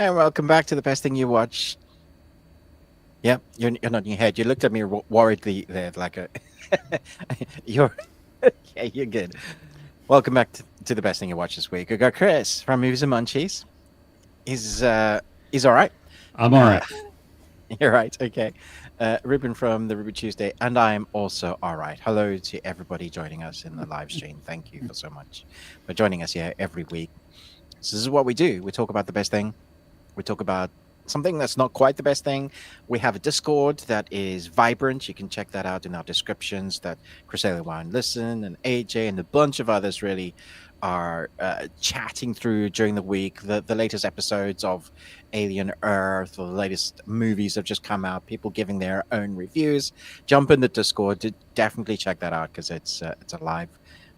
And welcome back to the best thing you watch. Yeah, you're nodding your head. You looked at me worriedly there, like a. you're. Yeah, you're good. Welcome back to the best thing you watch this week. I got Chris from Movies and Munchies. He's all right. I'm all right. You're right. Okay. Ruben from the Ruben Tuesday, and I'm also all right. Hello to everybody joining us in the live stream. Thank you for so much for joining us here every week. So this is what we do. We talk about the best thing. We talk about something that's not quite the best thing. We have a Discord that is vibrant. You can check that out in our descriptions. That Chris Wine Listen and AJ and a bunch of others really are chatting through during the week. The latest episodes of Alien Earth or the latest movies have just come out. People giving their own reviews. Jump in the Discord. Definitely check that out because it's a live,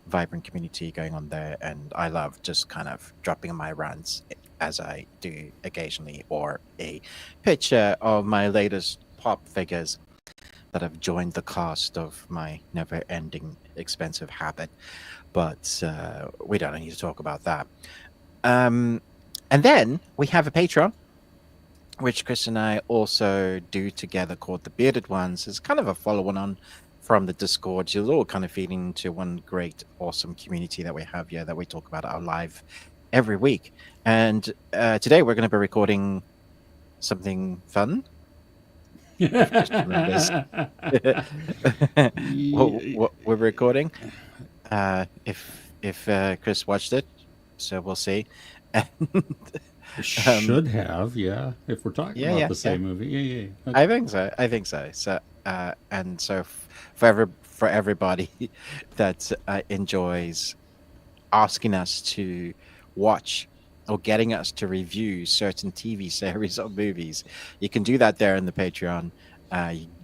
vibrant community going on there, and I love just kind of dropping my rants as I do occasionally, or a picture of my latest pop figures that have joined the cast of my never-ending expensive habit. But we don't need to talk about that. And then we have a Patreon, which Chris and I also do together, called The Bearded Ones. It's kind of a follow-on on from the Discord. You're all kind of feeding into one great, awesome community that we have here that we talk about our live every week. And today we're going to be recording something fun. what we're recording. If Chris watched it, so we'll see. Should have, yeah. If we're talking about the same movie, yeah. Okay. I think so. So and so for everybody that enjoys asking us to watch or getting us to review certain TV series or movies, you can do that there in the Patreon.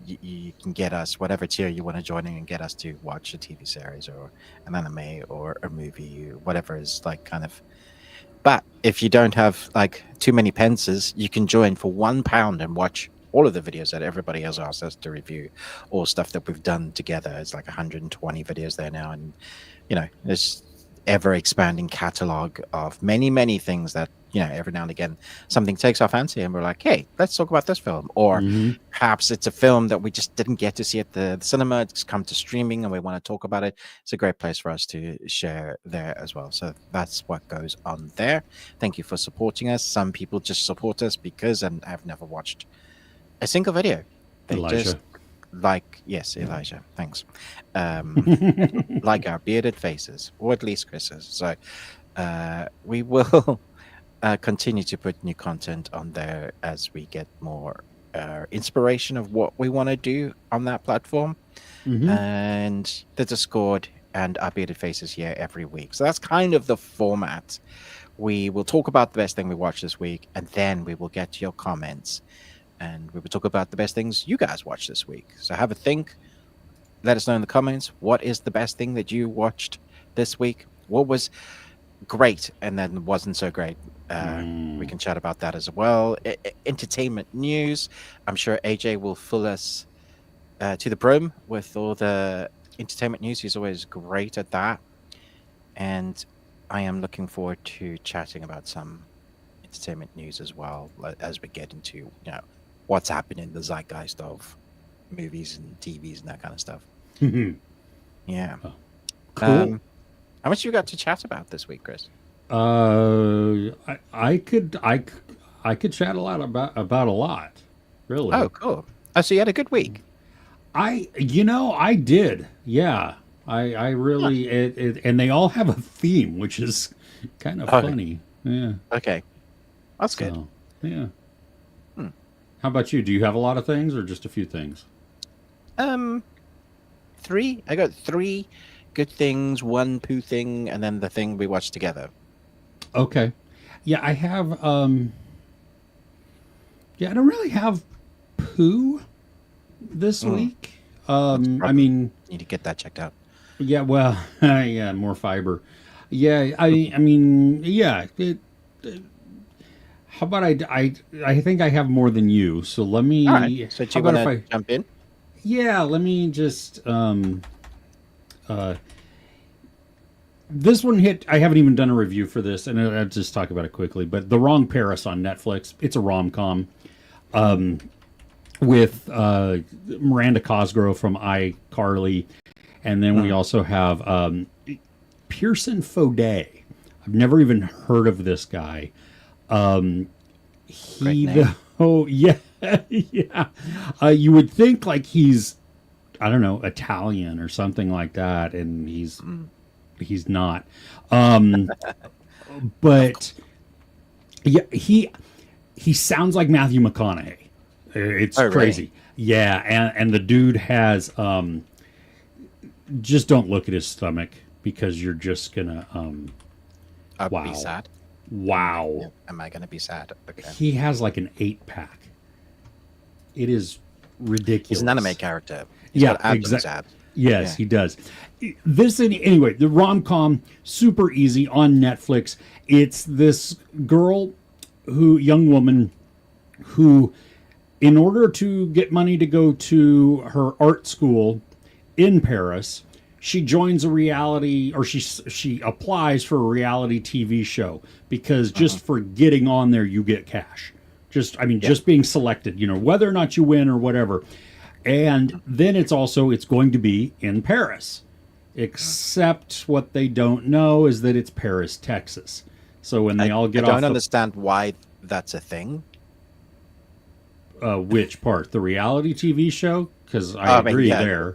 You can get us whatever tier you want to join in and get us to watch a TV series or an anime or a movie, whatever is like kind of. But if you don't have like too many pences, you can join for £1 and watch all of the videos that everybody has asked us to review, or stuff that we've done together. It's like 120 videos there now, and there's ever expanding catalog of many things that every now and again something takes our fancy and we're like, hey, let's talk about this film. Or perhaps it's a film that we just didn't get to see at the cinema, it's come to streaming and we want to talk about it. It's a great place for us to share there as well. So that's what goes on there. Thank you for supporting us. Some people just support us because, and I've never watched a single video, they Elijah. just yes, Elijah, thanks. Like our bearded faces, or at least Chris's. So we will continue to put new content on there as we get more inspiration of what we want to do on that platform. And the Discord and our bearded faces here every week. So that's kind of the format. We will talk about the best thing we watched this week, and then we will get to your comments. And we will talk about the best things you guys watched this week. So have a think. Let us know in the comments. What is the best thing that you watched this week? What was great and then wasn't so great? We can chat about that as well. Entertainment news. I'm sure AJ will fill us to the brim with all the entertainment news. He's always great at that. And I am looking forward to chatting about some entertainment news as well as we get into, what's happening in the zeitgeist of movies and TVs and that kind of stuff. Yeah. Oh, cool. How much you got to chat about this week, Chris? I could chat a lot about a lot, really. Oh, cool. Oh, so you had a good week. I did. Yeah. I really and they all have a theme, which is kind of funny. Yeah. Okay. That's good. Yeah. How about you? Do you have a lot of things or just a few things? 3. I got 3 good things, 1 poo thing, and then the thing we watched together. Okay. Yeah, I have I don't really have poo this week. I mean, need to get that checked out. Yeah, well, yeah, more fiber. Yeah, I mean, yeah, how about I think I have more than you, so let me. All right. So do you want to jump in? Yeah, let me just This one hit. I haven't even done a review for this, and I'll just talk about it quickly. But The Wrong Paris on Netflix. It's a rom com with Miranda Cosgrove from iCarly, and then we also have Pearson Faudet. I've never even heard of this guy. He though, yeah, yeah. You would think like he's, I don't know, Italian or something like that, and he's not. But yeah, he sounds like Matthew McConaughey. It's crazy. Really? Yeah, and the dude has just don't look at his stomach because you're just gonna I'll wow. be sad. Wow. Am I gonna be sad? Okay. He has like an 8-pack. It is ridiculous. He's an anime character. He's Yeah, got abs on his exactly. abs. Yes, Yeah. he does. Anyway, the rom-com, super easy on Netflix. It's this young woman who, in order to get money to go to her art school in Paris, she joins a reality, or she applies for a reality TV show because just for getting on there, you get cash. Just being selected, whether or not you win or whatever. And then it's going to be in Paris, except what they don't know is that it's Paris, Texas. So when they all get I off, don't understand why that's a thing. which part, the reality TV show? Because I agree there.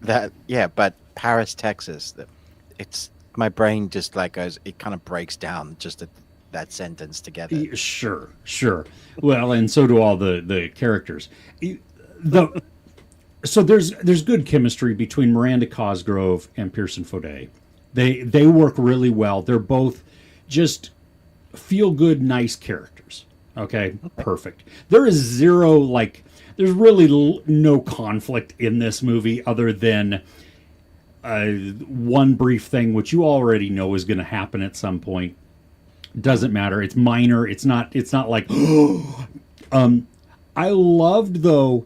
But Paris, Texas. It's my brain just like goes. It kind of breaks down just that sentence together. Sure. Well, and so do all the characters. So there's good chemistry between Miranda Cosgrove and Pearson Faudet. They work really well. They're both just feel good, nice characters. Okay, perfect. There is there's really no conflict in this movie other than one brief thing, which you already know is going to happen at some point. Doesn't matter. It's minor. It's not like. I loved though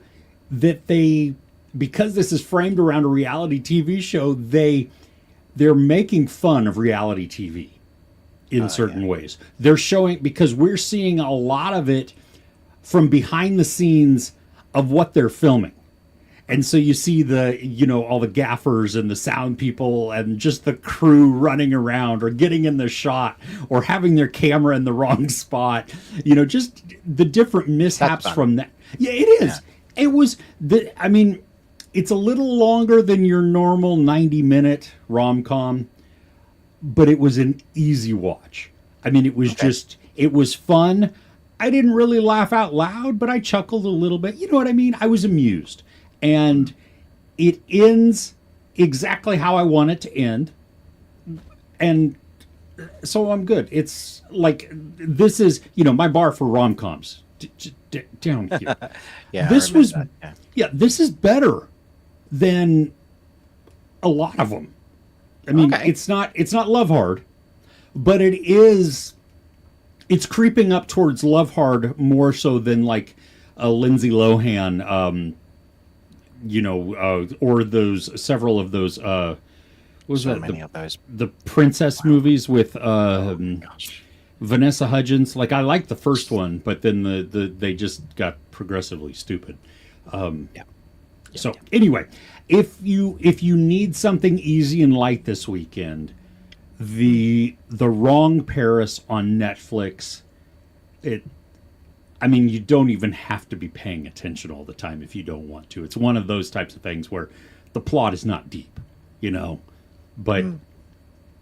that because this is framed around a reality TV show, they're making fun of reality TV in certain ways. They're showing, because we're seeing a lot of it from behind the scenes of what they're filming. And so you see all the gaffers and the sound people and just the crew running around or getting in the shot or having their camera in the wrong spot. Just the different mishaps from that. Yeah, it is. Yeah. It was it's a little longer than your normal 90-minute rom-com, but it was an easy watch. It was it was fun. I didn't really laugh out loud, but I chuckled a little bit. You know what I mean? I was amused. And it ends exactly how I want it to end. And so I'm good. It's like, this is, my bar for rom-coms. Down here. Yeah. This was, that. Yeah. This is better than a lot of them. It's not Love Hard, but it's creeping up towards Love Hard more so than like a Lindsay Lohan, or several of those, what was So that? many of those. The princess movies with Vanessa Hudgens. Like, I liked the first one, but then they just got progressively stupid. Anyway, if you need something easy and light this weekend, the Wrong Paris on Netflix, you don't even have to be paying attention all the time if you don't want to. It's one of those types of things where the plot is not deep, but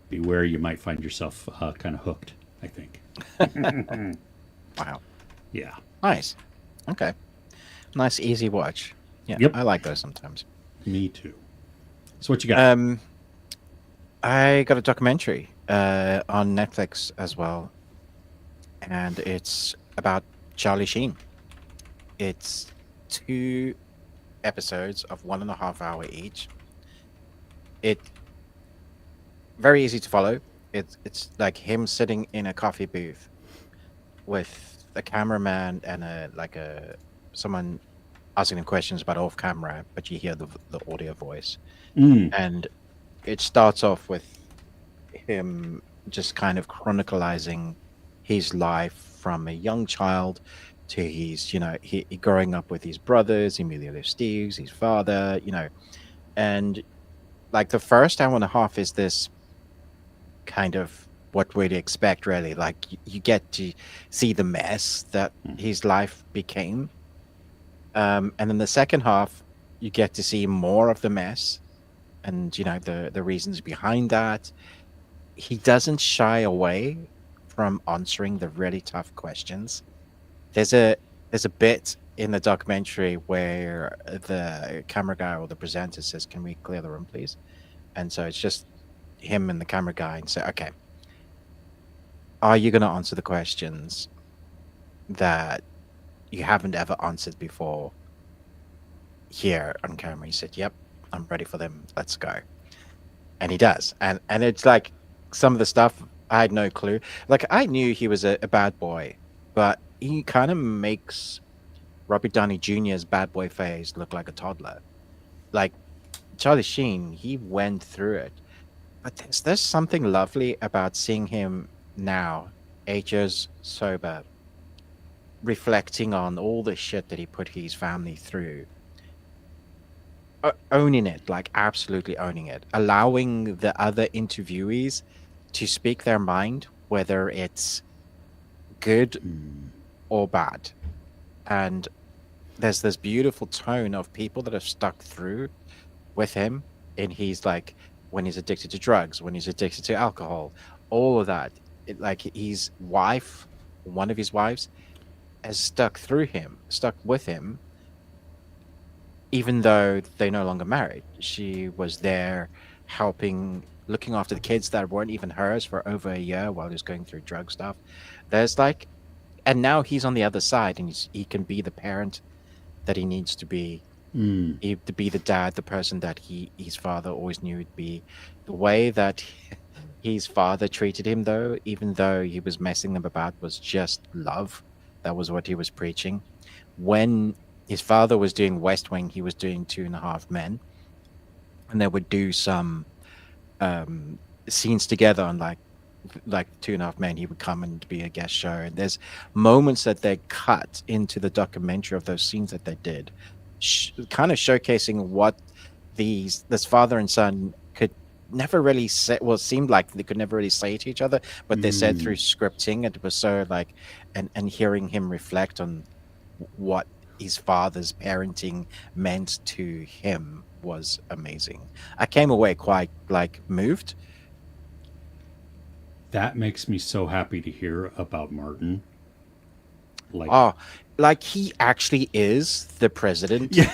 beware, you might find yourself kind of hooked, I think. Wow. Yeah. Nice. Okay. Nice, easy watch. Yeah, Yep. I like those sometimes. Me too. So what you got? I got a documentary on Netflix as well, and it's about Charlie Sheen. It's 2 episodes of 1.5 hour each. It very easy to follow. It's like him sitting in a coffee booth with a cameraman and someone asking him questions about off camera, but you hear the audio voice. And it starts off with him just kind of chronicalizing his life from a young child to his, he growing up with his brothers, Emilio Steve's, his father, and like the first hour and a half is this kind of what we'd expect, really. Like you get to see the mess that his life became, and then the second half, you get to see more of the mess, and the reasons behind that. He doesn't shy away from answering the really tough questions. There's a there's a bit in the documentary where the camera guy or the presenter says, "Can we clear the room, please?" And so it's just him and the camera guy, and say, "Okay, are you going to answer the questions that you haven't ever answered before here on camera?" He said, "Yep, I'm ready for them. Let's go." And he does, and it's like some of the stuff I had no clue. Like I knew he was a bad boy, but he kind of makes Robert Downey Jr.'s bad boy phase look like a toddler. Like Charlie Sheen, he went through it, but there's something lovely about seeing him now, 8 years sober, reflecting on all the shit that he put his family through, owning it, like absolutely owning it, allowing the other interviewees to speak their mind, whether it's good or bad. And there's this beautiful tone of people that have stuck through with him in his, like, when he's addicted to drugs, when he's addicted to alcohol, all of that. Like his wife, one of his wives, has stuck with him, even though they're no longer married. She was there helping, looking after the kids that weren't even hers for over a year while he was going through drug stuff. There's like, and now he's on the other side, and he can be the parent that he needs to be, to be the dad, the person that his father always knew he'd be. The way that his father treated him, even though he was messing them about, was just love. That was what he was preaching. When his father was doing West Wing, he was doing Two and a Half Men, and they would do some scenes together on like Two and a Half Men. He would come and be a guest show, and there's moments that they cut into the documentary of those scenes that they did, kind of showcasing what this father and son could never really say. Well, it seemed like they could never really say to each other, but they said through scripting. It was so like, and hearing him reflect on what his father's parenting meant to him was amazing. I came away quite like moved. That makes me so happy to hear about Martin. Like, Oh, like he actually is the president, yeah.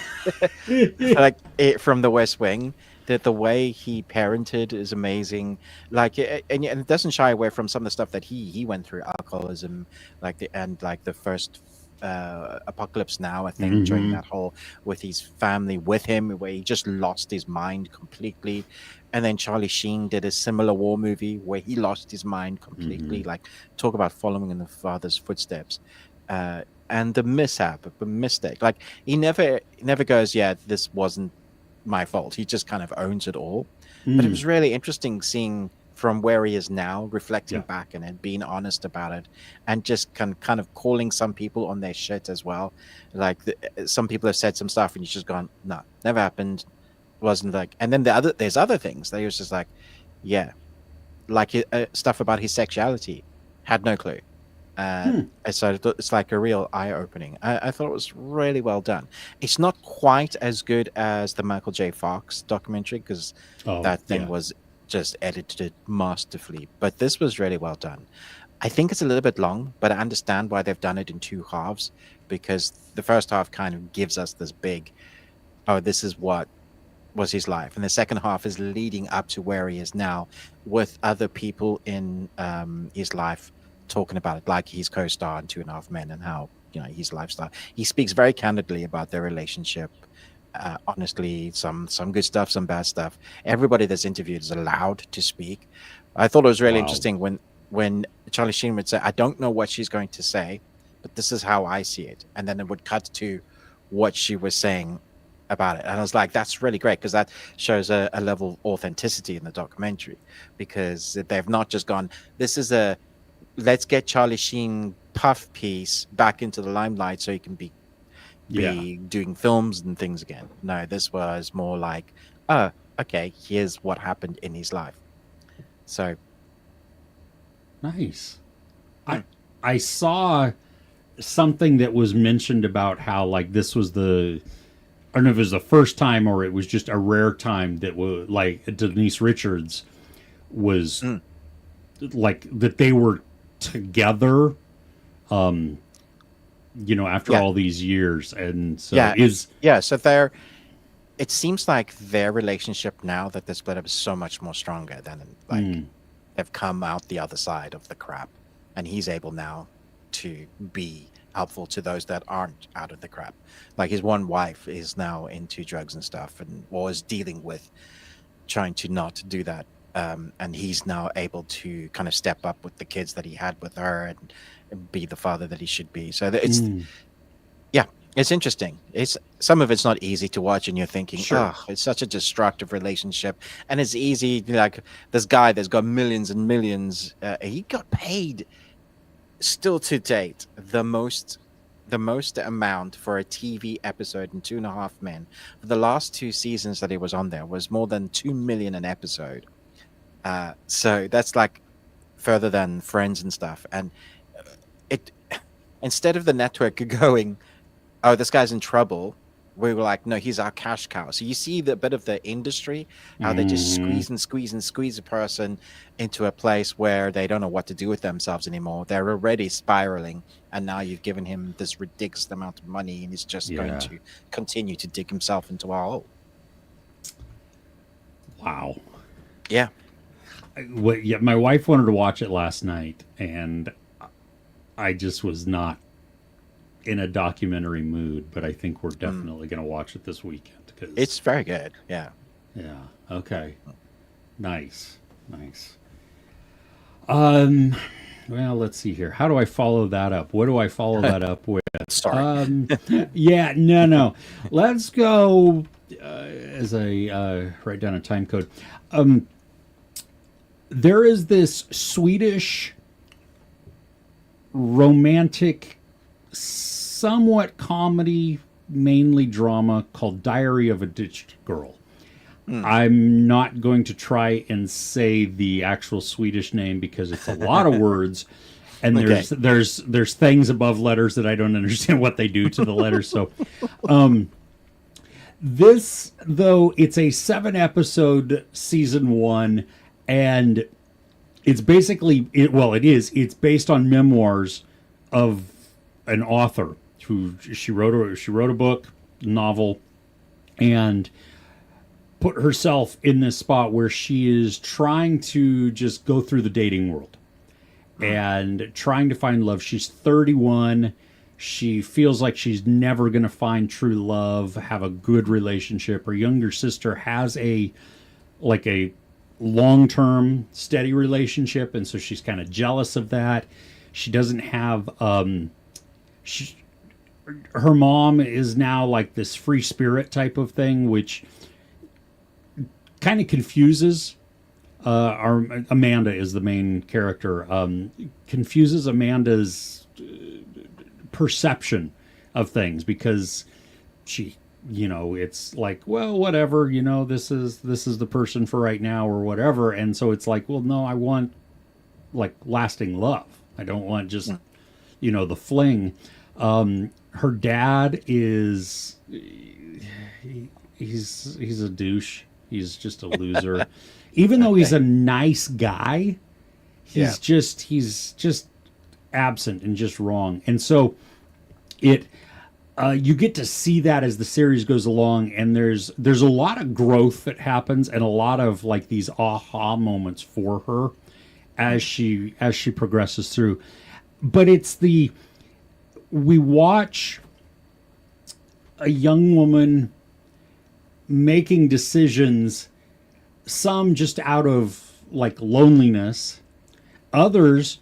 like from the West Wing. That the way he parented is amazing. Like, and it doesn't shy away from some of the stuff that he went through, alcoholism, like the first Apocalypse Now, I think, during that whole with his family with him, where he just lost his mind completely. And then Charlie Sheen did a similar war movie where he lost his mind completely. Like, talk about following in the father's footsteps. And the mishap, the mistake. Like he never goes, "Yeah, this wasn't my fault." He just kind of owns it all. But it was really interesting seeing from where he is now, reflecting back on it, being honest about it, and just kind of calling some people on their shit as well. Like some people have said some stuff, and he's just gone, "No, never happened." Wasn't like, and then there's other things that he was just like, "Yeah," like stuff about his sexuality, had no clue. So it's like a real eye opening. I thought it was really well done. It's not quite as good as the Michael J. Fox documentary, because that thing was just edited masterfully. But this was really well done. I think it's a little bit long, but I understand why they've done it in two halves, because the first half kind of gives us this big, oh, this is what was his life, and the second half is leading up to where he is now, with other people in his life talking about it, like his co-star in Two and a Half Men, and how his lifestyle. He speaks very candidly about their relationship. Honestly, some good stuff, some bad stuff. Everybody that's interviewed is allowed to speak. I thought it was really interesting when Charlie Sheen would say, "I don't know what she's going to say, but this is how I see it," and then it would cut to what she was saying about it. And I was like, that's really great because that shows a level of authenticity in the documentary, because they've not just gone, this is a let's get Charlie Sheen puff piece back into the limelight so he can be doing films and things again. No, this was more like, oh, okay, here's what happened in his life. So nice. I saw something that was mentioned about how like this was I don't know if it was the first time or it was just a rare time that was like Denise Richards was like that they were together, after all these years. And so so it seems like their relationship now that they split up is so much more stronger than like they've come out the other side of the crap, and he's able now to be helpful to those that aren't out of the crap. Like his one wife is now into drugs and stuff, and was dealing with trying to not do that. And he's now able to kind of step up with the kids that he had with her and be the father that he should be. So it's interesting. It's some of it's not easy to watch, and you're thinking, oh, it's such a destructive relationship. And it's easy, like this guy that's got millions and millions. He got paid still to date the most amount for a TV episode in 2.5 Men. For the last 2 seasons that he was on there was more than 2 million an episode. So that's like further than Friends and stuff. And it, instead of the network going, oh, this guy's in trouble, we were like, no, he's our cash cow. So you see the bit of the industry, how they just squeeze a person into a place where they don't know what to do with themselves anymore. They're already spiraling, and now you've given him this ridiculous amount of money, and he's just going to continue to dig himself into a hole. Wow. Yeah. My wife wanted to watch it last night, and I just was not in a documentary mood, but I think we're definitely going to watch it this weekend. Cause it's very good. Yeah. Yeah. Okay. Nice. Well, let's see here. How do I follow that up? What do I follow that up with? Sorry. No. Let's go as I write down a time code. There is this Swedish romantic, somewhat comedy, mainly drama called Diary of a Ditched Girl. I'm not going to try and say the actual Swedish name because it's a lot of words, and there's things above letters that I don't understand what they do to the letters. So, this though it's a 7-episode season 1, and it's basically it's based on memoirs of an author who she wrote a book, novel, and put herself in this spot where she is trying to just go through the dating world and trying to find love. She's 31. She feels like she's never going to find true love, have a good relationship. Her younger sister has a long-term steady relationship, and so she's kind of jealous of that. She doesn't have her mom is now like this free spirit type of thing, which kind of confuses Amanda is the main character, confuses Amanda's perception of things, because she, it's like, well, whatever, this is the person for right now or whatever. And so it's like, well, no, I want like lasting love. I don't want just, the fling. Her dad is, he's a douche. He's just a loser. Even though he's a nice guy, he's just absent and just wrong. And so you get to see that as the series goes along, and there's a lot of growth that happens and a lot of like these aha moments for her as she progresses through. But we watch a young woman making decisions, some just out of like loneliness, others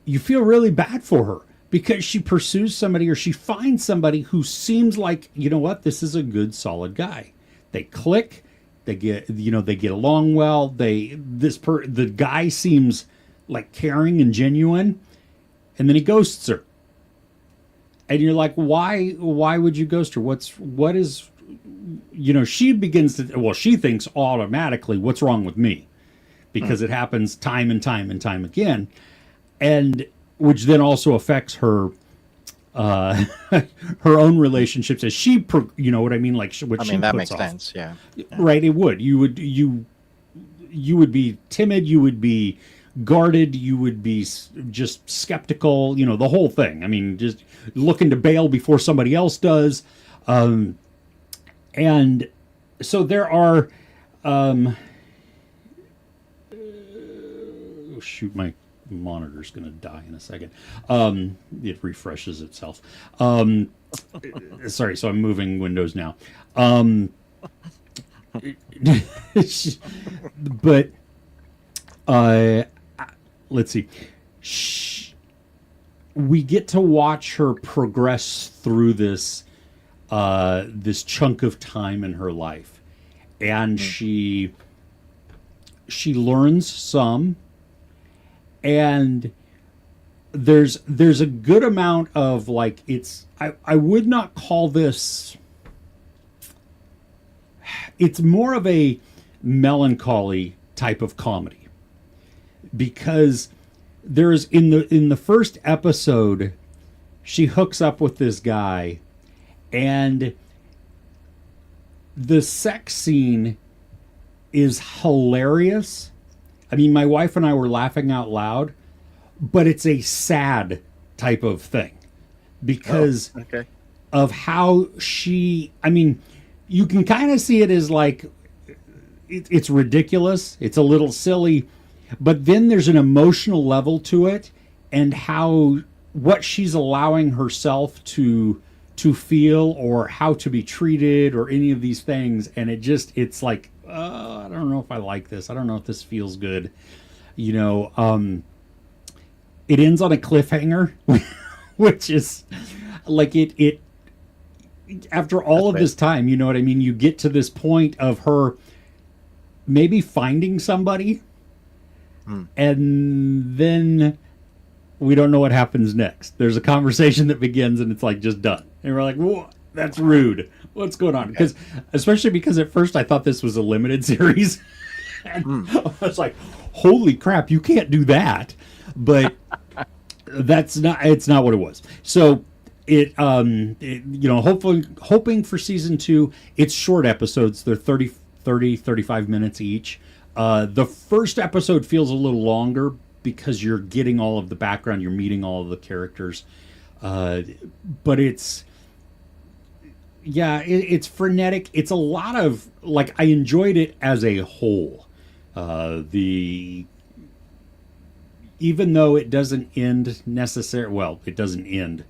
you feel really bad for her because she pursues somebody or she finds somebody who seems like, you know what, this is a good solid guy. They click, they get along well. The guy seems like caring and genuine, and then he ghosts her. And you're like, why would you ghost her? What is, she begins to, well, she thinks automatically, what's wrong with me? Because it happens time and time and time again. And which then also affects her her own relationships as she, you know what I mean? Like what she that puts makes off. sense. Yeah. Right. It would. You would be timid. You would be guarded. You would be just skeptical. The whole thing. I mean, just looking to bail before somebody else does. And so there are. Shoot, my monitor's going to die in a second. It refreshes itself. Sorry, so I'm moving Windows now. But let's see. We get to watch her progress through this chunk of time in her life, and she learns some. And there's a good amount of like, I would not call this, it's more of a melancholy type of comedy, because there's in the first episode, she hooks up with this guy, and the sex scene is hilarious. I mean, my wife and I were laughing out loud, but it's a sad type of thing because of how I mean, you can kind of see it as like, it's ridiculous. It's a little silly, but then there's an emotional level to it, and what she's allowing herself to feel, or how to be treated, or any of these things. And it's like, I don't know if I like this. I don't know if this feels good. It ends on a cliffhanger, which is like it after all of this time, you know what I mean? You get to this point of her maybe finding somebody, and then we don't know what happens next. There's a conversation that begins, and it's like just done. And we're like, whoa, that's rude. What's going on? Especially because at first I thought this was a limited series. And I was like, holy crap, you can't do that. But it's not what it was. So hoping for season 2. It's short episodes. They're 35 minutes each. The first episode feels a little longer because you're getting all of the background, you're meeting all of the characters. But it's frenetic. It's a lot of, like, I enjoyed it as a whole. Even though it doesn't end necessarily, well, it doesn't end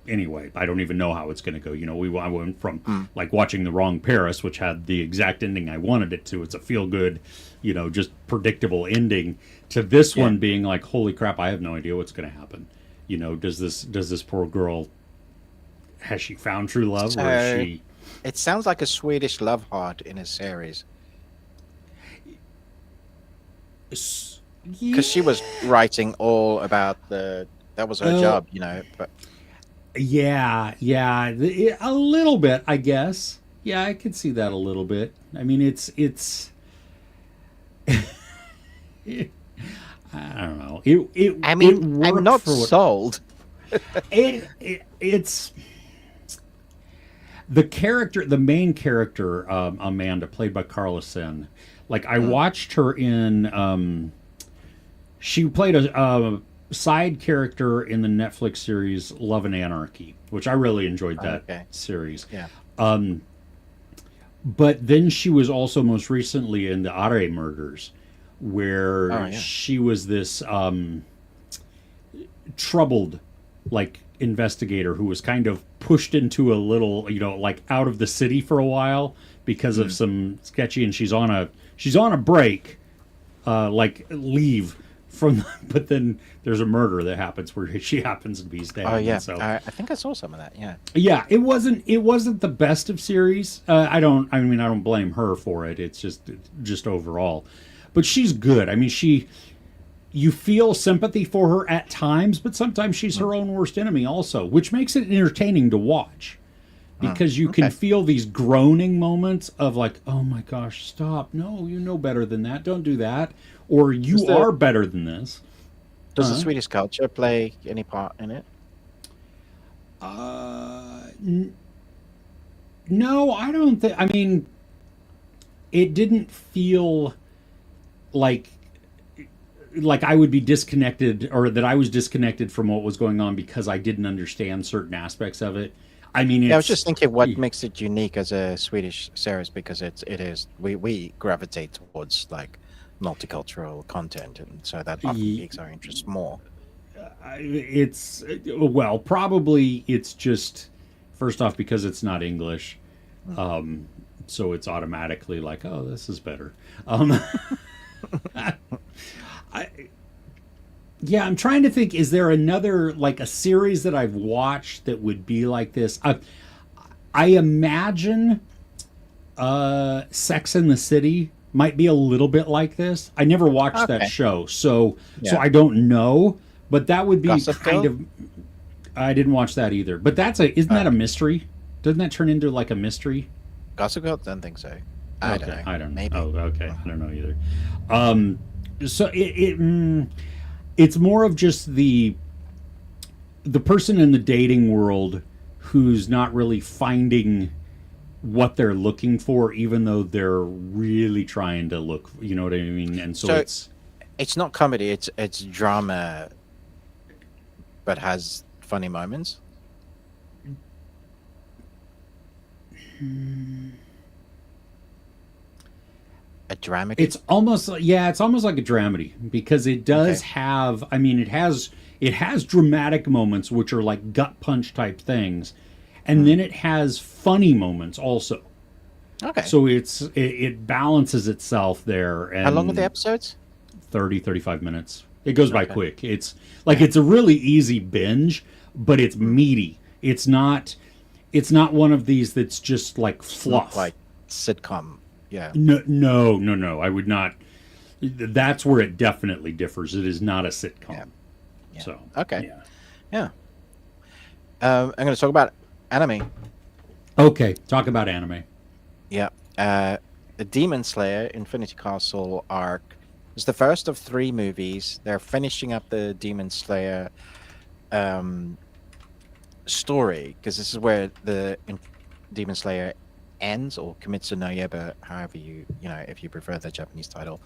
anyway. I don't even know how it's going to go. I went from like watching The Wrong Paris, which had the exact ending I wanted it to. It's a feel good, just predictable ending, to this one being like, holy crap, I have no idea what's going to happen. Does this poor girl, has she found true love? So, or is she... It sounds like a Swedish love heart in a series. Because she was writing all about that was her job, but yeah, a little bit, I guess. Yeah, I could see that a little bit. I mean, it's I don't know. I'm not sold. It's the main character, Amanda, played by Carla Sen. Like, I watched her in, she played a side character in the Netflix series Love and Anarchy, which I really enjoyed that series. Yeah. But then she was also most recently in the Are Murders, where she was this troubled, like, investigator who was kind of pushed into a little, like, out of the city for a while because of some sketchy, and she's on a break, like leave but then there's a murder that happens where she happens to be staying. Oh yeah, So I think I saw some of that. Yeah. yeah, it wasn't the best of series. I don't blame her for it. It's just overall, but she's good. I mean, you feel sympathy for her at times, but sometimes she's her own worst enemy also, which makes it entertaining to watch because you can Okay. feel these groaning moments of like, oh my gosh, stop. No, you know better than that. Don't do that. Or Does you the are better than this. does the Uh, Swedish culture play any part in it? uh, n- no, I don't think. I mean, it didn't feel like I would be disconnected or that I was disconnected from what was going on because I didn't understand certain aspects of it. I mean, Yeah, I was just thinking what makes it unique as a Swedish series because it is we gravitate towards like multicultural content, and so that often piques our interest more. it's well, probably it's just first off because it's not English, Mm. so it's automatically like, oh, this is better. Um, I, yeah, I'm trying to think. Is there another like a series that I've watched that would be like this? I imagine Sex in the City might be a little bit like this. I never watched that Okay. show, so Yeah. I don't know. But that would be Gossip kind Girl? of. I didn't watch that either. But isn't that a mystery? Doesn't that turn into like a mystery? Gossip Girl? Don't think so. I don't Okay, know. I don't know. Maybe. Oh, okay, I don't know either. So it's more of just the person in the dating world who's not really finding what they're looking for, even though they're really trying to look. You know what I mean? And so So it's it's not comedy. It's drama, but has funny moments. A dramedy. it's almost like a dramedy because it does Okay. have. I mean, it has dramatic moments which are like gut punch type things, and then it has funny moments also. Okay. So it balances itself there. How long are the And episodes? 30-35 minutes. It goes by Okay. quick. It's like it's a really easy binge, but it's meaty. It's not one of these that's just like It's not fluff. like sitcom. Yeah. No, no, no, no. I would not. That's where it definitely differs. It is not a sitcom. Yeah. Yeah. So Okay. yeah. Yeah. I'm going to talk about anime. Okay, talk about anime. Yeah. The Demon Slayer Infinity Castle arc is the first of 3 movies. They're finishing up the Demon Slayer story because this is where the Demon Slayer ends, or Kimetsu no Yaiba, however if you prefer the Japanese title.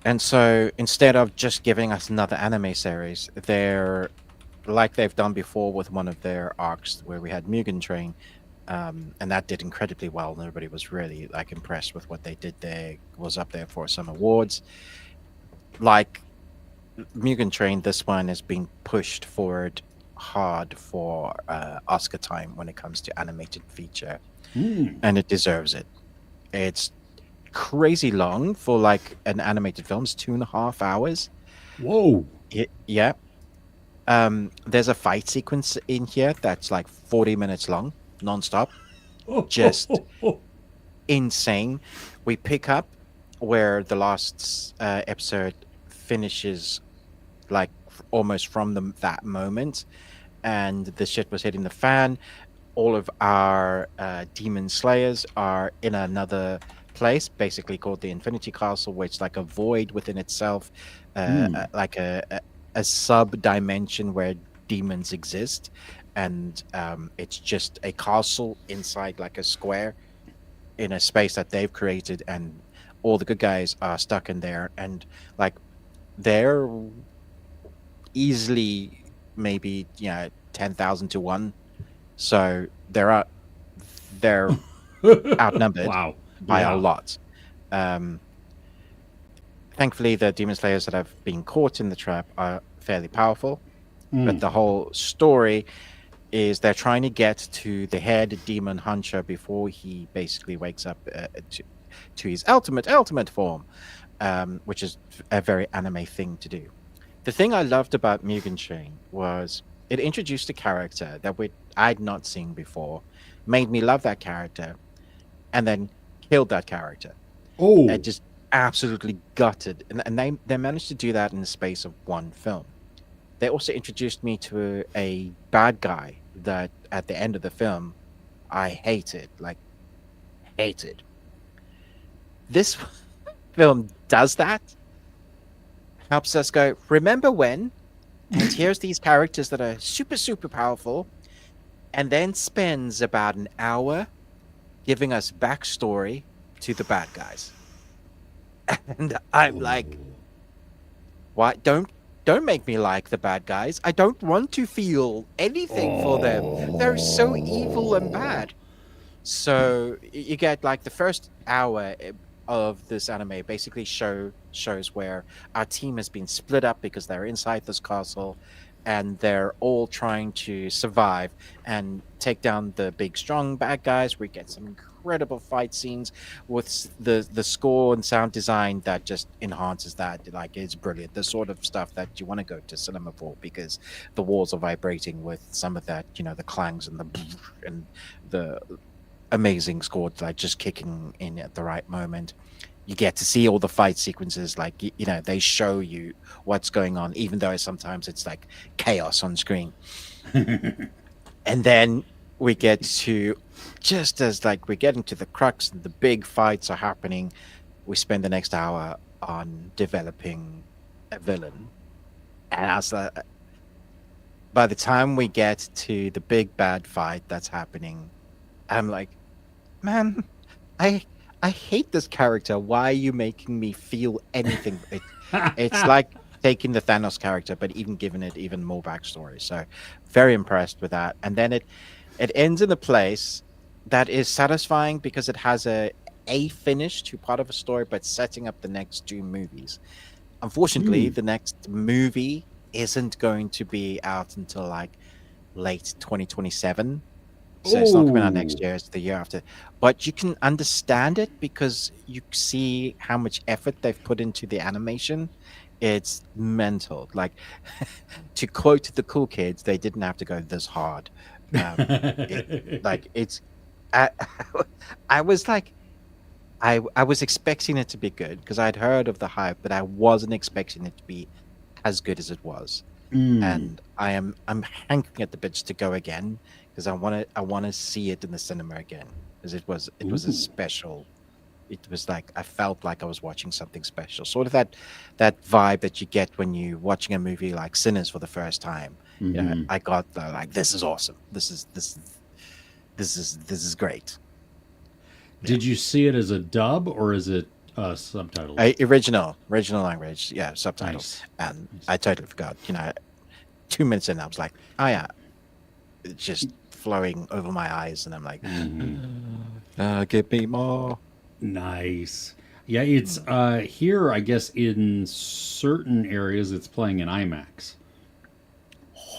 And so instead of just giving us another anime series, they're like they've done before with one of their arcs where we had Mugen Train, and that did incredibly well. And everybody was really like impressed with what they did there. Was up there for some awards. Like Mugen Train, this one is being pushed forward hard for Oscar time when it comes to animated feature, and it deserves it. It's crazy long for like an animated film. It's 2.5 hours. Whoa. Yeah. There's a fight sequence in here that's like 40 minutes long, nonstop. Just insane. We pick up where the last episode finishes, like almost from that moment, and the shit was hitting the fan. All of our demon slayers are in another place, basically called the Infinity Castle, where it's like a void within itself, like a sub dimension where demons exist, and it's just a castle inside like a square in a space that they've created, and all the good guys are stuck in there, and like they're easily maybe 10,000 to 1, so they're outnumbered Wow. by Yeah. a lot. Thankfully, the demon slayers that have been caught in the trap are fairly powerful, but the whole story is they're trying to get to the head demon hunter before he basically wakes up to his ultimate form. which is a very anime thing to do. The thing I loved about Mugen Train was it introduced a character that I'd not seen before, made me love that character, and then killed that character. Oh, It just absolutely gutted, and they managed to do that in the space of one film. They also introduced me to a bad guy that at the end of the film I hated, like hated. This film does that, helps us go, remember when? And here's these characters that are super, super powerful, and then spends about an hour giving us backstory to the bad guys. And I'm like, why don't make me like the bad guys. I don't want to feel anything for them. They're so evil and bad. So you get like the first hour of this anime basically shows where our team has been split up because they're inside this castle and they're all trying to survive and take down the big strong bad guys. We get some incredible fight scenes with the score and sound design that just enhances that. Like, it's brilliant, the sort of stuff that you want to go to cinema for, because the walls are vibrating with some of that, the clangs and the amazing score, like just kicking in at the right moment. You get to see all the fight sequences, like they show you what's going on, even though sometimes it's like chaos on screen. And then we get to, just as like we're getting to the crux and the big fights are happening, we spend the next hour on developing a villain. And as by the time we get to the big bad fight that's happening, I'm like, man, I hate this character. Why are you making me feel anything? It's like taking the Thanos character, but even giving it even more backstory. So very impressed with that. And then it ends in a place that is satisfying because it has a finish to part of a story, but setting up the next two movies. Unfortunately, the next movie isn't going to be out until like late 2027. So it's not coming out next year, it's the year after. But you can understand it because you see how much effort they've put into the animation. It's mental. Like, to quote the cool kids, they didn't have to go this hard. It's I, I was like, I was expecting it to be good because I'd heard of the hype, but I wasn't expecting it to be as good as it was. And I'm hankering at the bits to go again, because I want to see it in the cinema again, because it was a special. It was like I felt like I was watching something special, sort of that vibe that you get when you're watching a movie like Sinners for the first time. I got the, like, this is awesome. This is great. Did you see it as a dub or is it subtitled? Original language, yeah, subtitles. Nice. And I totally forgot. 2 minutes in, I was like, oh yeah, it's just flowing over my eyes, and I'm like, give me more. Nice. Yeah, it's here, I guess, in certain areas it's playing in IMAX.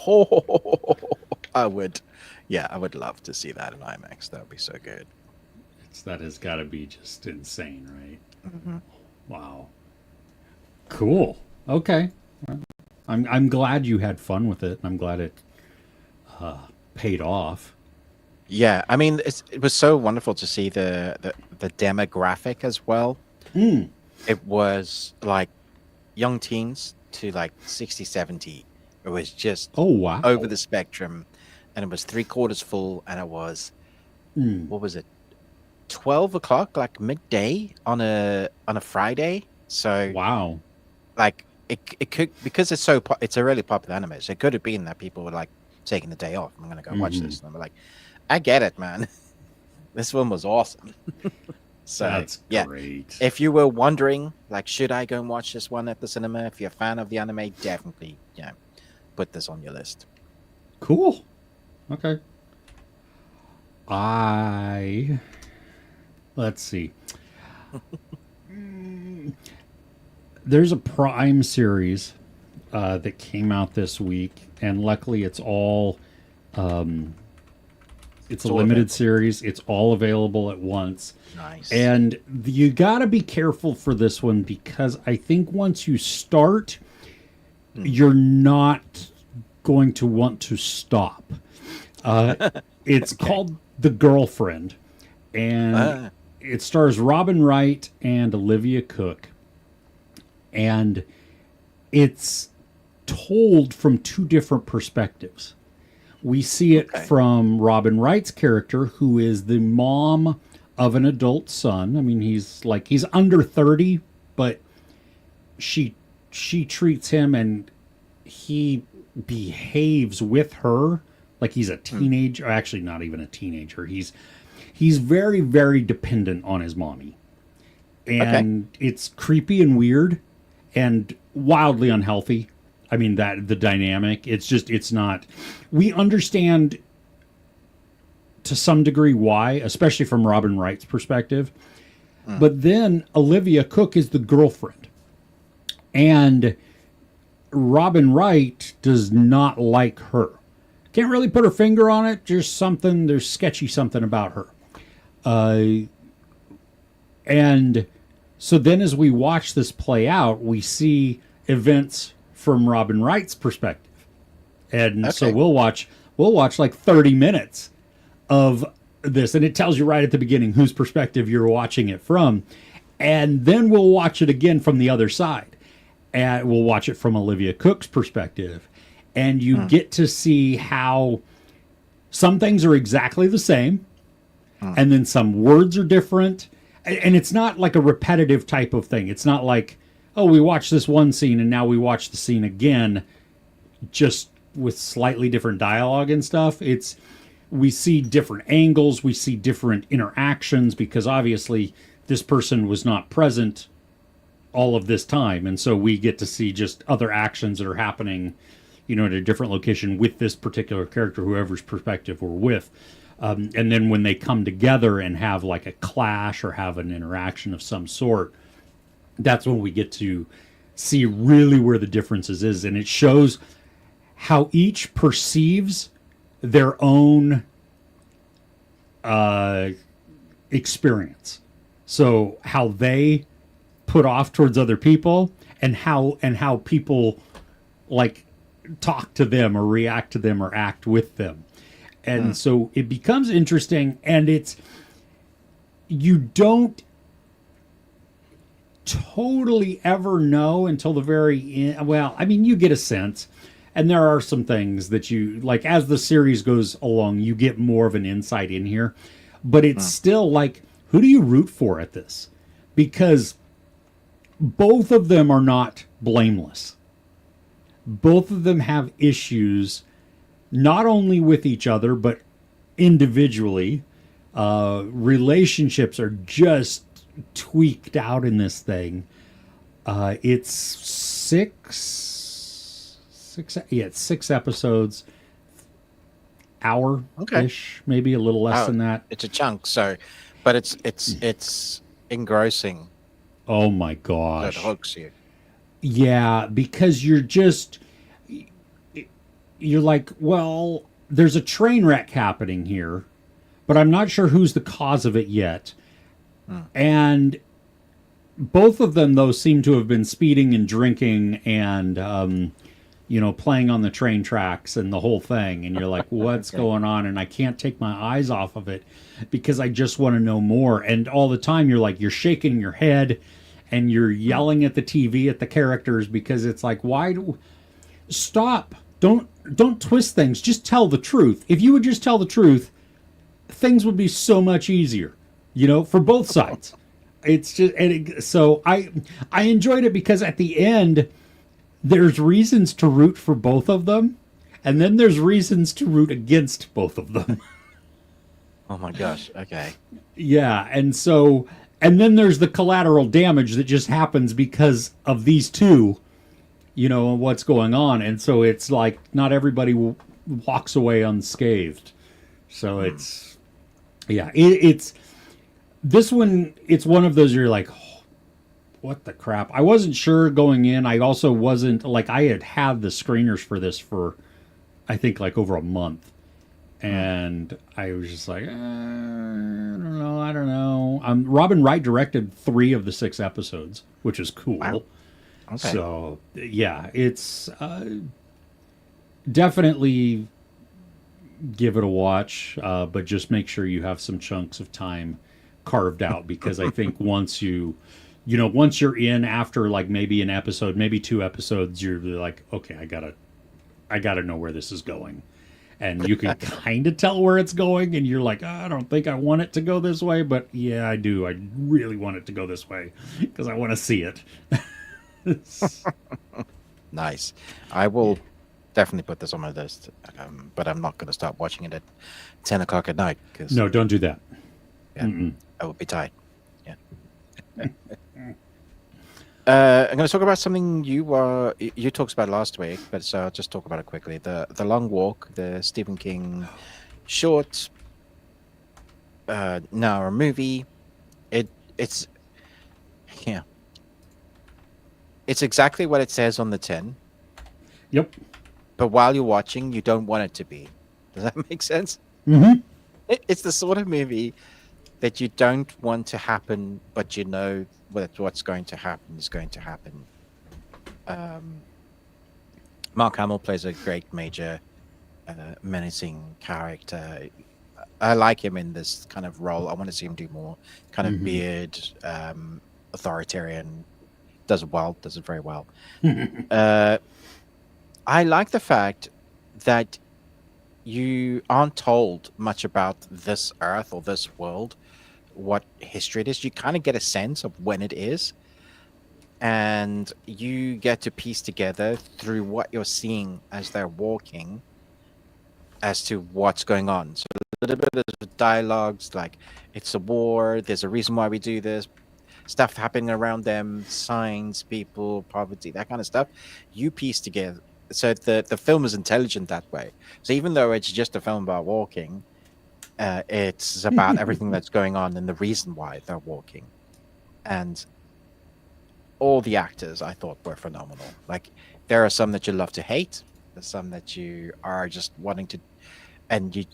Oh, I would love to see that in IMAX. That would be so good. That has got to be just insane, right? Wow. Cool. Okay. I'm glad you had fun with it. I'm glad it paid off. Yeah, I mean, it was so wonderful to see the demographic as well. It was like young teens to like 60, 70. It was just over the spectrum, and it was 3/4 full, and it was what was it, 12 o'clock, like midday on a Friday. So wow, like it could, because it's a really popular anime, so it could have been that people were like taking the day off. I'm gonna go watch this, and I'm like, I get it, man. This one was awesome. So that's great. If you were wondering, like, should I go and watch this one at the cinema? If you're a fan of the anime, definitely, put this on your list. Cool. Okay. Let's see. There's a Prime series that came out this week, and luckily it's all It's a limited series. It's all available at once. Nice. And you got to be careful for this one because I think once you start, you're not going to want to stop. It's called The Girlfriend, and it stars Robin Wright and Olivia Cooke. And it's told from two different perspectives. We see it from Robin Wright's character, who is the mom of an adult son. I mean, he's under 30, but she treats him and he behaves with her like he's a teenager. Actually, not even a teenager. He's very, very dependent on his mommy. And it's creepy and weird and wildly unhealthy. I mean, that the dynamic, it's not. We understand to some degree why, especially from Robin Wright's perspective. But then Olivia Cooke is the girlfriend. And Robin Wright does not like her. Can't really put her finger on it. Just something, there's sketchy something about her. And so then as we watch this play out, we see events from Robin Wright's perspective. And so we'll watch like 30 minutes of this, and it tells you right at the beginning whose perspective you're watching it from. And then we'll watch it again from the other side. And we'll watch it from Olivia Cooke's perspective. And you get to see how some things are exactly the same, and then some words are different. And it's not like a repetitive type of thing. It's not like, oh, we watched this one scene and now we watch the scene again, just with slightly different dialogue and stuff. We see different angles, we see different interactions, because obviously this person was not present all of this time, and so we get to see just other actions that are happening, at a different location with this particular character, whoever's perspective we're with. And then when they come together and have like a clash or have an interaction of some sort, that's when we get to see really where the differences is. And it shows how each perceives their own experience. So how they put off towards other people, and how people like talk to them or react to them or act with them. And so it becomes interesting, and you don't totally ever know until the very end. Well, I mean, you get a sense, and there are some things that you, like, as the series goes along, you get more of an insight in here. But it's still like, who do you root for at this? Because both of them are not blameless. Both of them have issues, not only with each other, but individually. Relationships are just tweaked out in this thing. It's six episodes, hour-ish, maybe a little less than that. It's a chunk, but it's engrossing. Oh my gosh. That hooks you. Yeah, because you're like, well, there's a train wreck happening here, but I'm not sure who's the cause of it yet. And both of them, though, seem to have been speeding and drinking and, playing on the train tracks and the whole thing. And you're like, what's going on? And I can't take my eyes off of it because I just want to know more. And all the time you're shaking your head and you're yelling at the TV at the characters because it's like, stop. Don't twist things. Just tell the truth. If you would just tell the truth, things would be so much easier, for both sides. It's just, so I enjoyed it because at the end, there's reasons to root for both of them, and then there's reasons to root against both of them. Oh my gosh. Okay. Yeah, and then there's the collateral damage that just happens because of these two, what's going on. And so it's like not everybody walks away unscathed. So it's this one, it's one of those you're like, oh, what the crap? I wasn't sure going in. I also wasn't, like, I had the screeners for this for, I think, like over a month. and I was just like, I don't know. Robin Wright directed 3 of the 6 episodes, which is cool. Wow. Okay. So yeah, it's definitely give it a watch, but just make sure you have some chunks of time carved out, because I think once once you're in, after like maybe an episode, maybe 2 episodes, you're like, okay, I gotta know where this is going. And you can kind of tell where it's going, and you're like, I don't think I want it to go this way, but yeah, I do. I really want it to go this way because I want to see it. Nice. I will definitely put this on my list, but I'm not going to start watching it at 10 o'clock at night. Cause, No, don't do that. Yeah, I will be tired. Yeah. I'm going to talk about something you talked about last week, but so I'll just talk about it quickly. The Long Walk, the Stephen King short, now a movie. It's exactly what it says on the tin. Yep. But while you're watching, you don't want it to be. Does that make sense? Mm-hmm. It's the sort of movie that you don't want to happen, but you know what's going to happen is going to happen. Mark Hamill plays a great major, menacing character. I like him in this kind of role. I want to see him do more. Kind of beard, authoritarian. Does it very well. I like the fact that you aren't told much about this Earth or this world, what history it is. You kind of get a sense of when it is, and you get to piece together through what you're seeing as they're walking as to what's going on. So a little bit of dialogues like, it's a war, there's a reason why we do this, stuff happening around them, signs, people, poverty, that kind of stuff. You piece together. So the film is intelligent that way. So even though it's just a film about walking, it's about everything that's going on and the reason why they're walking. And all the actors, I thought, were phenomenal. Like, there are some that you love to hate. There's some that you are just wanting to, and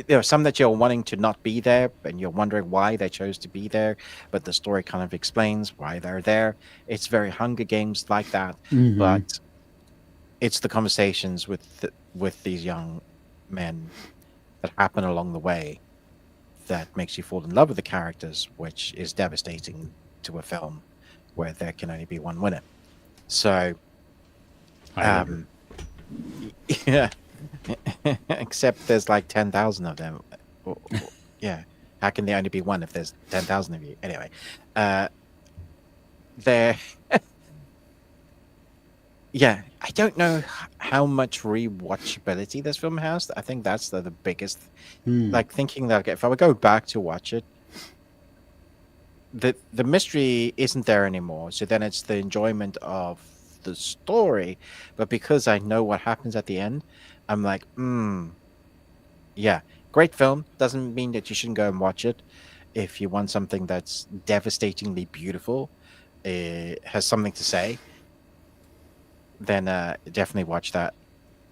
there are some that you're wanting to not be there, and you're wondering why they chose to be there. But the story kind of explains why they're there. It's very Hunger Games like that, but it's the conversations with these young men that happen along the way that makes you fall in love with the characters, which is devastating to a film where there can only be one winner. So, yeah, except there's like 10,000 of them. Yeah, how can there only be one if there's 10,000 of you? Anyway, there. Yeah, I don't know how much rewatchability this film has. I think that's the biggest. Like, thinking that if I would go back to watch it, the mystery isn't there anymore. So then it's the enjoyment of the story. But because I know what happens at the end, I'm like, yeah, great film. Doesn't mean that you shouldn't go and watch it. If you want something that's devastatingly beautiful, has something to say, then definitely watch that.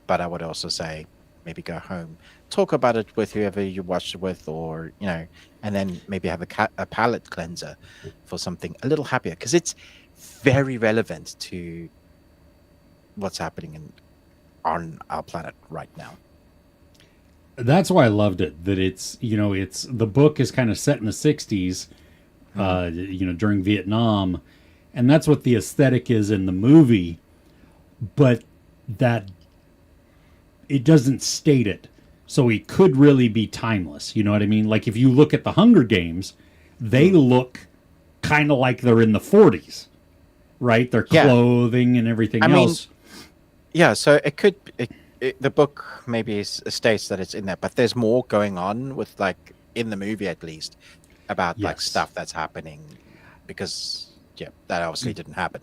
But I would also say maybe go home, talk about it with whoever you watched it with, or and then maybe have a palate cleanser for something a little happier, because it's very relevant to what's happening on our planet right now. That's why I loved it. That it's the book is kind of set in the 60s, during Vietnam, and that's what the aesthetic is in the movie. But that it doesn't state it, so it could really be timeless. You know what I mean? Like, if you look at the Hunger Games, they look kind of like they're in the 40s, right? Their clothing and everything else. Yeah, so it could. The book maybe states that it's in there, but there's more going on with, like, in the movie at least, about like stuff that's happening, because that obviously didn't happen.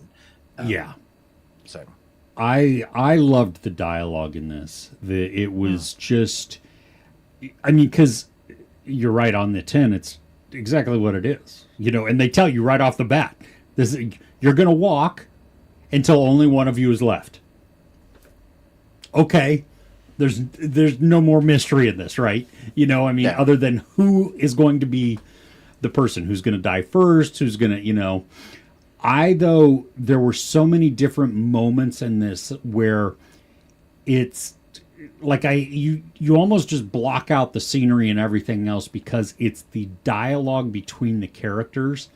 So. I loved the dialogue in this. It was just, I mean, because you're right on the tin. It's exactly what it is, and they tell you right off the bat, you're going to walk until only one of you is left. Okay, there's no more mystery in this, right? I mean, Yeah. other than who is going to be the person who's going to die first, who's going to. Though there were so many different moments in this where it's like you almost just block out the scenery and everything else because it's the dialogue between the characters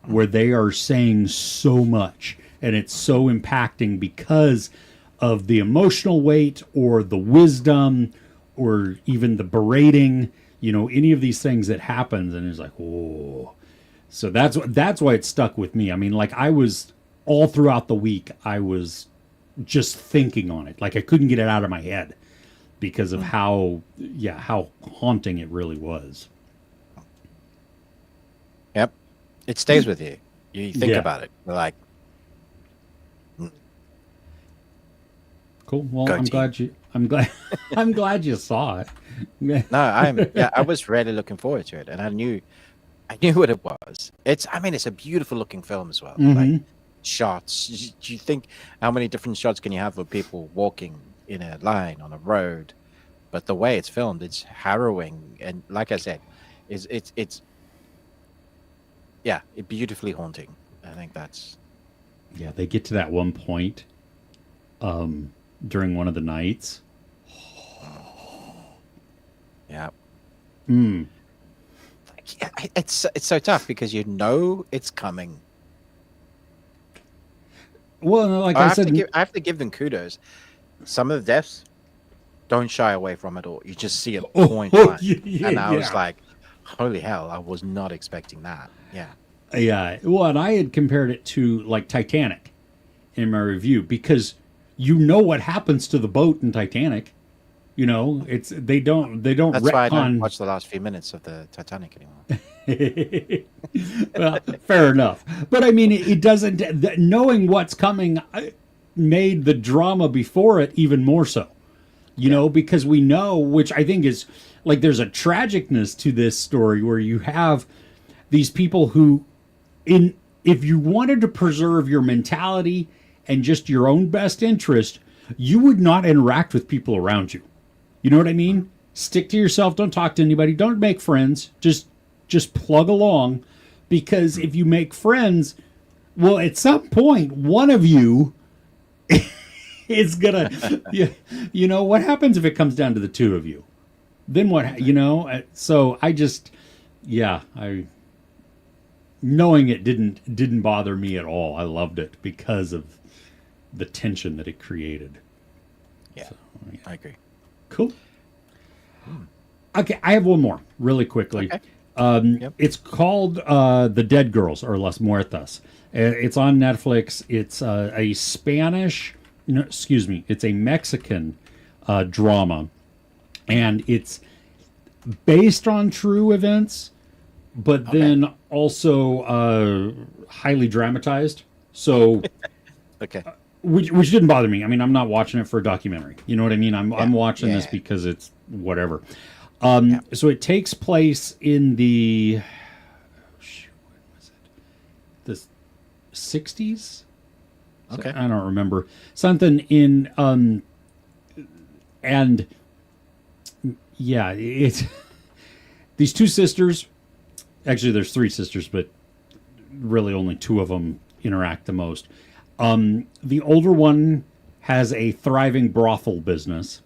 where they are saying so much and it's so impacting because of the emotional weight or the wisdom or even the berating, any of these things that happens, and it's like, oh. So that's why it stuck with me. I mean, like, I was all throughout the week, I was just thinking on it. Like, I couldn't get it out of my head because of how haunting it really was. Yep. It stays with you. You think Yeah. about it. You're like, Cool. Well, Go I'm team. glad you. I'm glad. I'm glad you saw it. no, I was really looking forward to it, and I knew what it was. It's a beautiful looking film as well. Like shots. Do you think how many different shots can you have of people walking in a line on a road? But the way it's filmed, it's harrowing, and like I said, it's beautifully haunting. I think that's Yeah, they get to that one point during one of the nights. yeah. Mm. Yeah, it's so tough because it's coming. Well, no, like I I have said, I have to give them kudos. Some of the deaths don't shy away from it all. You just see it point blank. And I was like, holy hell, I was not expecting that. Yeah. yeah. Well, and I had compared it to like Titanic in my review because what happens to the boat in Titanic. It's they don't That's why I don't retcon. watch the last few minutes of the Titanic anymore. Well, fair enough. But I mean, it doesn't. Knowing what's coming made the drama before it even more so. Because we know, which I think is like there's a tragicness to this story where you have these people who, if you wanted to preserve your mentality and just your own best interest, you would not interact with people around you. You know what I mean? Stick to yourself. Don't talk to anybody. Don't make friends. Just plug along, because if you make friends, well, at some point, one of you is gonna. What happens if it comes down to the two of you? Then what? So I just, knowing it didn't bother me at all. I loved it because of the tension that it created. Yeah, So, I agree. Cool. Okay, I have one more really quickly. Okay. Yep. It's called The Dead Girls or Las Muertas. It's on Netflix. It's a Spanish, no, excuse me, it's a Mexican drama, and it's based on true events, but then also highly dramatized. So. Okay. Which didn't bother me. I mean, I'm not watching it for a documentary. You know what I mean? I'm watching this Yeah. because it's whatever. So it takes place in the when was it? The 60s? Okay. I don't remember. Something in and yeah, it's these two sisters. Actually, there's three sisters, but really only two of them interact the most. The older one has a thriving brothel business,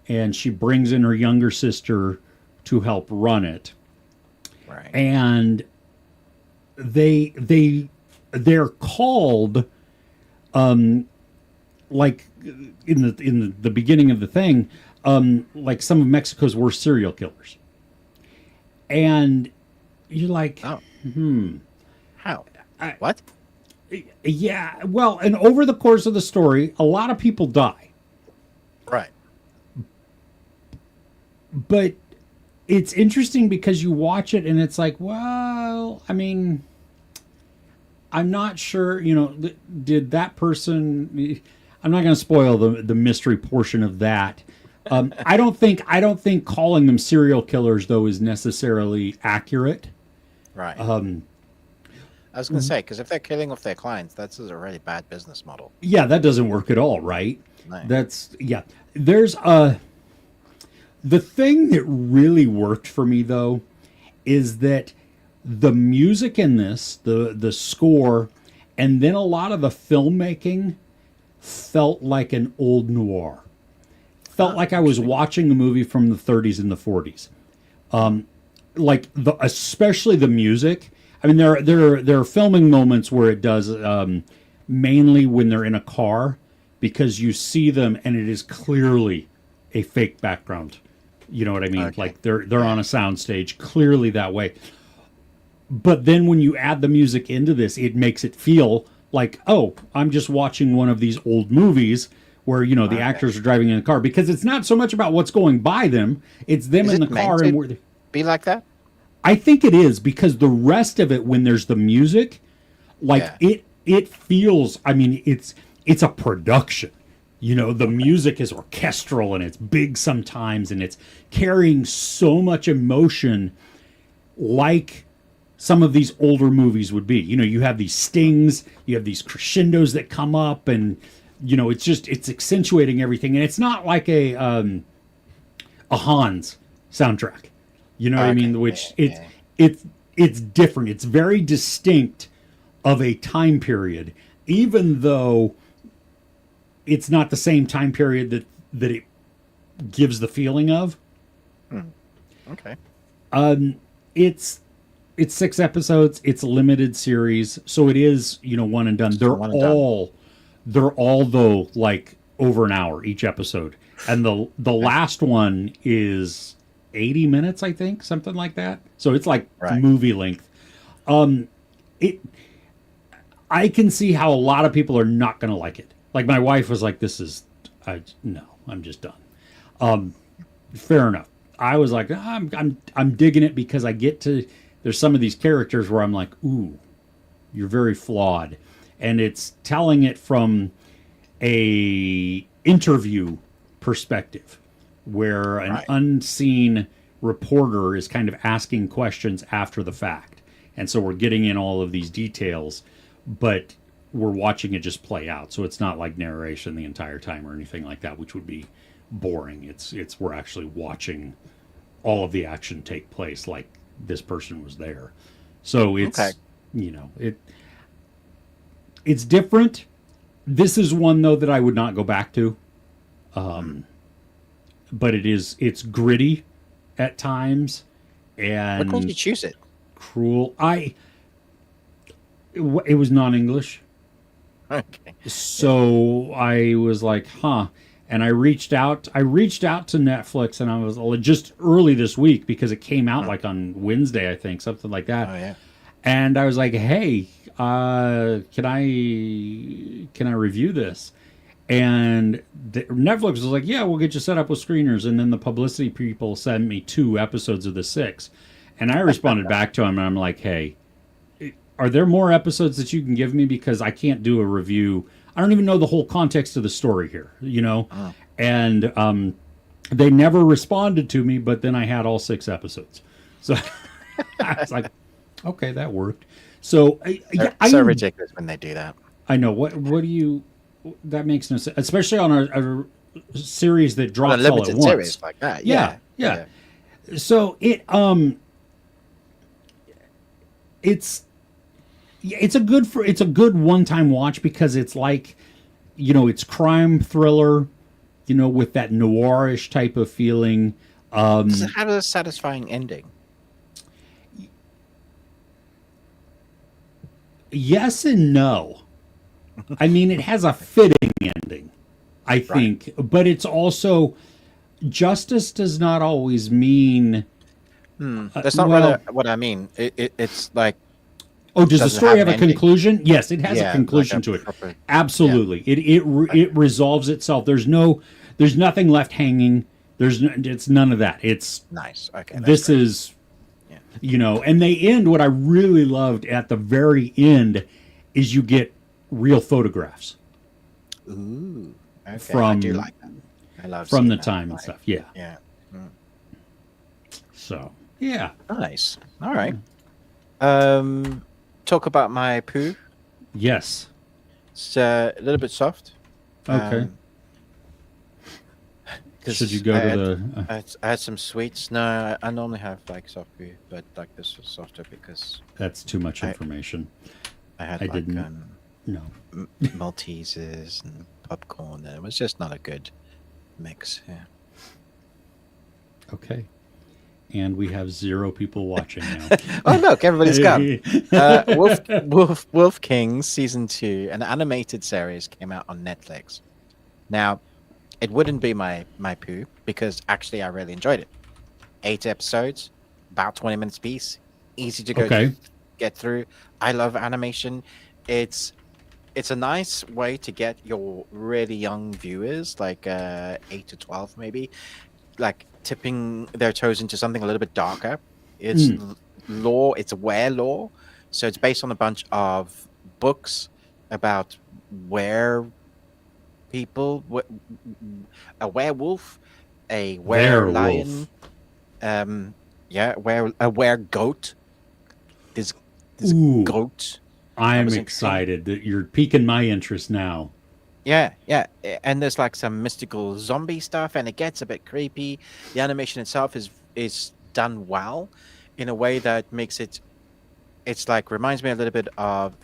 and she brings in her younger sister to help run it. Right. And they're called, like in the beginning of the thing, like some of Mexico's worst serial killers. And you're like, Oh. How? I- What? yeah, well, and over the course of the story, a lot of people die. Right. But it's interesting because you watch it and it's like, well, I mean, I'm not sure, did that person, I'm not going to spoil the mystery portion of that. I don't think calling them serial killers though is necessarily accurate. Right. I was going to say, because if they're killing off their clients, that's a really bad business model. Yeah, that doesn't work at all, right? No. That's yeah. There's the thing that really worked for me though is that the music in this, the score, and then a lot of the filmmaking felt like an old noir. Felt like I was watching a movie from the 30s and the 40s. Like especially the music. I mean, there are filming moments where it does mainly when they're in a car because you see them and it is clearly a fake background. You know what I mean? Okay. Like they're on a soundstage, clearly that way. But then when you add the music into this, it makes it feel like, oh, I'm just watching one of these old movies where, you know, the actors are driving in a car, because it's not so much about what's going by them, it's them in the car and where be like that. I think it is, because the rest of it, when there's the music, like it feels, I mean, it's a production. You know, the music is orchestral and it's big sometimes and it's carrying so much emotion like some of these older movies would be. You know, you have these stings, you have these crescendos that come up, and you know, it's accentuating everything. And it's not like a Hans soundtrack. You know what I mean? Which it's different. It's very distinct of a time period, even though it's not the same time period that it gives the feeling of. Okay. It's 6 episodes. It's a limited series, so it is, you know, one and done. They're all though like over an hour each episode, and the last one is 80 minutes, I think, something like that. So it's like movie length. I can see how a lot of people are not going to like it. Like my wife was like, no, I'm just done. Fair enough. I was like, I'm digging it because I get to, there's some of these characters where I'm like, ooh, you're very flawed. And it's telling it from a interview perspective where an unseen reporter is kind of asking questions after the fact. And so we're getting in all of these details, but we're watching it just play out. So it's not like narration the entire time or anything like that, which would be boring. It's we're actually watching all of the action take place like this person was there. So it's you know, it's different. This is one though that I would not go back to. But it's gritty at times, and what made you choose it? Cruel. It was non-English. Okay. So I was like, huh. And I reached out to Netflix, and I was just early this week because it came out like on Wednesday, I think, something like that. Oh yeah. And I was like, hey, can I review this? And Netflix was like, yeah, we'll get you set up with screeners. And then the publicity people sent me 2 episodes of the 6. And I responded back to him, and I'm like, hey, are there more episodes that you can give me? Because I can't do a review. I don't even know the whole context of the story here, you know? Oh. And they never responded to me, but then I had all 6 episodes. So I was like, okay, that worked. So it's so ridiculous when they do that. I know. What do you... That makes no sense, especially on a series that drops all at once. Series like that, yeah. So it's a good one-time watch because it's like, you know, it's crime thriller, you know, with that noirish type of feeling. Does it have a satisfying ending? Yes and no. I mean, it has a fitting ending, I think, but it's also, justice does not always mean... That's not really what I mean. It's like... Oh, does the story have a conclusion? Yes, it has a conclusion to it. Absolutely. Yeah. It resolves itself. There's nothing left hanging. It's none of that. It's... Nice. Okay. This is... Yeah. You know, and they end, what I really loved at the very end is you get real photographs. Ooh, okay. From, I do like that. I love from the time and stuff. Yeah. Yeah. So yeah. Nice. All right. talk about my poo? Yes. It's a little bit soft. Okay. 'Cause Should you go to the? I had some sweets. No, I normally have like soft poo, but like this was softer because That's too much I information. I had I like didn't. No. Maltesers and popcorn, and it was just not a good mix. Yeah. Okay. And we have 0 people watching now. Oh look, everybody's come. Wolf Kings season 2, an animated series, came out on Netflix. Now, it wouldn't be my poo because actually I really enjoyed it. 8 episodes, about 20 minutes piece, easy to go Okay. get through. I love animation. It's a nice way to get your really young viewers, like 8 to 12 maybe, like tipping their toes into something a little bit darker. It's lore, it's were lore. So it's based on a bunch of books about where people, a werewolf, a were lion, a were goat. This Ooh. goat. I'm was excited that you're piquing my interest now. Yeah, and there's like some mystical zombie stuff, and it gets a bit creepy. The animation itself is done well, in a way that makes it's like reminds me a little bit of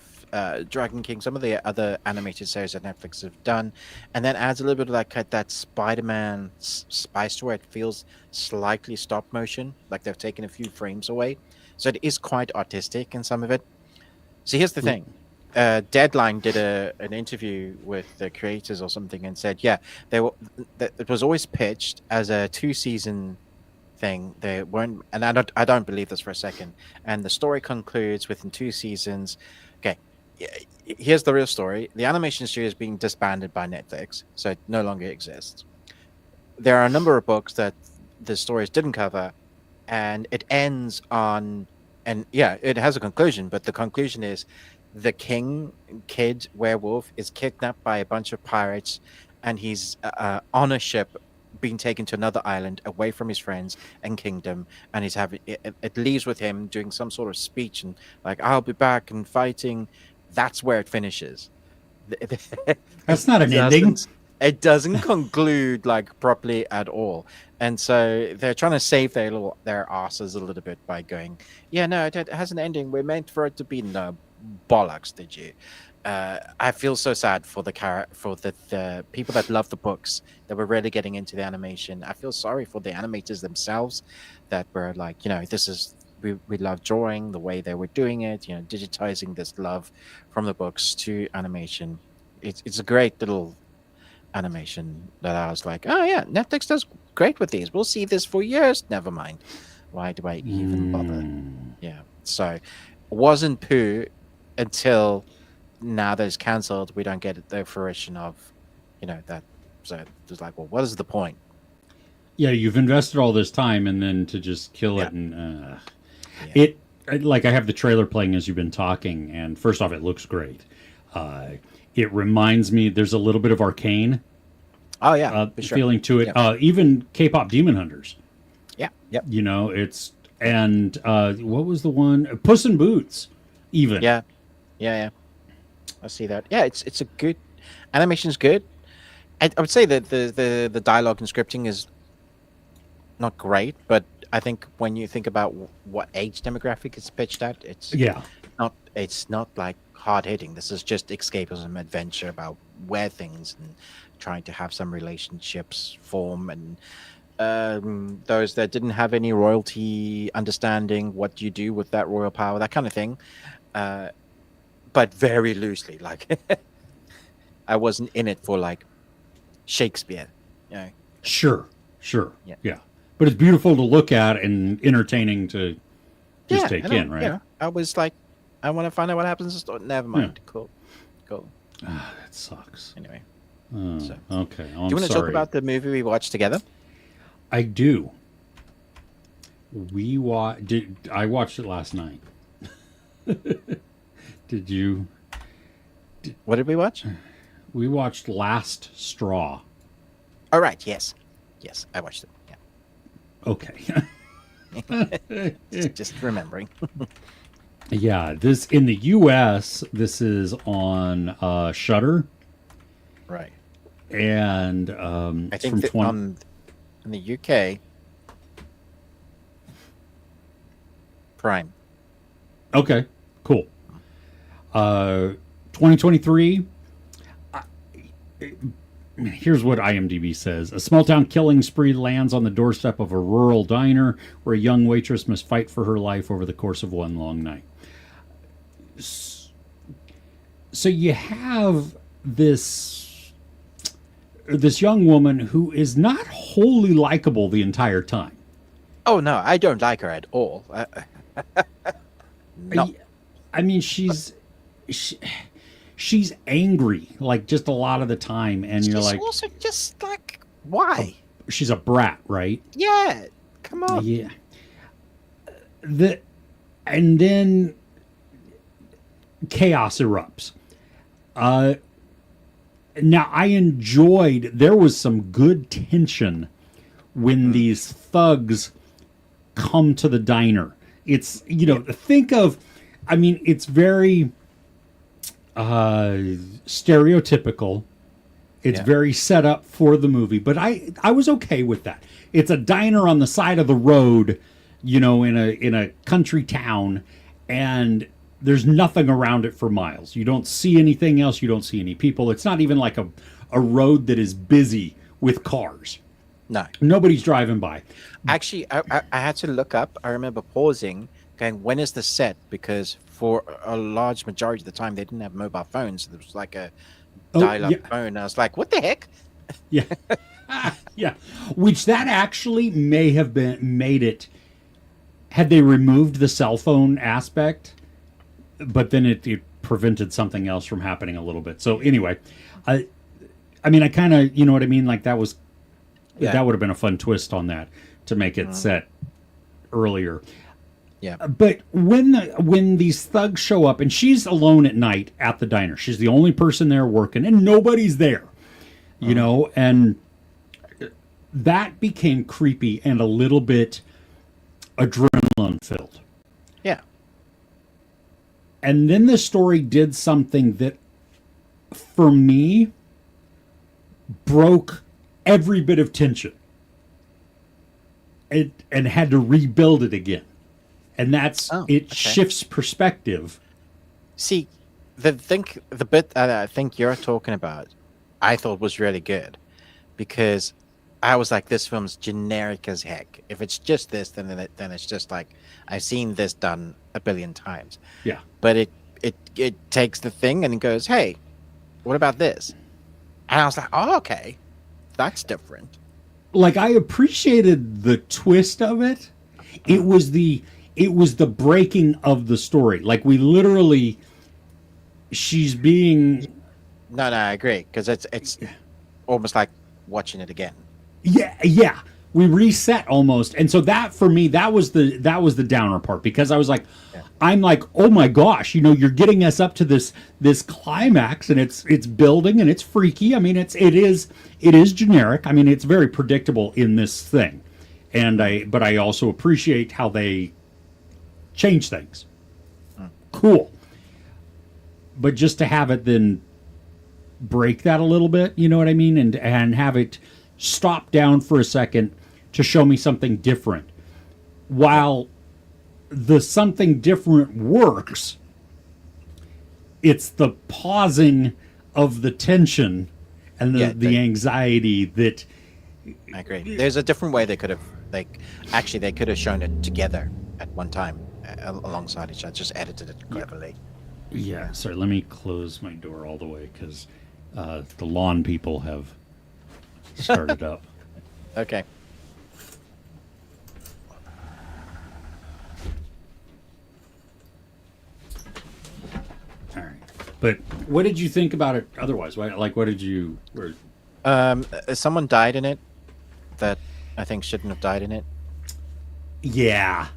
Dragon King, some of the other animated series that Netflix have done, and then adds a little bit of like that Spider-Man spice to it. It feels slightly stop motion, like they've taken a few frames away, so it is quite artistic in some of it. So here's the thing. Deadline did an interview with the creators or something and said, yeah, it was always pitched as a 2-season thing. They weren't, and I don't believe this for a second. And the story concludes within 2 seasons. Okay, here's the real story. The animation studio is being disbanded by Netflix, so it no longer exists. There are a number of books that the stories didn't cover, and it ends on, and yeah, it has a conclusion, but the conclusion is the kid werewolf is kidnapped by a bunch of pirates, and he's on a ship being taken to another island away from his friends and kingdom, and he's having it leaves with him doing some sort of speech and like, I'll be back and fighting. That's where it finishes. That's not an ending. It doesn't conclude like properly at all, and so they're trying to save their asses a little bit by going, yeah, no, it has an ending. We're meant for it to be. No bollocks, did you? I feel so sad for the people that love the books, that were really getting into the animation. I feel sorry for the animators themselves that were like, this is we love drawing the way they were doing it, digitizing this love from the books to animation. It's a great little animation that I was like, oh yeah, Netflix does great with these. We'll see this for years. Never mind. Why do I even bother? Yeah. So wasn't poo until now that it's cancelled. We don't get the fruition of, that. So it's like, well, what is the point? Yeah, you've invested all this time, and then to just kill it, and like I have the trailer playing as you've been talking, and first off, it looks great. It reminds me, there's a little bit of Arcane. Oh yeah, for sure. Feeling to it. Yeah. Even K-pop Demon Hunters. Yeah. Yep. It's, and what was the one? Puss in Boots. Even. Yeah. I see that. Yeah, it's a good animation's good. I would say that the dialogue and scripting is not great, but I think when you think about what age demographic it's pitched at, it's not like hard hitting. This is just escapism, adventure about where things and trying to have some relationships form, and those that didn't have any royalty understanding what you do with that royal power, that kind of thing, but very loosely. Like I wasn't in it for like Shakespeare, Sure. Yeah. But it's beautiful to look at and entertaining to just take in, right? I was like, I want to find out what happens in the story. Never mind. Yeah. Cool. Ah, that sucks. Anyway. So. Okay. Do you want to talk about the movie we watched together? I do. I watched it last night. Did you? What did we watch? We watched Last Straw. All right. Yes, I watched it. Yeah. Okay. Just remembering. Yeah, this in the U.S. This is on Shudder, Right. and I it's think from that 20. in the UK, Prime. Okay, cool. 2023. Here's what IMDb says. A small town killing spree lands on the doorstep of a rural diner where a young waitress must fight for her life over the course of one long night. So you have this young woman who is not wholly likable the entire time. Oh no, I don't like her at all. No. I mean, she's angry like just a lot of the time, and you're She's like, also just like, why? she's a brat, right? Yeah, come on. Yeah. And then chaos erupts. Now I enjoyed. There was some good tension when these thugs come to the diner. It's think of. I mean, it's very stereotypical. It's Yeah. very set up for the movie, but I was okay with that. It's a diner on the side of the road, in a country town, and there's nothing around it for miles. You don't see anything else. You don't see any people. It's not even like a road that is busy with cars. No. Nobody's driving by. Actually, I had to look up. I remember pausing, going, when is the set? Because for a large majority of the time, they didn't have mobile phones. There was like a dial-up yeah. phone. I was like, what the heck? Yeah. Yeah. Which that actually may have been made it had they removed the cell phone aspect, but then it prevented something else from happening a little bit. So anyway, I mean, I kind of, you know what I mean? Like that would have been a fun twist on that to make it set earlier. Yeah. But when these thugs show up, and she's alone at night at the diner, she's the only person there working, and nobody's there, and that became creepy and a little bit adrenaline filled. Yeah. And then the story did something that, for me, broke every bit of tension. And had to rebuild it again. And that's shifts perspective. See, the bit that I think you're talking about, I thought was really good, because I was like, this film's generic as heck. If it's just this, then it's just like, I've seen this done a billion times. Yeah. But it takes the thing and it goes, hey, what about this? And I was like, oh, okay, that's different. Like, I appreciated the twist of it. It was the breaking of the story. Like, we literally, she's being. No, I agree, because it's almost like watching it again. Yeah. We reset almost, and so that for me, that was the downer part, because I was like, I'm like, oh my gosh, you're getting us up to this climax, and it's building, and it's freaky. I mean, it is generic. I mean, it's very predictable in this thing, but I also appreciate how they change things. Cool, but just to have it then break that a little bit, you know what I mean, and have it stop down for a second to show me something different. While the something different works, it's the pausing of the tension and the anxiety that. I agree. There's a different way they could have, they could have shown it together at one time alongside each other, just edited it cleverly. Yeah, sorry, let me close my door all the way, because the lawn people have started up. Okay. All right. But what did you think about it otherwise? Like, what did you... Someone died in it that I think shouldn't have died in it. Yeah.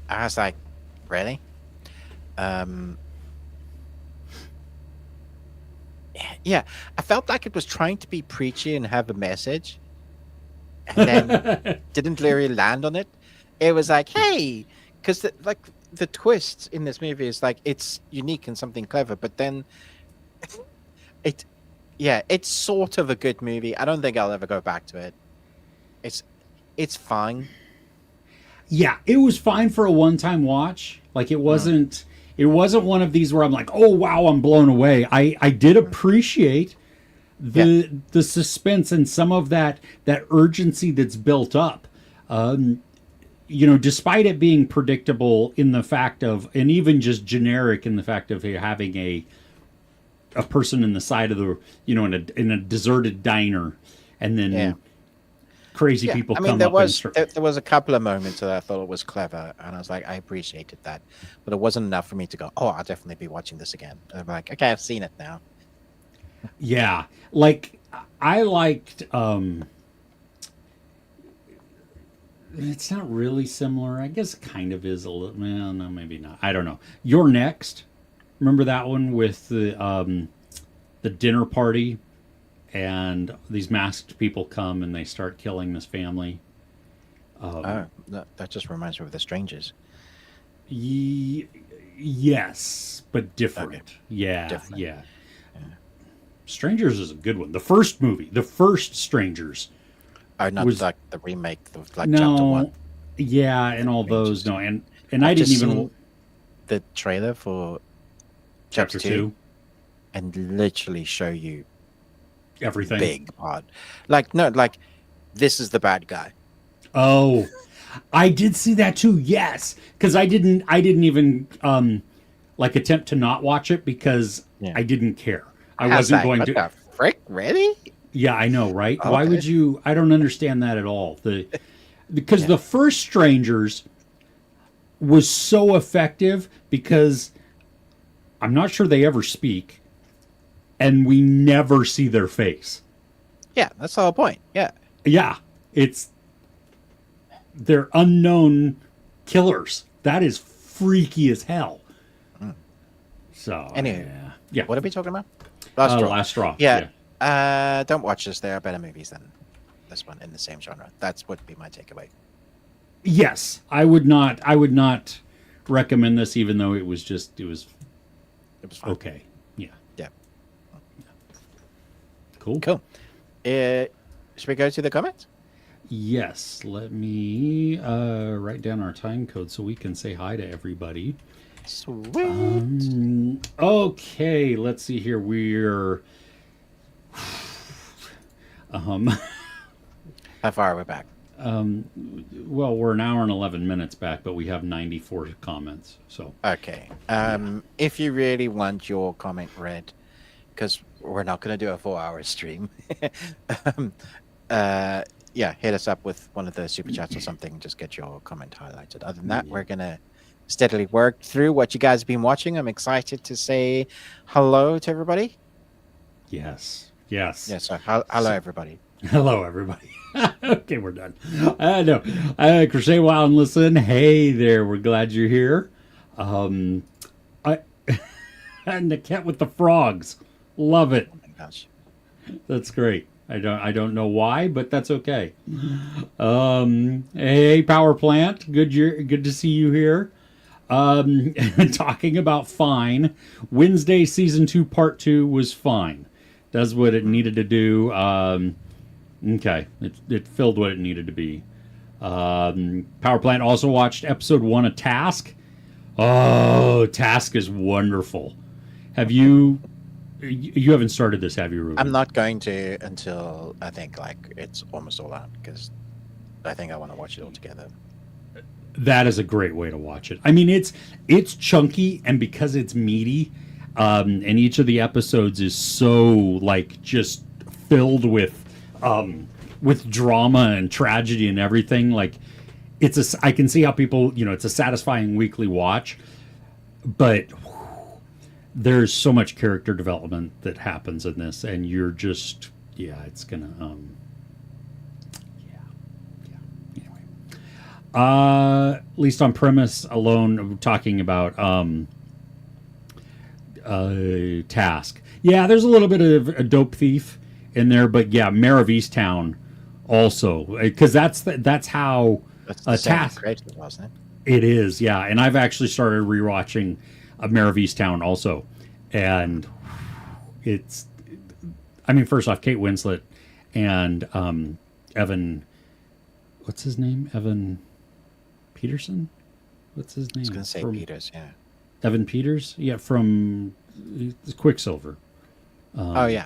I was like, really? Yeah, I felt like it was trying to be preachy and have a message, and then didn't really land on it. It was like, hey, because the twist in this movie is like it's unique and something clever, but then it, yeah, it's sort of a good movie. I don't think I'll ever go back to it. It's it's fine. Yeah, it was fine for a one-time watch. Like it wasn't one of these where I'm like, oh wow, I'm blown away. I did appreciate the suspense and some of that urgency that's built up. Despite it being predictable in the fact of, and even just generic in the fact of having a person in the side of the, in a deserted diner, and then crazy people I mean, come there up was and there was a couple of moments that I thought it was clever, and I was like, I appreciated that, but it wasn't enough for me to go, oh, I'll definitely be watching this again. And I'm like, okay, I've seen it now. yeah, like I liked. It's not really similar. I guess it kind of is a little. Well, no, maybe not. I don't know. You're Next. Remember that one with the dinner party, and these masked people come and they start killing this family. Oh, that just reminds me of The Strangers. Yes, but different. Okay. Yeah, Different. yeah. Yeah. Strangers is a good one. The first movie, the first Strangers. Oh, not Was- like the remake, like chapter No, one. yeah, and all those. No, and I I've didn't just even seen the trailer for chapter two. and literally show you Everything. big part. Like no, like this is the bad guy. Oh, I did see that too. Yes, because I didn't even like attempt to not watch it because Yeah. I didn't care. I was wasn't like, going what to. the frick? Really? Yeah, I know, right? Why Okay. would you? I don't understand that at all. Because the first Strangers was so effective because I'm not sure they ever speak, and we never see their face. Yeah, that's the whole point. Yeah. Yeah, they're unknown killers. That is freaky as hell. So Anyway, yeah. What are we talking about? Last Straw. Last Straw. Yeah. Don't watch this. There are better movies than this one in the same genre. That's would be my takeaway. Yes, I would not. I would not recommend this, even though it was It was fun. okay. Yeah. Yeah. Cool. Cool. Should we go to the comments? Yes. Let me write down our time code so we can say hi to everybody. Sweet. Okay. Let's see here. We're. How far are we back? Well, we're an hour and 11 minutes back, but we have 94 comments. So Okay. If you really want your comment read, because we're not going to do a 4-hour stream, hit us up with one of the super chats or something. Just get your comment highlighted. Other than that, we're going to steadily work through what you guys have been watching. I'm excited to say hello to everybody. yes. Yeah, so hello, everybody. Hello, everybody. Okay, we're done. No, Crochet Wild and Listen. Hey there, we're glad you're here. And the cat with the frogs, love it. Oh my gosh. That's great. I don't know why, but that's okay. Hey, Power Plant, good to see you here. Talking about fine. Wednesday season 2 part 2 was fine. Does what it needed to do. Okay, it filled what it needed to be. Power Plant also watched episode 1 of Task. Oh, Task is wonderful. Have you haven't started this, have you, Ruben? I'm not going to until I think like it's almost all out because I think I want to watch it all together. That is a great way to watch it. I mean, it's chunky, and because it's meaty, and each of the episodes is so like just filled with drama and tragedy and everything. Like, I can see how people, it's a satisfying weekly watch, but there's so much character development that happens in this, and you're just, it's gonna, Anyway, at least on premise alone, talking about Task. Yeah, there's a little bit of a dope thief in there, but yeah, Mayor of Easttown also, because that's how That's the same Task. creator, wasn't It is, yeah. And I've actually started rewatching Mare of Easttown also, and it's. I mean, first off, Kate Winslet and Evan. What's his name? Evan Peterson. What's his name? I was going to say Peters, yeah. Evan Peters, yeah, from Quicksilver. Oh yeah,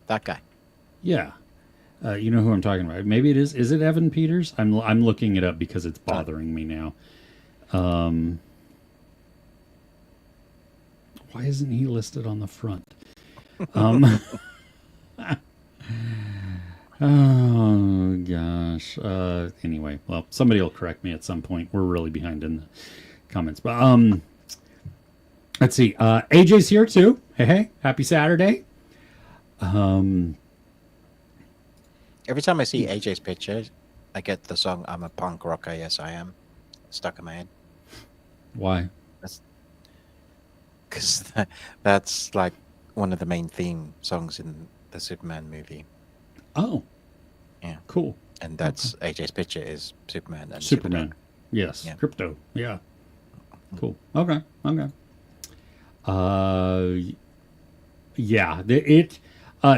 that guy. Yeah, you know who I'm talking about. Maybe it is. Is it Evan Peters? I'm looking it up because it's bothering me now. Why isn't he listed on the front? Oh gosh. Anyway, well, somebody will correct me at some point. We're really behind in the comments, but let's see. AJ's here too. Hey, happy Saturday. Every time I see AJ's picture, I get the song "I'm a Punk Rocker, Yes I Am" stuck in my head. Why? Because that's like one of the main theme songs in the Superman movie. Oh, yeah, cool. And that's AJ's picture is Superman and Superman. Yes, yeah. Crypto. Yeah, cool. Okay. Yeah.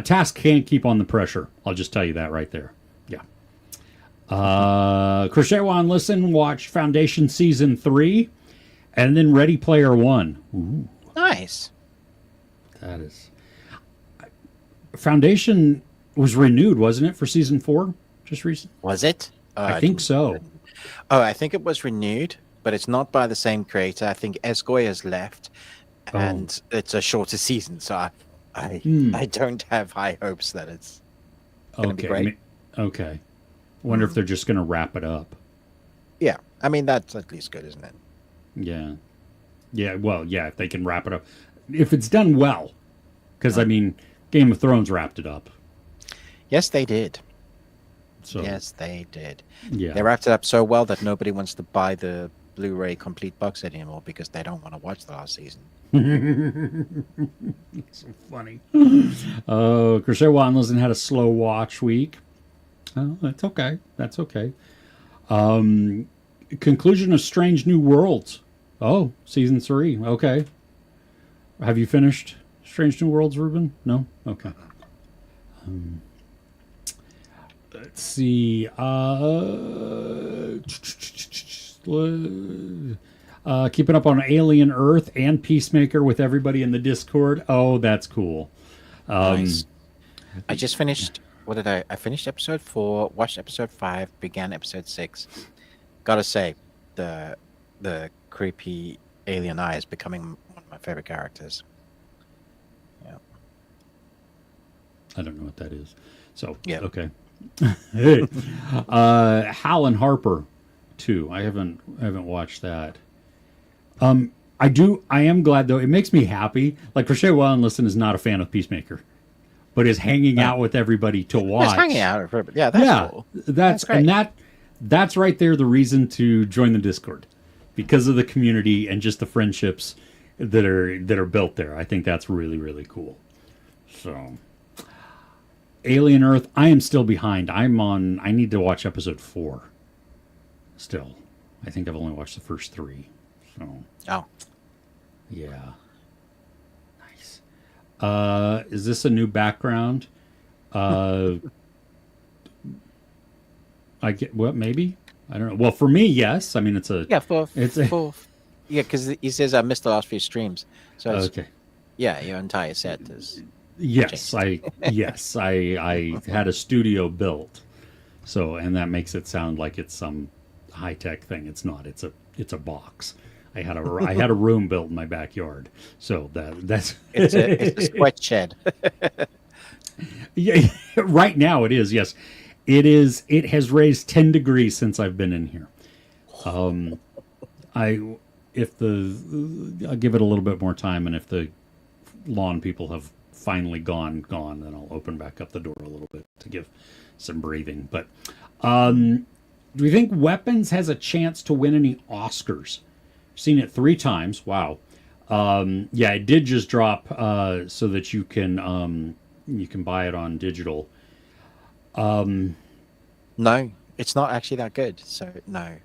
Task can't keep on the pressure. I'll just tell you that right there. Yeah. Crochet One, listen, watch Foundation Season 3, and then Ready Player One. Ooh. Nice. That is. Foundation was renewed, wasn't it, for Season 4? Just recent? Was it? I think so. Oh, I think it was renewed, but it's not by the same creator. I think Esgoy has left, and it's a shorter season, so I don't have high hopes that it's going to be great. Okay. Wonder if they're just going to wrap it up. Yeah. I mean, that's at least good, isn't it? Yeah. Yeah, well, yeah, if they can wrap it up. If it's done well. Because, I mean, Game of Thrones wrapped it up. Yes, they did. So, yes, they did. Yeah. They wrapped it up so well that nobody wants to buy the Blu-ray complete box set anymore because they don't want to watch the last season. So funny. Crochet Wanlison had a slow watch week. Oh, that's okay. That's okay. Conclusion of Strange New Worlds. Oh, season 3. Okay. Have you finished Strange New Worlds, Ruben? No? Okay. Let's see. Keeping up on Alien Earth and Peacemaker with everybody in the Discord. Oh, that's cool. Nice. I just finished. What did I finished episode 4, watched episode 5, began episode 6. Gotta say, the creepy alien eye is becoming one of my favorite characters. Yeah. I don't know what that is. So, yeah. Okay. Hey. Hal and Harper 2. I haven't watched that. I am glad though. It makes me happy. Like Crochet Wild Listen is not a fan of Peacemaker, but is hanging out with everybody to watch. It's hanging out with everybody. Yeah, that's cool. That's great. And that's right there the reason to join the Discord, because of the community and just the friendships that are built there. I think that's really, really cool. So Alien Earth, I am still behind. I need to watch episode 4 still. I think I've only watched the first 3. So yeah. Nice. Is this a new background? I get what, maybe? I don't know. Well, for me, yes. I mean, yeah, because he says I missed the last few streams. So okay. Yeah, your entire set is. Yes, I had a studio built, so, and that makes it sound like it's some high tech thing. It's not. It's a box. I had a room built in my backyard, so that's it's a sweat shed. Yeah, right now it is. Yes, it is. It has raised 10 degrees since I've been in here. I'll give it a little bit more time, and if the lawn people have finally gone, then I'll open back up the door a little bit to give some breathing. But do we think Weapons has a chance to win any Oscars? Seen it 3 times. Wow. Yeah, it did just drop so that you can buy it on digital. No, it's not actually that good. So no.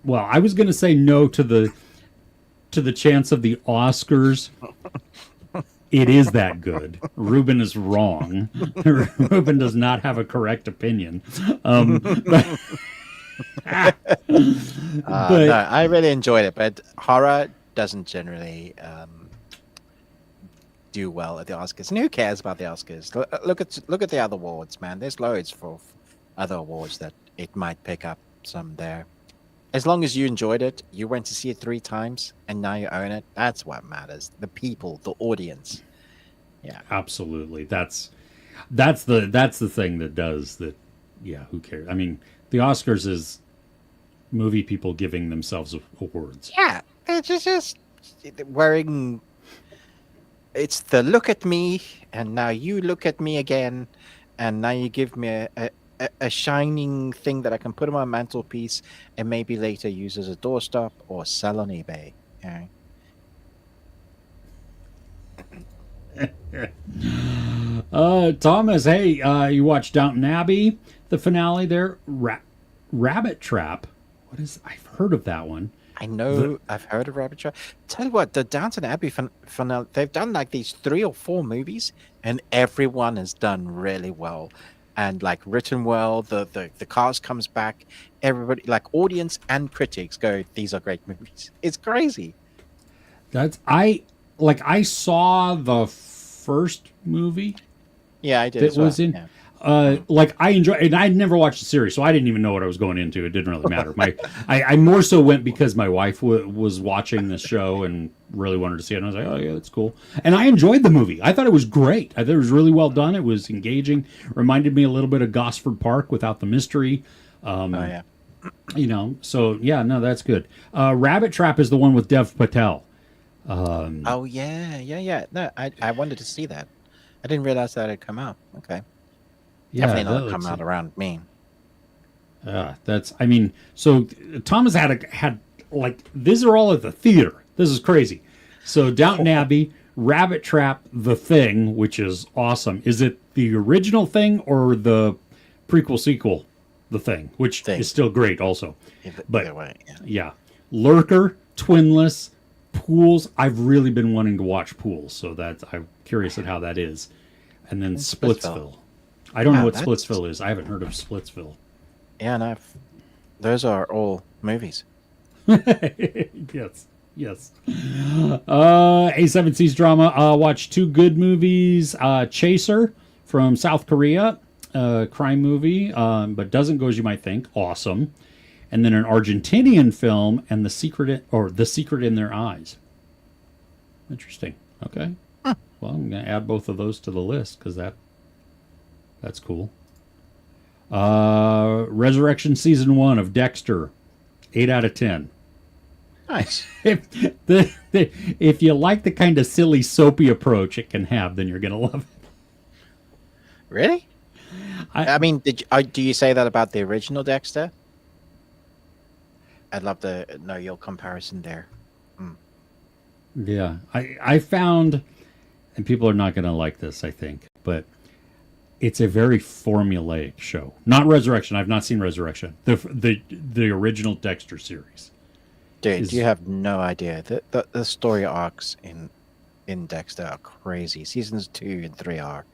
well, I was going to say no to the chance of the Oscars. It is that good. Ruben is wrong. Ruben does not have a correct opinion. But, no, I really enjoyed it, but horror doesn't generally do well at the Oscars. And who cares about the Oscars? Look at the other awards, man. There's loads for other awards that it might pick up some there. As long as you enjoyed it, you went to see it 3 times, and now you own it. That's what matters. The people, the audience. Yeah, absolutely. That's the thing that does that. Yeah, who cares? I mean, the Oscars is movie people giving themselves awards. Yeah, it's just wearing. It's the look at me, and now you look at me again, and now you give me a shining thing that I can put on my mantelpiece and maybe later use as a doorstop or sell on eBay. Thomas, hey, you watched Downton Abbey, the finale there, Rabbit Trap. What is? I've heard of that one. I know I've heard of Rabbit Trap. Tell you what, the Downton Abbey finale, they've done like these 3 or 4 movies, and everyone has done really well. And like written well, the cast comes back, everybody, like audience and critics go, these are great movies. It's crazy. I saw the first movie. Yeah, I did. That was in. Yeah. Like I enjoy, and I'd never watched the series, so I didn't even know what I was going into. It didn't really matter. I more so went because my wife was watching the show and really wanted to see it. And I was like, oh yeah, that's cool. And I enjoyed the movie. I thought it was great. I thought it was really well done. It was engaging. Reminded me a little bit of Gosford Park without the mystery. Yeah. So yeah, no, that's good. Rabbit Trap is the one with Dev Patel. Oh yeah. No, I wanted to see that. I didn't realize that had come out. Okay. Yeah, definitely not come out around me. So Thomas had like, these are all at the theater. This is crazy. So Downton Abbey, Rabbit Trap, The Thing, which is awesome. Is it the original Thing or the prequel sequel, The Thing, which is still great also? Either way, yeah. Lurker, Twinless, Pools. I've really been wanting to watch Pools, so I'm curious at how that is. And then Splitsville. I don't know what Splitsville is. I haven't heard of Splitsville. Yeah, no. Those are all movies. Yes. A7C's drama. Watch 2 good movies. Chaser from South Korea, crime movie, but doesn't go as you might think. Awesome. And then an Argentinian film, and The Secret in Their Eyes. Interesting. Okay. Huh. Well, I'm going to add both of those to the list because that's cool. Resurrection Season 1 of Dexter, 8 out of 10. Nice. If you like the kind of silly, soapy approach it can have, then you're going to love it. Really? I mean, do you say that about the original Dexter? I'd love to know your comparison there. Yeah. I found, and people are not going to like this, I think, but it's a very formulaic show. Not Resurrection. I've not seen Resurrection. The original Dexter series. Dude, you have no idea. The story arcs in Dexter are crazy. Seasons 2 and 3 are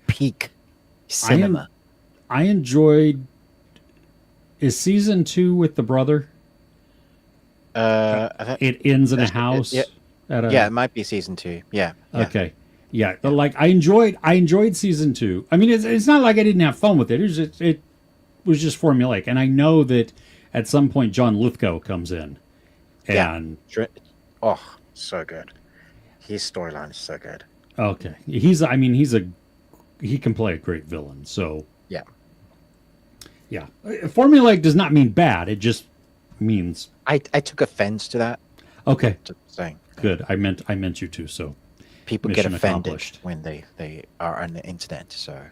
peak cinema. I enjoyed. Is season 2 with the brother? It ends in a house. It might be season 2. Yeah. Okay. Yeah, like I enjoyed season 2. I mean, it's not like I didn't have fun with it. It was just formulaic, and I know that at some point John Lithgow comes in, and so good. His storyline is so good. Okay, he can play a great villain. So yeah. Formulaic does not mean bad. It just means I took offense to that. Okay, just saying. Good. I meant you to. So. People get offended when they are on the internet. So,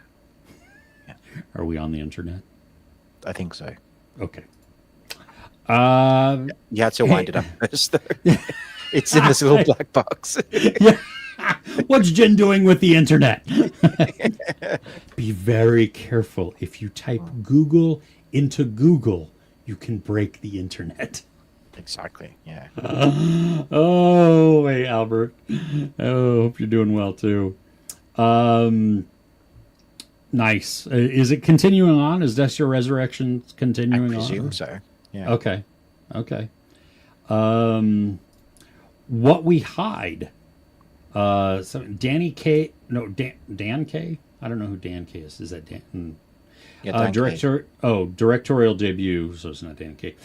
yeah. Are we on the internet? I think so. Okay. You have to wind it up first. It's in this little black box. Yeah. What's Jen doing with the internet? Be very careful. If you type Google into Google, you can break the internet. Exactly. Yeah. Oh, hey, Albert. Oh, hope you're doing well too. Um, nice. Is it continuing on? Is Death Your Resurrection I continuing on? presume so. Yeah. Okay. Okay. Um, what We Hide. So Danny K. No, Dan K. I don't know who Dan K is. Is that Dan? Yeah. Dan K. Directorial debut. So it's not Dan K.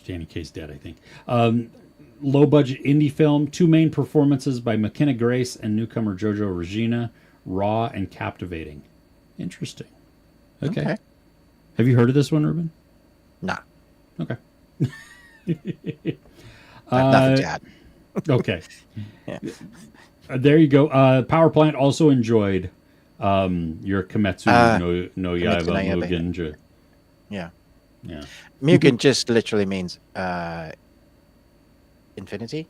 Danny K's dead, I think. Low budget indie film. Two main performances by McKenna Grace and newcomer Jojo Regina. Raw and captivating. Interesting. Okay. Have you heard of this one, Ruben? Nah. Okay. I have nothing to add. Okay. Yeah. There you go. Power Plant also enjoyed your Kimetsu no Yaiba no Yaiba, Mugen. Yeah. Yeah. Mugen just literally means infinity.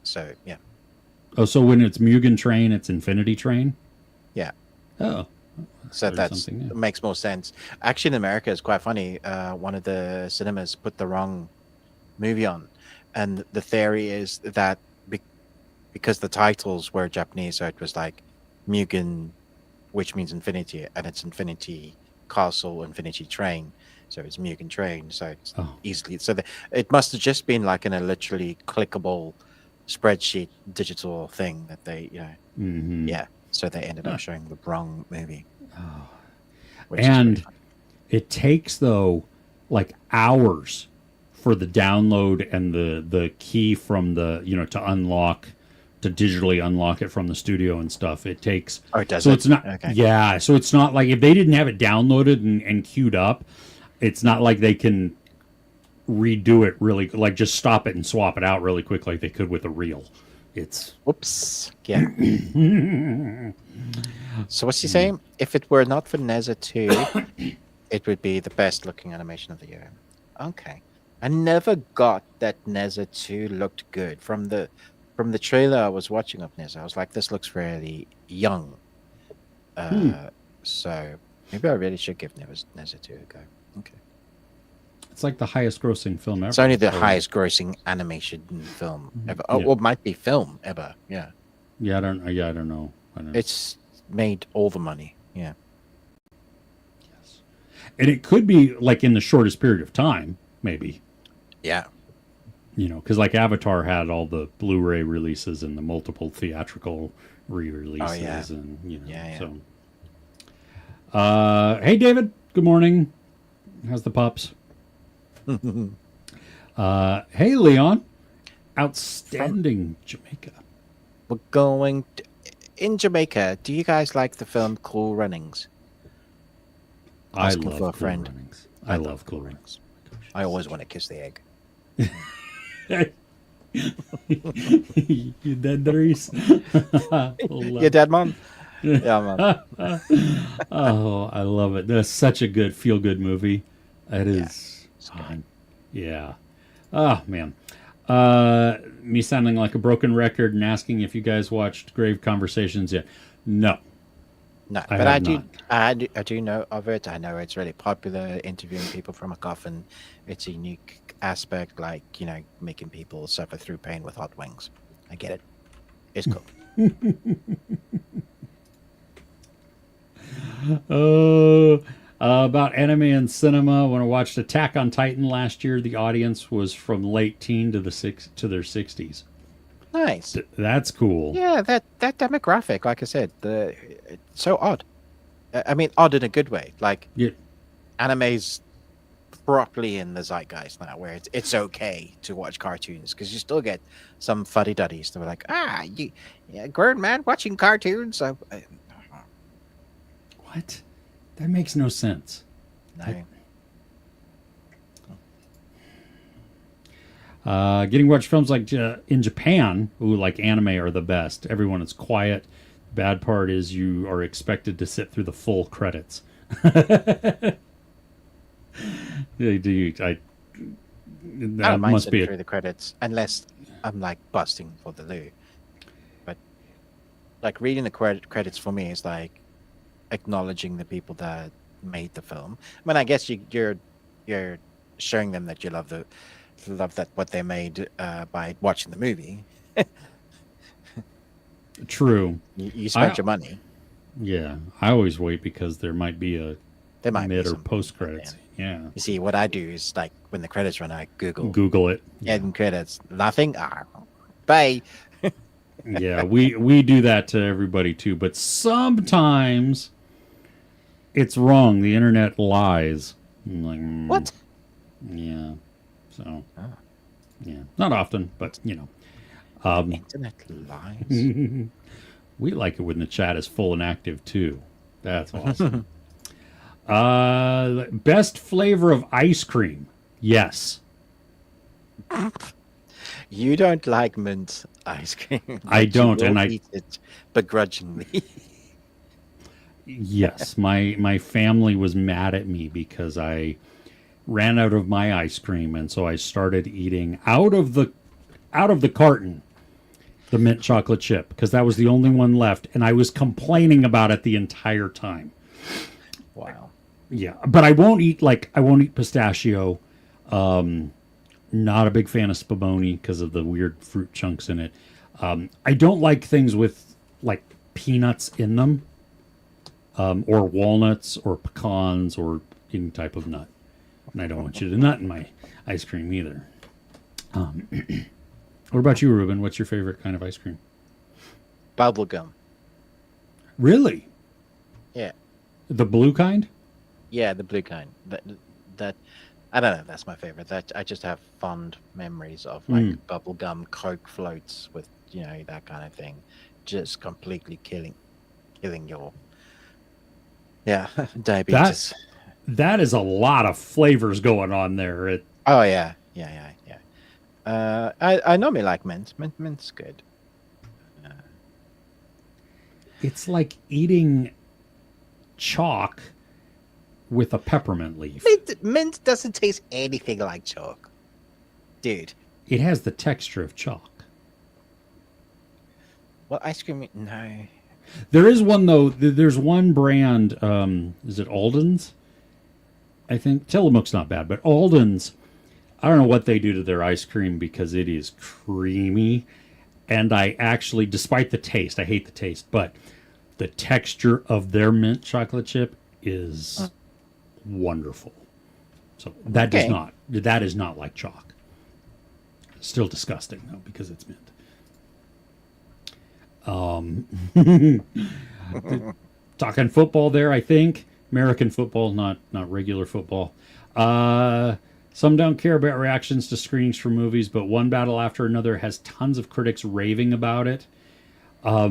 So yeah. Oh, so when it's Mugen Train, it's Infinity Train? Yeah. Oh. So that makes more sense. Actually, in America, it's quite funny. One of the cinemas put the wrong movie on, and the theory is that because the titles were Japanese, so it was like Mugen, which means infinity, and it's Infinity Castle, Infinity Train, so it's Mugen Train. So it's easily it must have just been like in a literally clickable spreadsheet digital thing that they yeah. So they ended up showing the wrong movie. And it takes though like hours for the download and the key from the to digitally unlock it from the studio and stuff. It takes it's not so it's not like if they didn't have it downloaded and queued up, it's not like they can redo it really, like just stop it and swap it out really quick like they could with a reel. It's whoops. Yeah. So what's he saying? If it were not for Neza 2, it would be the best looking animation of the year. Okay. I never got that Neza 2 looked good. From the trailer I was watching of Neza, I was like, this looks really young. So maybe I really should give Neza 2 a go. Okay. It's like the highest grossing film ever. It's only the highest grossing animation film ever. Or might be film ever. Yeah. Yeah, I don't know. It's made all the money. Yeah. Yes. And it could be like in the shortest period of time, maybe. Yeah. Because like Avatar had all the Blu-ray releases and the multiple theatrical re-releases, and so. Hey, David. Good morning. How's the pups? Hey, Leon. Outstanding Jamaica. We're going in Jamaica. Do you guys like the film Cool Runnings? I love Cool Runnings. I love Cool Runnings. I always want to kiss the egg. You dead, Dries? You dead, Mom? Yeah, Mom. Oh, I love it. That's such a good feel-good movie. It is. Yeah. Oh, man. Me sounding like a broken record and asking if you guys watched Grave Conversations yet. No. No, but I do know of it. I know it's really popular, interviewing people from a coffin. It's a unique aspect, like, making people suffer through pain with hot wings. I get it. It's cool. About anime and cinema, when I watched Attack on Titan last year, the audience was from late teen to their 60s. Nice. That's cool. Yeah, that demographic, like I said, it's so odd. I mean, odd in a good way. Like, anime's properly in the zeitgeist now, where it's okay to watch cartoons, because you still get some fuddy-duddies that are like, grown man watching cartoons. What? That makes no sense. No. Getting to watch films like in Japan, like anime are the best. Everyone is quiet. Bad part is you are expected to sit through the full credits. I don't mind sitting through the credits, unless I'm like busting for the loo. But like reading the credits for me is like acknowledging the people that made the film. I mean, I guess you're showing them that you love that what they made by watching the movie. True. You spent your money. Yeah, I always wait because there might be a There might mid be or some post credits. Yeah. You see, what I do is like when the credits run, I Google it. end credits. Nothing. Bye. Yeah, we do that to everybody too, but sometimes it's wrong. The internet lies. I'm like, What? Yeah. So, yeah, not often, but Internet lies. we like it when the chat is full and active too. That's awesome. Best flavor of ice cream? Yes. You don't like mint ice cream. I but don't, you will and I eat it begrudgingly. Yes, my family was mad at me because I ran out of my ice cream, and so I started eating out of the carton the mint chocolate chip because that was the only one left, and I was complaining about it the entire time. Wow. Yeah, but I won't eat pistachio. Not a big fan of spumoni because of the weird fruit chunks in it. I don't like things with like peanuts in them, or walnuts or pecans or any type of nut. And I don't want you to nut in my ice cream either. What about you, Ruben? What's your favorite kind of ice cream? Bubble gum. Really? Yeah. The blue kind? Yeah, the blue kind. That I don't know. That's my favorite. That I just have fond memories of, like bubble gum, Coke floats with that kind of thing, just completely killing your diabetes. That is a lot of flavors going on there. Oh yeah. I normally like mint. Mint's good. It's like eating chalk with a peppermint leaf. Mint doesn't taste anything like chalk, dude. It has the texture of chalk. Well, ice cream, no. There is one though. There's one brand. Is it Alden's? I think Tillamook's not bad, but Alden's. I don't know what they do to their ice cream because it is creamy, and I actually, despite the taste, I hate the taste, but the texture of their mint chocolate chip is wonderful. So that is not like chalk. Still disgusting though because it's mint. Talking football there, I think American football, not regular football. Some don't care about reactions to screenings for movies, but one battle after another has tons of critics raving about it. Not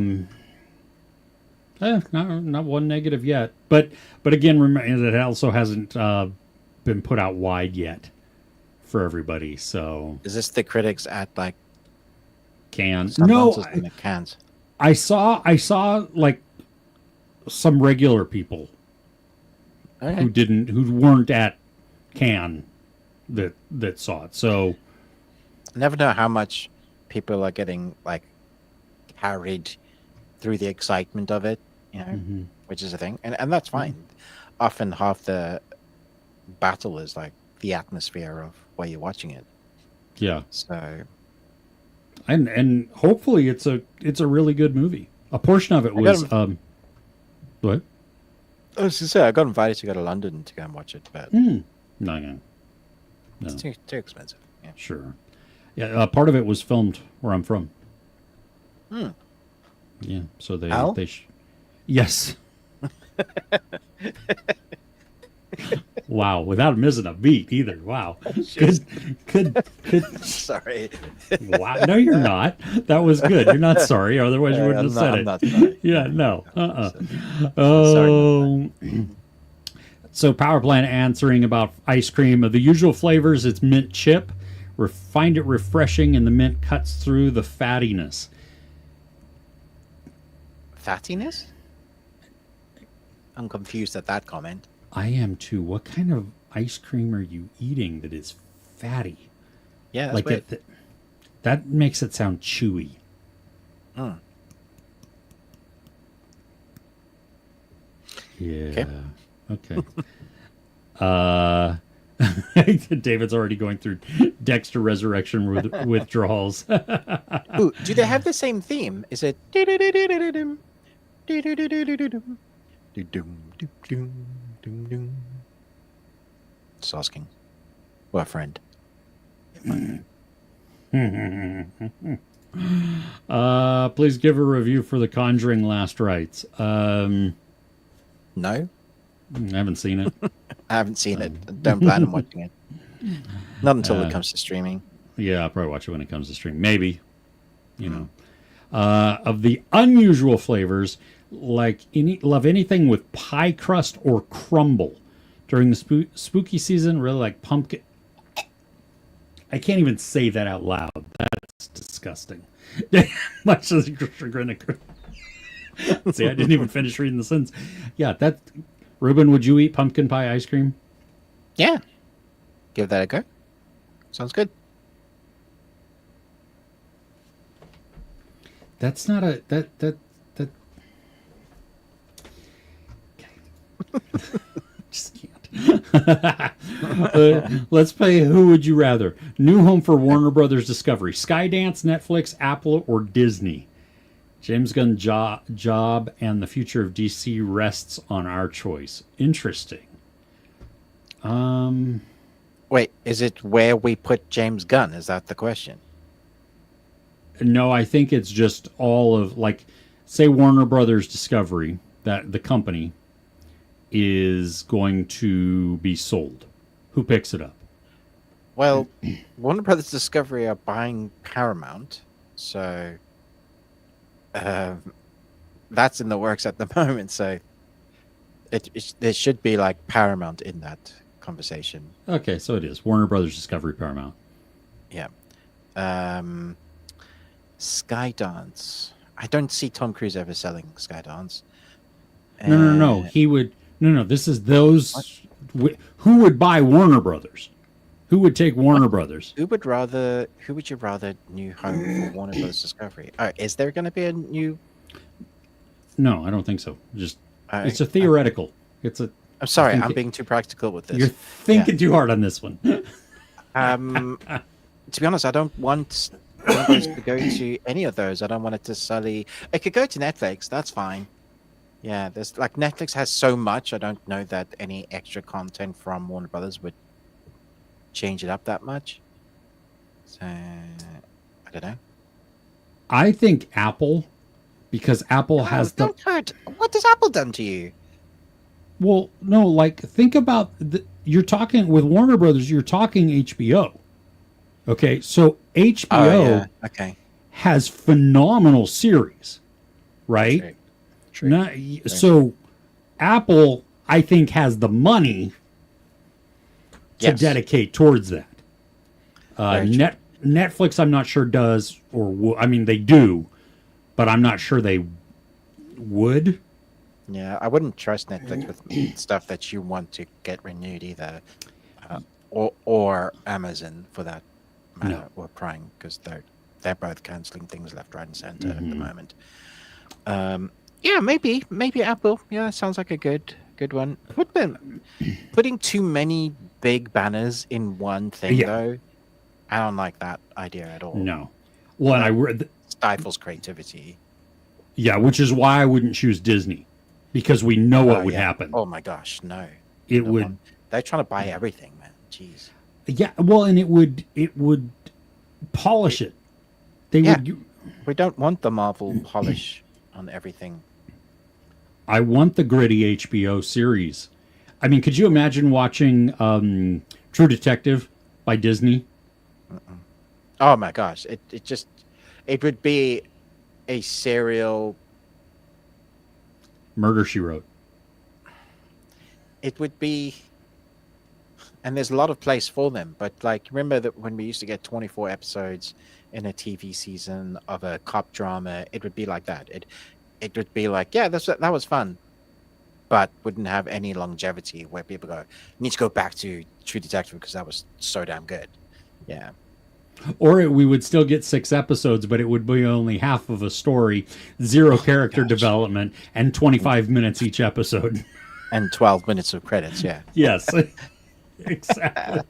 one negative yet, but again, remember it also hasn't been put out wide yet for everybody. So is this the critics at like cans? No, in the cans. I saw like some regular people who weren't at Cannes that saw it. So I never know how much people are getting like carried through the excitement of it, which is a thing, and that's fine. Often half the battle is like the atmosphere of where you're watching it. Yeah. So and hopefully it's a really good movie. A portion of it was what? I was to say I got invited to go to London to go and watch it, but No. It's too expensive. Yeah. Sure. Yeah, part of it was filmed where I'm from. Yeah, so they yes. Wow, without missing a beat either. Wow. Good. Sorry. Wow. No, you're not. That was good. You're not sorry. Otherwise, you wouldn't have said it. I'm not sorry. Yeah, no. Sorry. So Power Plant answering about ice cream. Of the usual flavors, it's mint chip. Find it refreshing, and the mint cuts through the fattiness. Fattiness? I'm confused at that comment. I am too. What kind of ice cream are you eating that is fatty? Yeah, that's like weird. that makes it sound chewy. Yeah. Okay. Okay. David's already going through Dexter Resurrection withdrawals. Ooh, do they have the same theme? Is it? Just asking. Well, friend. Please give a review for The Conjuring Last Rites. No, I haven't seen it. I haven't seen it. Don't plan on watching it. Not until it comes to streaming. Yeah, I'll probably watch it when it comes to stream. Maybe, you know. Of the unusual flavors, love anything with pie crust or crumble. During the spooky season, really like pumpkin. I can't even say that out loud. That's disgusting. Much as chagrin. See, I didn't even finish reading the sentence. Yeah, that. Ruben, would you eat pumpkin pie ice cream? Yeah. Give that a go. Sounds good. That's not a that. Okay. Just can't. Let's play Who Would You Rather? New home for Warner Brothers Discovery. Skydance, Netflix, Apple, or Disney? James Gunn job and the future of DC rests on our choice. Interesting. Wait, is it where we put James Gunn? Is that the question? No, I think it's just all of, like, say Warner Brothers Discovery, that the company is going to be sold. Who picks it up? Well, Warner Brothers Discovery are buying Paramount, so that's in the works at the moment. So there should be like Paramount in that conversation. Okay, so it is Warner Brothers Discovery Paramount. Yeah. Skydance. I don't see Tom Cruise ever selling Skydance. No. He would. No. This is those. Who would buy Warner Brothers? Who would take Warner Brothers? Who would you rather new home for Warner Brothers Discovery? Is there going to be a new? No, I don't think so. Just it's a theoretical. It's a. I'm sorry, I'm being too practical with this. You're thinking too hard on this one. To be honest, I don't want Warner Brothers to go to any of those. I don't want it to sully. It could go to Netflix. That's fine. Yeah, there's like Netflix has so much. I don't know that any extra content from Warner Brothers would change it up that much. So I don't know. I think Apple, because Apple has the. What has Apple done to you? Well, no, like think about you're talking with Warner Brothers. You're talking HBO. Okay, so HBO has phenomenal series, right? True. So Apple, I think, has the money to dedicate towards that. Netflix, I'm not sure does, I mean, they do, but I'm not sure they would. Yeah, I wouldn't trust Netflix with stuff that you want to get renewed either, or Amazon for that matter, or Prime, because they're both canceling things left, right, and center at the moment. Yeah, maybe Apple. Yeah, sounds like a good one. Putting too many big banners in one thing though, I don't like that idea at all. No, well, and I stifles creativity. Yeah, which is why I wouldn't choose Disney, because we know what would happen. Oh my gosh, no! It would. They're trying to buy everything, man. Jeez. Yeah, well, and it would polish it. They would. We don't want the Marvel polish on everything. I want the gritty HBO series. I mean, could you imagine watching True Detective by Disney? Oh my gosh, it would be a serial. Murder, She Wrote. It would be, and there's a lot of place for them, but like, remember that when we used to get 24 episodes in a TV season of a cop drama, it would be like that. It would be like, yeah, that was fun, but wouldn't have any longevity where people go, need to go back to True Detective because that was so damn good. Yeah. Or we would still get 6 episodes, but it would be only half of a story, 0 character development, and 25 minutes each episode. And 12 minutes of credits, yeah. Yes. Exactly.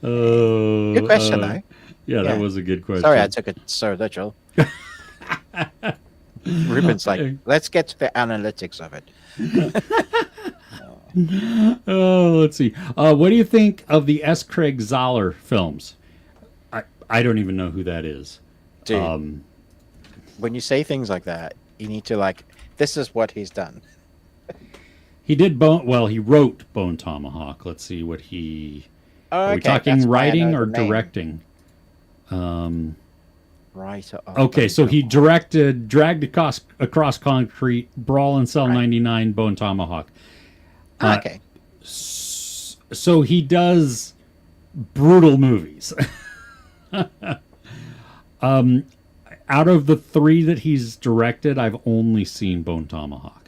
Oh, Good question, though. yeah, that Yeah. was a good question. Sorry, I took it so literal. Ruben's like, let's get to the analytics of it. Oh, let's see. What do you think of the S. Craig Zahler films? I don't even know who that is. Dude, when you say things like that, you need to like, this is what he's done. He did Bone. Well, he wrote Bone Tomahawk. Let's see what he. Oh, Are we okay, talking that's why I writing know or the name. directing? Writer of Okay, Bone so he Tomahawk. directed Dragged Across Concrete, Brawl in Cell Right. 99, Bone Tomahawk. Okay. So he does brutal movies. Out of the 3 that he's directed, I've only seen Bone Tomahawk.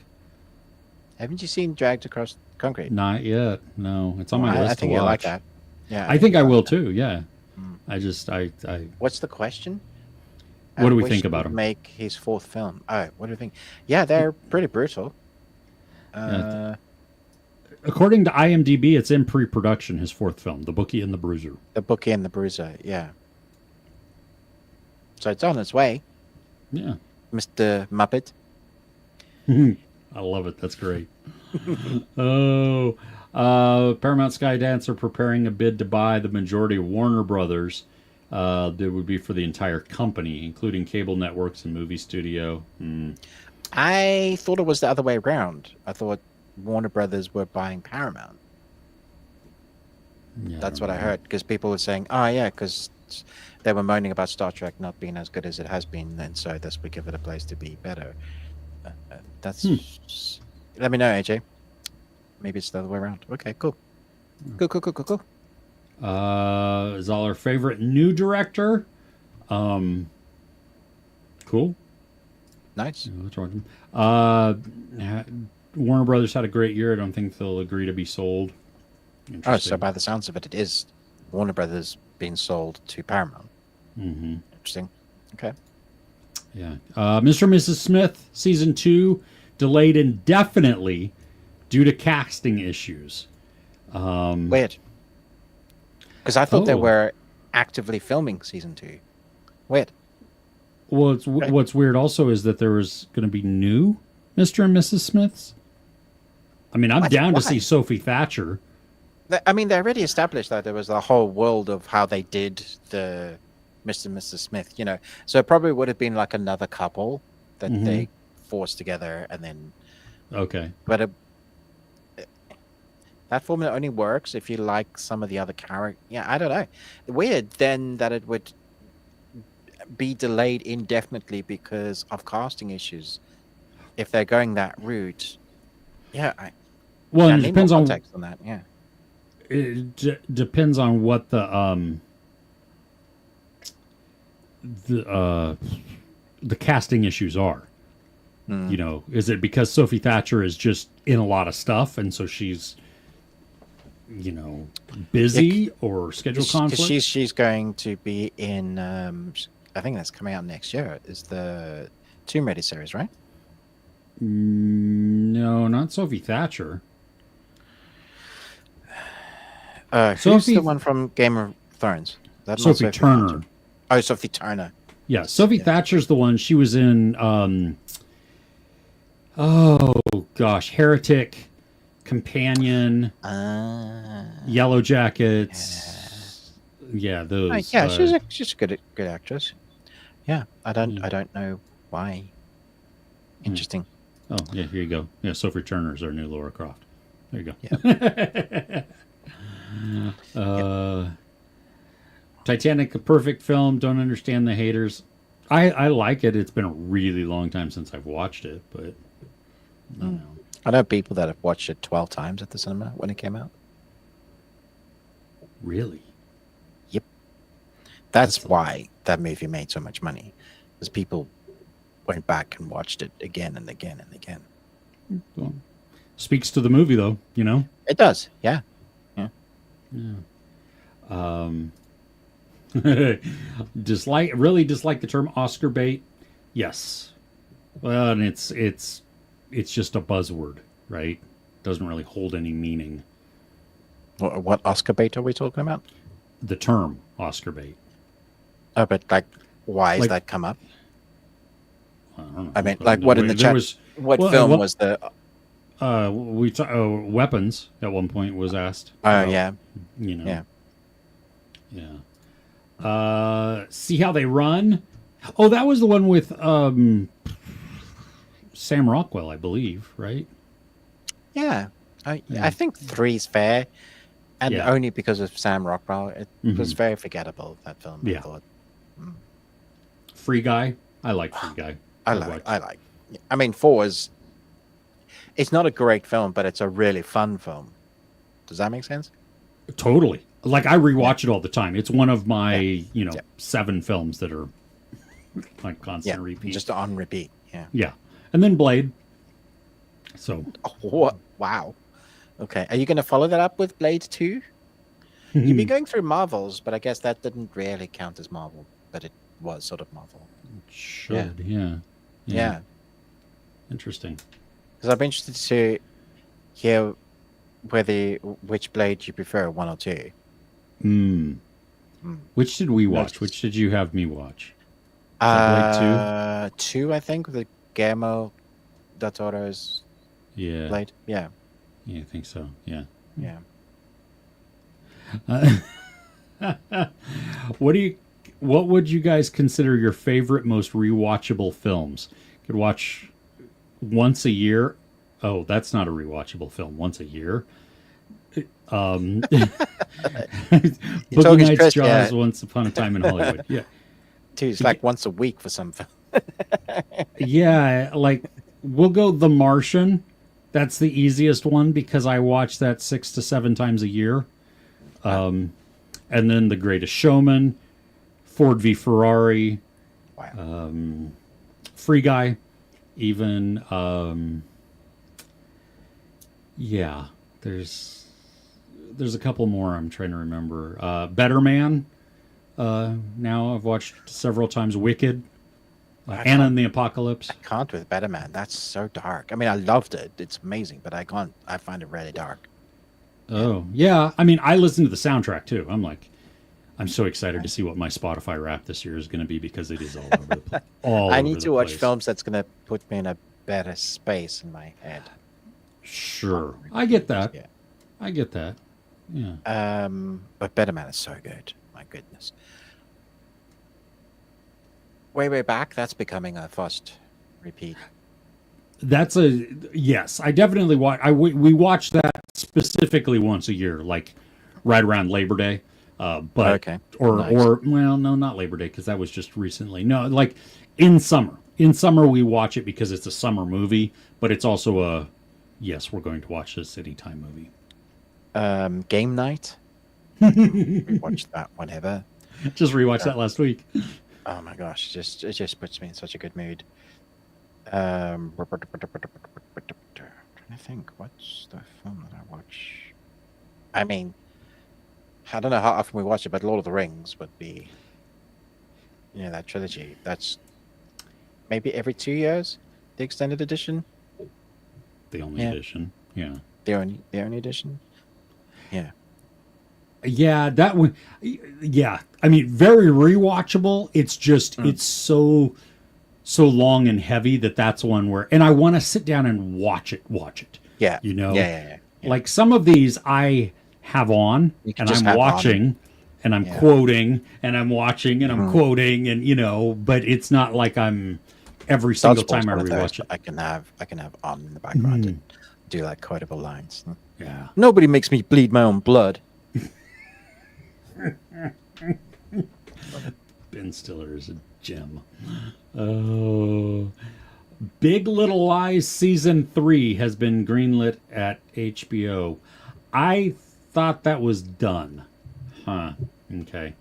Haven't you seen Dragged Across Concrete? Not yet. No, it's on my list I think to you'll like watch. that. Yeah. I think I you'll will like that. too. Yeah. I just I What's the question? What do we wish think he about would him? Make his 4th film. Oh, what do you think? Yeah, they're pretty brutal. According to IMDb, it's in pre-production. His 4th film, The Bookie and the Bruiser. The Bookie and the Bruiser. Yeah. So it's on its way, Yeah. Mr. Muppet. I love it. That's great. Oh, Paramount Skydance are preparing a bid to buy the majority of Warner Brothers. That would be for the entire company, including cable networks and movie studio. I thought it was the other way around. I thought Warner Brothers were buying Paramount. Yeah, That's what I heard, because people were saying, oh, yeah, because they were moaning about Star Trek not being as good as it has been, and so this would give it a place to be better. That's... Let me know, AJ. Maybe it's the other way around. Okay, cool. Cool. Is our favorite new director. Cool. Nice. Warner Brothers had a great year. I don't think they'll agree to be sold. Oh, so by the sounds of it, it is Warner Brothers being sold to Paramount. Interesting. Okay. Yeah. Mr. and Mrs. Smith, season 2, delayed indefinitely due to casting issues. Weird. Because I thought they were actively filming season 2. Weird. Well, what's weird also is that there was going to be new Mr. and Mrs. Smiths. I mean, I'm down to see Sophie Thatcher. I mean, they already established that there was a whole world of how they did the Mr. and Mrs. Smith, you know. So it probably would have been like another couple that they forced together and then... Okay. But that formula only works if you like some of the other characters. Yeah, I don't know. Weird then that it would be delayed indefinitely because of casting issues. If they're going that route, yeah. Well, it depends on context on that. Yeah, it depends on what the casting issues are. You know, is it because Sophie Thatcher is just in a lot of stuff and so she's, you know, busy or schedule conflict? She's going to be in. I think that's coming out next year. Is the Tomb Raider series, right? No, not Sophie Thatcher. Who's the one from Game of Thrones? That's not Sophie Turner. Thatcher. Oh, Sophie Turner. Yeah, Sophie Thatcher's the one. She was in, oh gosh, Heretic, Companion, Yellow Jackets. Yeah, those. Yeah, she's a good actress. Yeah, I don't know why. Interesting. Oh yeah, here you go. Yeah, Sophie Turner's our new Laura Croft. There you go. Yeah. Titanic, a perfect film. Don't understand the haters. I like it. It's been a really long time since I've watched it, but I don't know. I know people that have watched it 12 times at the cinema when it came out. Really? Yep. That's why that movie made so much money, because people went back and watched it again and again and again. Well, speaks to the movie, though. You know. It does. Yeah. Really dislike the term Oscar bait. Yes. Well, and it's just a buzzword, right? Doesn't really hold any meaning. What Oscar bait are we talking about? The term Oscar bait. Oh, but like, why has Like, that come up? I don't know. I mean, like, what in the There chat? was What well, film was the? weapons at one point was asked. Oh about, yeah, you know, yeah. yeah. See how they run. Oh, that was the one with Sam Rockwell, I believe, right? Yeah, I Yeah. think three's fair, and Yeah. only because of Sam Rockwell. It was Mhm. very forgettable, that film. I Yeah. thought. Free Guy. I like Free Guy. I like. I mean, four is. It's not a great film, but it's a really fun film. Does that make sense? Totally. Like I rewatch it all the time. It's one of my, Yeah. 7 films that are like constant Yeah, repeat. just on repeat. Yeah. Yeah. And then Blade. So Oh, what? Wow. Okay. Are you going to follow that up with Blade 2? You've been going through Marvels, but I guess that didn't really count as Marvel, but it was sort of Marvel. should, yeah. Yeah. Interesting. Because I'd be interested to hear which Blade you prefer, 1 or 2. Which did we watch? Nice. Which did you have me watch? Is that Blade 2, I think, with Guillermo del Toro's 2? Yeah. Blade. Yeah. Yeah, I think so. Yeah. Yeah. What would you guys consider your favorite, most rewatchable films? Could watch once a year. Oh, that's not a rewatchable film. Once a year. Boogie talking Nights, Chris, Jaws, yeah. Once Upon a Time in Hollywood. Yeah. 2 is like once a week for some film. Yeah, like we'll go The Martian. That's the easiest one because I watch that 6 to 7 times a year. And then The Greatest Showman, Ford v Ferrari, Wow. Free Guy, even yeah, there's a couple more I'm trying to remember. Better Man. Now I've watched several times. Wicked, Anna and the Apocalypse. I can't with Better Man. That's so dark. I mean, I loved it. It's amazing, but I can't. I find it really dark. Oh yeah, I mean I listen to the soundtrack too. I'm so excited to see what my Spotify rap this year is going to be because it is all over the place. I need to watch films that's going to put me in a better space in my head. Sure, I get that. Yeah. I get that. Yeah. But Better Man is so good. My goodness. Way back, that's becoming a first repeat. That's yes. I definitely watch. We watch that specifically once a year, like right around Labor Day. But Okay. Nice. or well, no, not Labor Day because that was just recently. No, like in summer. In summer, we watch it because it's a summer movie, but it's also a yes. We're going to watch this anytime movie. Game night. We watched that whenever. Just rewatched that last week. Oh my gosh, it just puts me in such a good mood. Trying to think, what's the film that I watch? I mean, I don't know how often we watch it, but Lord of the Rings would be, that trilogy. That's maybe every 2 years, the extended edition. The only edition. Yeah. The only edition. Yeah. Yeah, that one. Yeah, I mean, very rewatchable. It's just it's so long and heavy that's one where, and I want to sit down and watch it. Yeah. Yeah. Like some of these I have on and I'm watching and I'm quoting and I'm watching and I'm quoting and but it's not like I'm every single time I rewatch it. I can have on in the background and do like quotable lines. Yeah. Nobody makes me bleed my own blood. Ben Stiller is a gem. Oh, Big Little Lies season 3 has been greenlit at HBO. I thought that was done. Huh. Okay.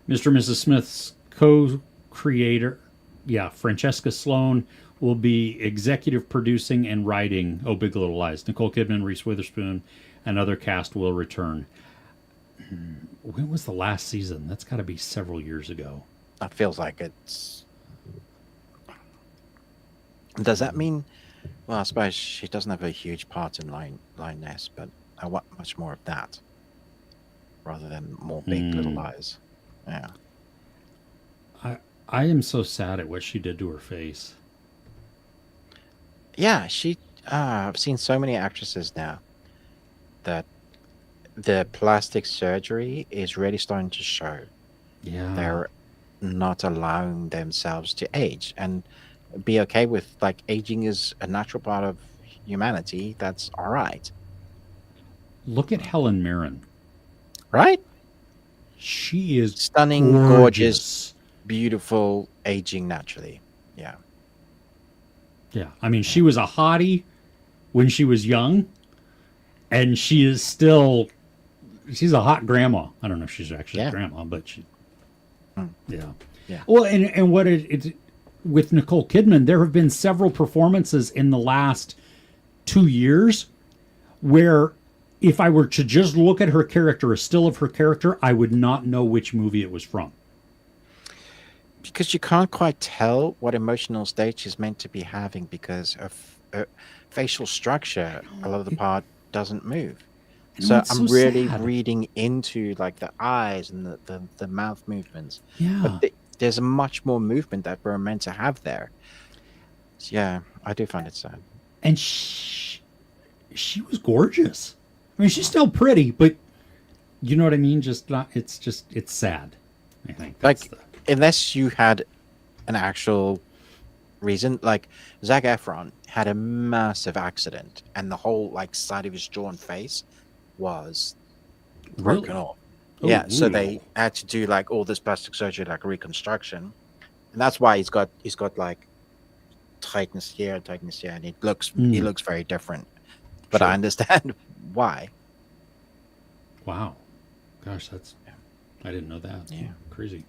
Mr. and Mrs. Smith's co-creator, Francesca Sloan, will be executive producing and writing Big Little Lies. Nicole Kidman, Reese Witherspoon, and other cast will return. When was the last season? That's got to be several years ago. That feels like it's... Does that mean... Well, I suppose she doesn't have a huge part in Lioness, but I want much more of that. rather than more big little eyes. Yeah. I I am so sad at what she did to her face. Yeah, I've seen so many actresses now that the plastic surgery is really starting to show. Yeah. They're not allowing themselves to age and be okay with like aging is a natural part of humanity. That's all right. Look at Helen Mirren. Right? She is Stunning, gorgeous, gorgeous. beautiful, aging naturally. Yeah. Yeah. I mean, she was a hottie when she was young, and she is still she's a hot grandma. I don't know if she's actually a Yeah. grandma, but she Mm, yeah. yeah. Well, and what it with Nicole Kidman, there have been several performances in the last 2 years where if I were to just look at her character, a still of her character, I would not know which movie it was from. Because you can't quite tell what emotional state she's meant to be having because of facial structure. A lot of the part doesn't move. I know So it's so I'm really sad. reading into like the eyes and the mouth movements. But Yeah. there's a much more movement that we're meant to have there. So yeah, I do find it sad. And she was gorgeous. I mean, she's still pretty, but you know what I mean? Just not it's sad. I think that's Like, the unless you had an actual reason, like Zac Efron had a massive accident and the whole like side of his jaw and face was broken really. off. Oh, Yeah, so ooh. they had to do like all this plastic surgery, like reconstruction, and that's why he's got like tightness here, and he Mm, looks very different. But I sure. understand why. Wow. Gosh, that's Yeah. I didn't know that. Yeah. Crazy.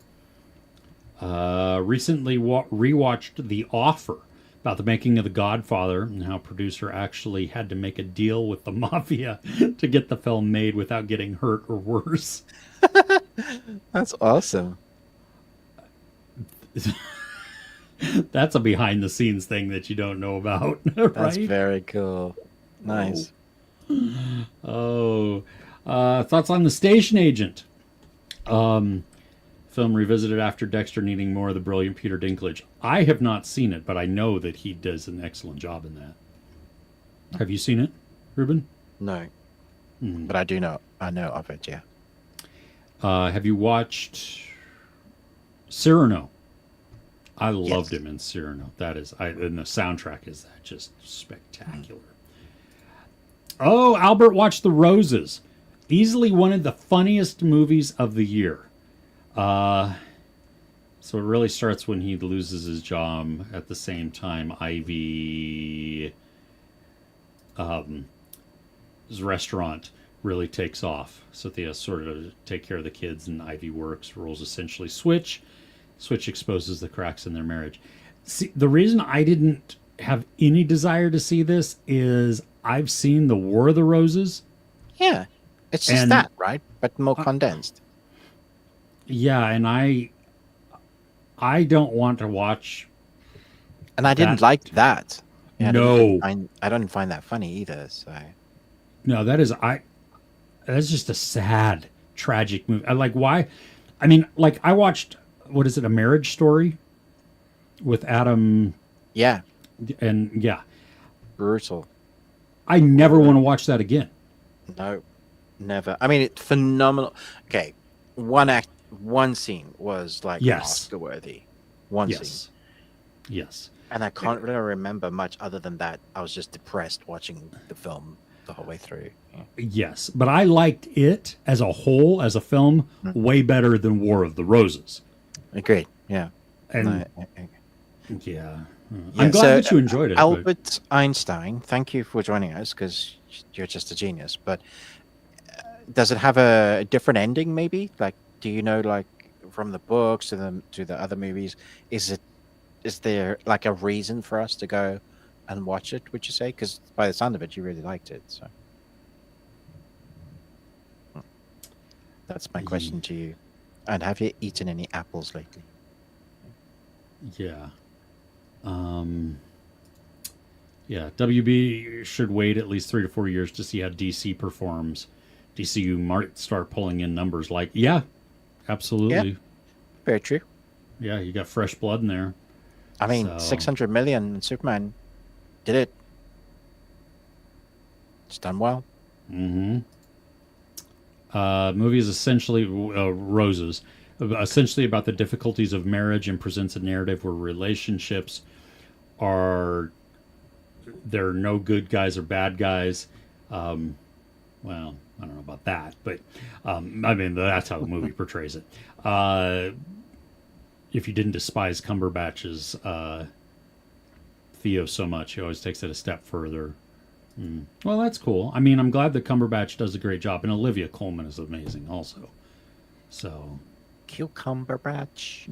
Recently rewatched The Offer about the making of The Godfather and how producer actually had to make a deal with the mafia to get the film made without getting hurt or worse. That's awesome. That's a behind the scenes thing that you don't know about, That's right? very cool. Oh. Nice. Oh. Thoughts on The Station Agent? Film revisited after Dexter needing more of the brilliant Peter Dinklage. I have not seen it, but I know that he does an excellent job in that. Have you seen it, Ruben? No, Mm. but I know of it. Yeah. Have you watched Cyrano? I loved Yes. him in Cyrano. And the soundtrack is that just spectacular. Oh, Albert watched The Roses. Easily one of the funniest movies of the year. So it really starts when he loses his job. At the same time, Ivy, his restaurant really takes off. So they sort of take care of the kids, and Ivy works. Roles essentially switch. Switch exposes the cracks in their marriage. See, the reason I didn't have any desire to see this is I've seen The War of the Roses, Yeah. It's just and that, right? But more condensed. yeah, and I don't want to watch And I didn't that. like that. Yeah, No, I don't find that funny either. So no, that's just a sad, tragic movie. I like why. I mean, like I watched what is it, A Marriage Story with Adam, yeah, and yeah, brutal. I never want to watch that again. No, never. I mean, it's phenomenal. Okay, one scene was like Yes, Oscar worthy. One scene, yes, yes, and I can't really remember much other than that. I was just depressed watching the film the whole way through. Yeah. yes. But I liked it as a whole, as a film, Mm, way better than War of the Roses. agreed. Yeah. No, And yeah, yeah. I'm glad So that you enjoyed it. But Albert Einstein, thank you for joining us because you're just a genius. But does it have a different ending? Maybe like, do you know like from the books to the other movies? Is there like a reason for us to go and watch it? Would you say? Because by the sound of it, you really liked it. So that's my question ye- to you. And have you eaten any apples lately? yeah. Um, yeah, WB should wait at least 3 to 4 years to see how DC performs DCU might start pulling in numbers like, yeah, absolutely. Very true. Yeah, you got fresh blood in there. I mean, So- 600 million Superman did it. It's done well. Movie is essentially Roses, essentially about the difficulties of marriage, and presents a narrative where relationships are there are no good guys or bad guys. Well, I don't know about that, but I mean that's how the movie portrays it. If you didn't despise Cumberbatch's Theo so much, he always takes it a step further. Well, that's cool. I mean, I'm glad that Cumberbatch does a great job, and Olivia Colman is amazing also. So, Cucumber batch.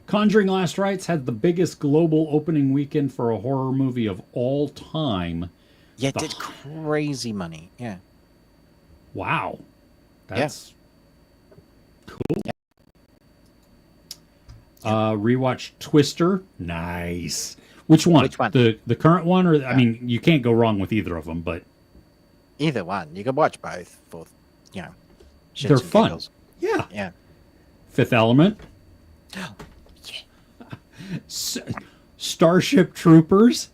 Conjuring Last Rites had the biggest global opening weekend for a horror movie of all time. Yeah, it did crazy money. Yeah. Wow. That's cool. Yeah. Rewatch Twister. Nice. Which one? Which one? The current one, or I mean, you can't go wrong with either of them. But Either one. You can watch both for, shits they're and fun. giggles. Yeah. Yeah. Fifth Element. Starship Troopers.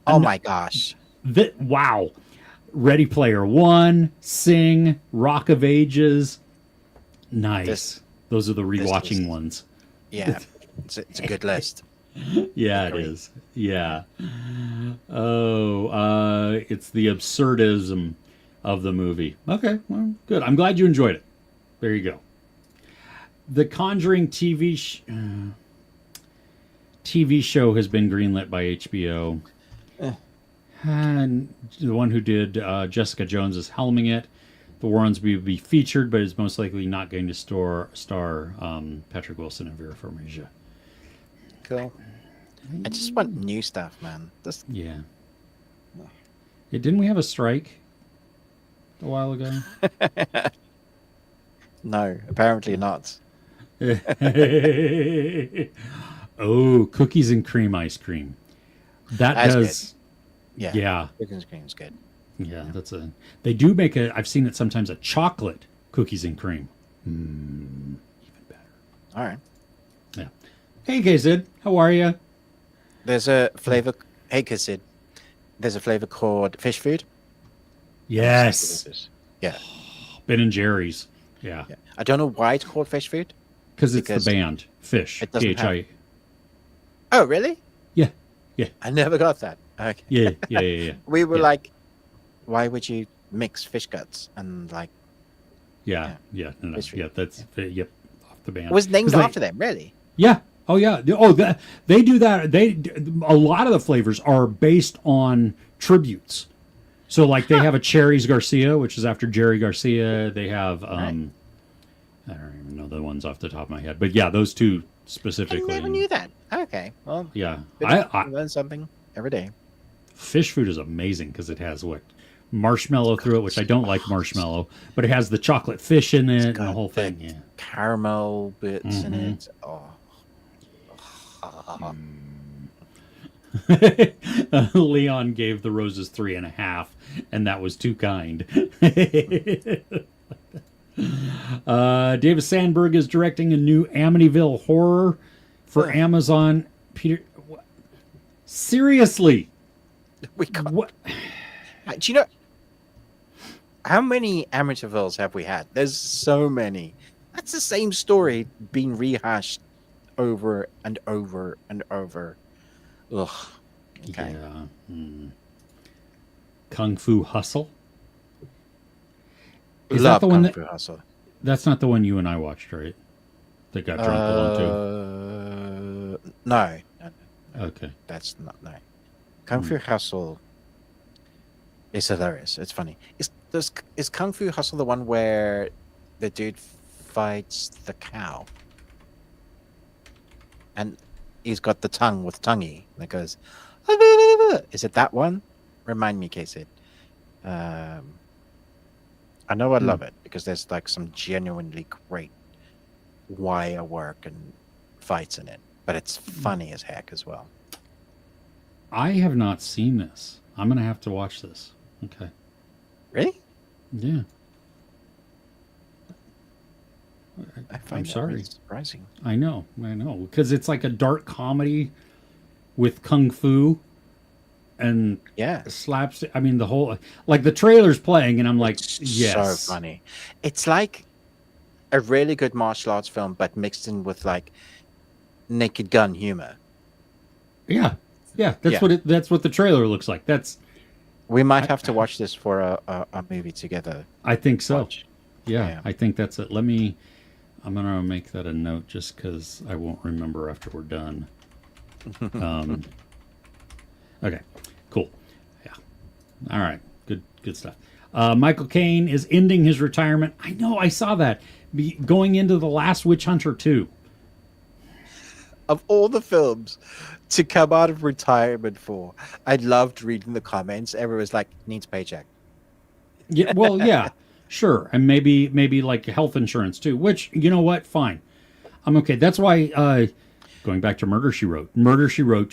Oh my gosh. Wow. Ready Player One, Sing, Rock of Ages. Nice. Those are the rewatching list. ones. Yeah. It's a good list. Yeah, it is. Yeah. Oh, it's the absurdism of the movie. Okay, well, good. I'm glad you enjoyed it. There you go. The Conjuring TV show has been greenlit by HBO. And the one who did Jessica Jones is helming it. The Warrens will be featured, but is most likely not going to star Patrick Wilson and Vera Farmiga. Cool. I just want new stuff, man. Yeah. Didn't we have a strike a while ago? No, apparently not. Oh, cookies and cream ice cream. That's Does. Yeah. Yeah. Cookies and cream is good. Yeah, they do make I've seen it sometimes, a chocolate cookies and cream. Even better. All right. Yeah. Hey, Kazid, how are you? There's a flavor. Hey, Sid. There's a flavor called fish food. Yes. Yeah. Ben and Jerry's. Yeah. I don't know why it's called fish food. Because it's the band Fish. It doesn't PHI. Oh, really? Yeah. Yeah. I never got that. Okay. Yeah. We were Yeah. like, why would you mix fish guts and like? Yeah. No. Fish food. Yeah, that's yep. Off the band. It was named 'Cause after them, really. Yeah. Oh yeah. Oh, they do that. A lot of the flavors are based on tributes. So like they have a Cherries Garcia, which is after Jerry Garcia. They have Right. I don't even know the ones off the top of my head, but yeah, those two specifically. I never knew that. Okay. Well, Yeah, I learn something every day. fish food is amazing because it has marshmallow through it, which I don't like marshmallow, but it has the chocolate fish in it and the got whole thing. Yeah. Caramel bits in it. Oh. Leon gave the roses 3.5, and that was too kind. David Sandberg is directing a new Amityville horror for Amazon. Peter, seriously, We got. what? Do you know how many Amityvilles have we had? There's so many. That's the same story being rehashed over and over and over. Ugh. Okay. Yeah. Kung Fu Hustle. Is Love that the one Kung Fu Hustle. That's not the one you and I watched, right? That got drunk along too. No. Okay. That's not no. Kung Fu Hustle is hilarious. It's funny. Is Kung Fu Hustle the one where the dude fights the cow? And he's got the tongue with tonguey that goes. Is it that one? Remind me, Casey. I know I love it because there's like some genuinely great wire work and fights in it, but it's funny as heck as well. I have not seen this. I'm going to have to watch this. Okay. Really? Yeah. I find I'm that sorry. really surprising. I know. Because it's like a dark comedy with kung fu and Yeah, slaps. I mean, the whole like the trailer's playing, and I'm like, it's so yes, funny. It's like a really good martial arts film, but mixed in with like Naked Gun humor. yeah, yeah. That's Yeah, what it. That's what the trailer looks like. That's. we might I, have to watch this for a movie together. I think so. Watch. Yeah, Yeah. I think that's it. Let me. I'm gonna make that a note just because I won't remember after we're done. Um, okay, cool. Yeah. All right. Good stuff. Michael Caine is ending his retirement. I know. I saw that. Going into The Last Witch Hunter 2. Of all the films to come out of retirement for, I loved reading the comments. Everyone's like, needs paycheck. Yeah. Well, yeah. Sure. And maybe like health insurance too, which, you know what? Fine. I'm okay. That's why, going back to Murder, She Wrote, Angela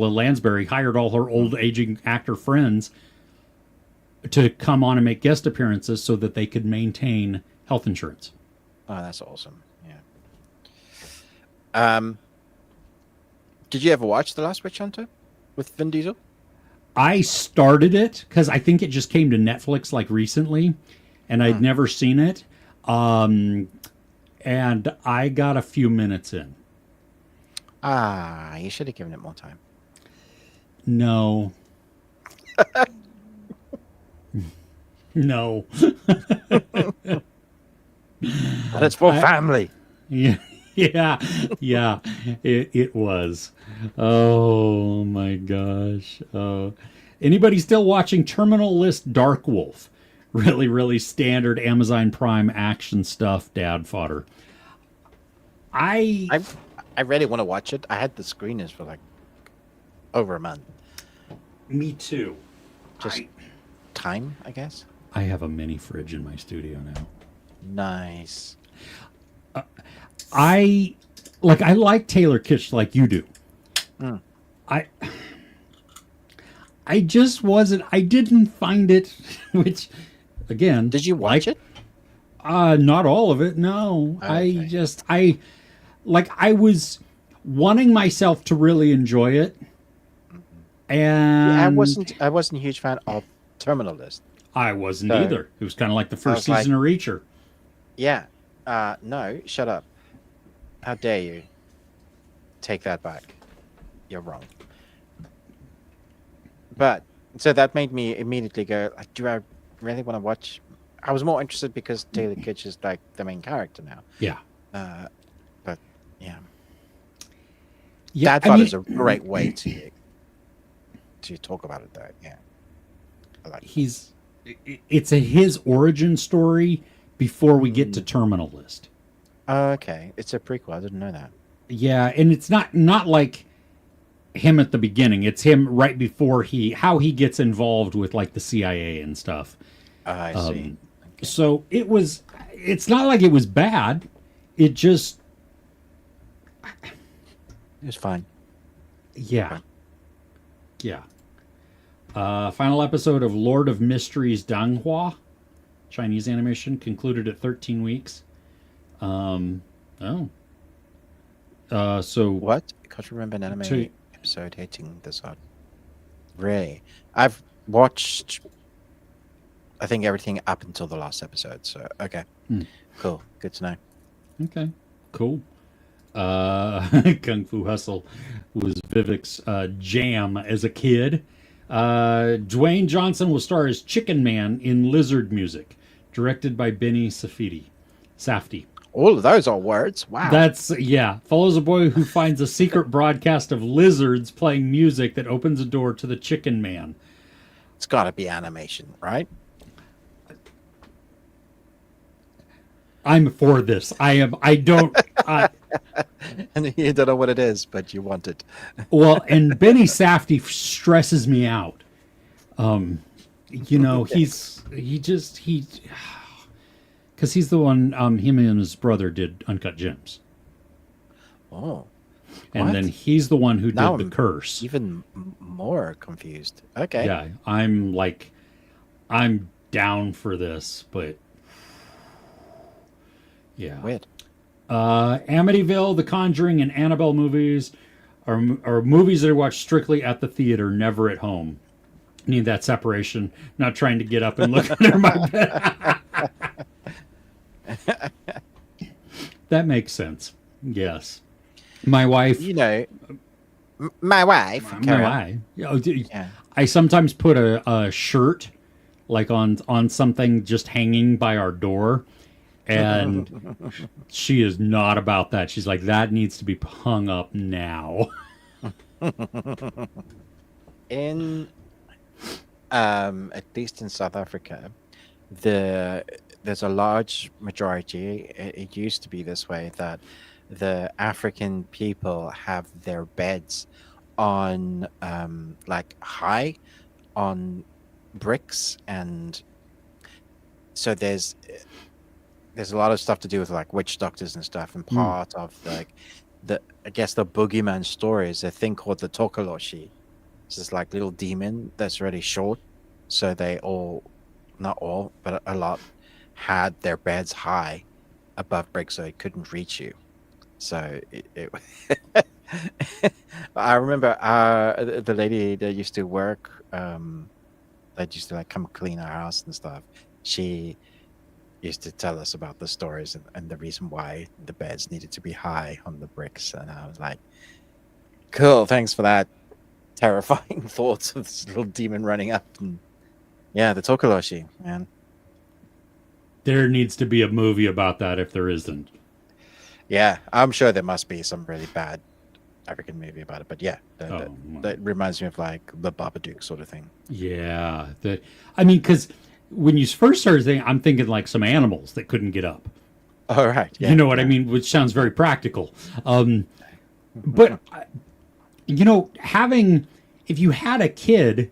Lansbury hired all her old aging actor friends to come on and make guest appearances so that they could maintain health insurance. Oh, that's awesome. Yeah. Did you ever watch The Last Witch Hunter with Vin Diesel? I started it because I think it just came to Netflix like recently, and I'd never seen it. And I got a few minutes in. Ah, you should have given it more time. No. No. But it's for family. Yeah. Yeah. It was. Oh my gosh. Anybody still watching Terminal List Dark Wolf? Really, really standard Amazon Prime action stuff, dad fodder. I really want to watch it. I had the screeners for like over a month. Me too. Just time, I guess. I have a mini fridge in my studio now. Nice. I like Taylor Kitsch like you do. I just wasn't. I didn't find it. Which, again, Did you watch it? Not all of it. No, Okay. I was wanting myself to really enjoy it, and I wasn't a huge fan of Terminal List. I wasn't So, either. It was kind of like the first was season of Reacher. Yeah. No, shut up. How dare you? Take that back. You're wrong. But so that made me immediately go, like, do I really want to watch? I was more interested because Taylor Kitsch is like the main character now. Yeah. But yeah. Yeah. Dad Fodder is a great way to talk about it though. Yeah. I like it. It's his origin story before we get to Terminal List. Okay. It's a prequel. I didn't know that. Yeah, and it's not like him at the beginning. It's him right before how he gets involved with like the CIA and stuff. I see. Okay. So it's not like it was bad. It just It was fine. yeah. Yeah. Final episode of Lord of Mysteries Danghua, Chinese animation, concluded at 13 weeks. So What? I can't remember an anime to- episode hitting this hard. Really? I've watched, I think, everything up until the last episode. So, okay. Cool. Good to know. Okay, cool. Kung Fu Hustle was Vivek's jam as a kid. Dwayne Johnson will star as Chicken Man in Lizard Music, directed by Benny Safdie. All of those are words. Wow. Follows a boy who finds a secret broadcast of lizards playing music that opens a door to the Chicken Man. It's got to be animation, right? I'm for this. I don't. And you don't know what it is, but you want it. Well, and Benny Safdie stresses me out. Because he's the one. Him and his brother did Uncut Gems, Oh. and What? then he's the one who did Now The I'm Curse. Even more confused. Okay. Yeah, I'm down for this, but yeah. Weird. Amityville, The Conjuring, and Annabelle movies are movies that are watched strictly at the theater, never at home. Need that separation. Not trying to get up and look under my bed. That makes sense. Yes. My wife. You know, my wife. My wife. Yeah. I sometimes put a shirt like on something just hanging by our door, and she is not about that. She's like, that needs to be hung up now. In at least in South Africa, there's a large majority. It used to be this way, that the African people have their beds on like high on bricks, and so there's a lot of stuff to do with like witch doctors and stuff, and part of like the I guess the boogeyman story is a thing called the tokoloshi. It's this like little demon that's really short, so they all, not all, but a lot, had their beds high above bricks so it couldn't reach you. So I remember the lady that used to work, that used to like come clean our house and stuff. She used to tell us about the stories and the reason why the beds needed to be high on the bricks. And I was like, cool, thanks for that terrifying thoughts of this little demon running up. And yeah, the Tokoloshi, man. There needs to be a movie about that if there isn't. Yeah, I'm sure there must be some really bad African movie about it. But yeah, that reminds me of like the Babadook sort of thing. Yeah. I mean, because when you first started thinking, I'm thinking like some animals that couldn't get up. Oh, right. Yeah, you know what I mean? Which sounds very practical. But, you know, if you had a kid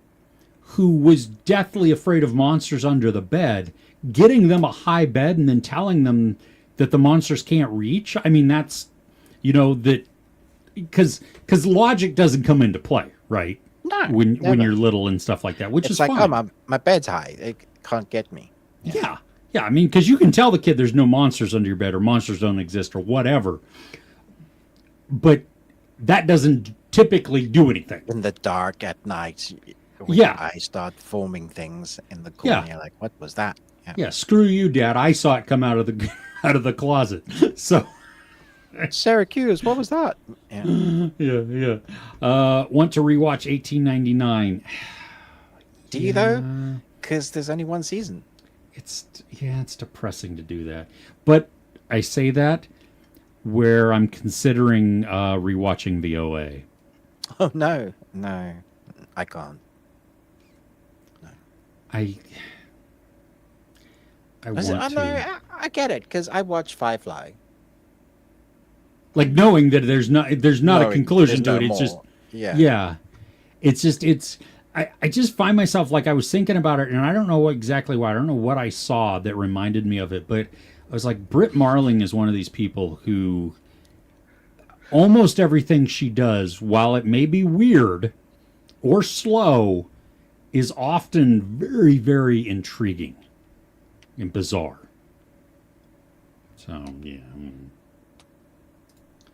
who was deathly afraid of monsters under the bed, getting them a high bed and then telling them that the monsters can't reach, I mean, that's, you know, that, because logic doesn't come into play, right? No, when you're little and stuff like that, which it's is like, fine. oh, my bed's high. It can't get me. Yeah. I mean, because you can tell the kid there's no monsters under your bed or monsters don't exist or whatever. But that doesn't typically do anything. In the dark at night, when Yeah. your eyes start forming things in the corner, you're like, what was that? Yeah, screw you, Dad. I saw it come out of the closet. So Syracuse, what was that? Yeah. yeah. Want to rewatch 1899? Do you though? Because there's only one season. It's depressing to do that. But I say that where I'm considering rewatching the OA. Oh no, I can't. No. I want to. I get it because I watch Firefly. Like knowing that there's not a conclusion to it. It's just yeah. It's just I just find myself like I was thinking about it, and I don't know exactly why. I don't know what I saw that reminded me of it, but I was like, Britt Marling is one of these people who almost everything she does, while it may be weird or slow, is often very, very intriguing and bizarre. So yeah.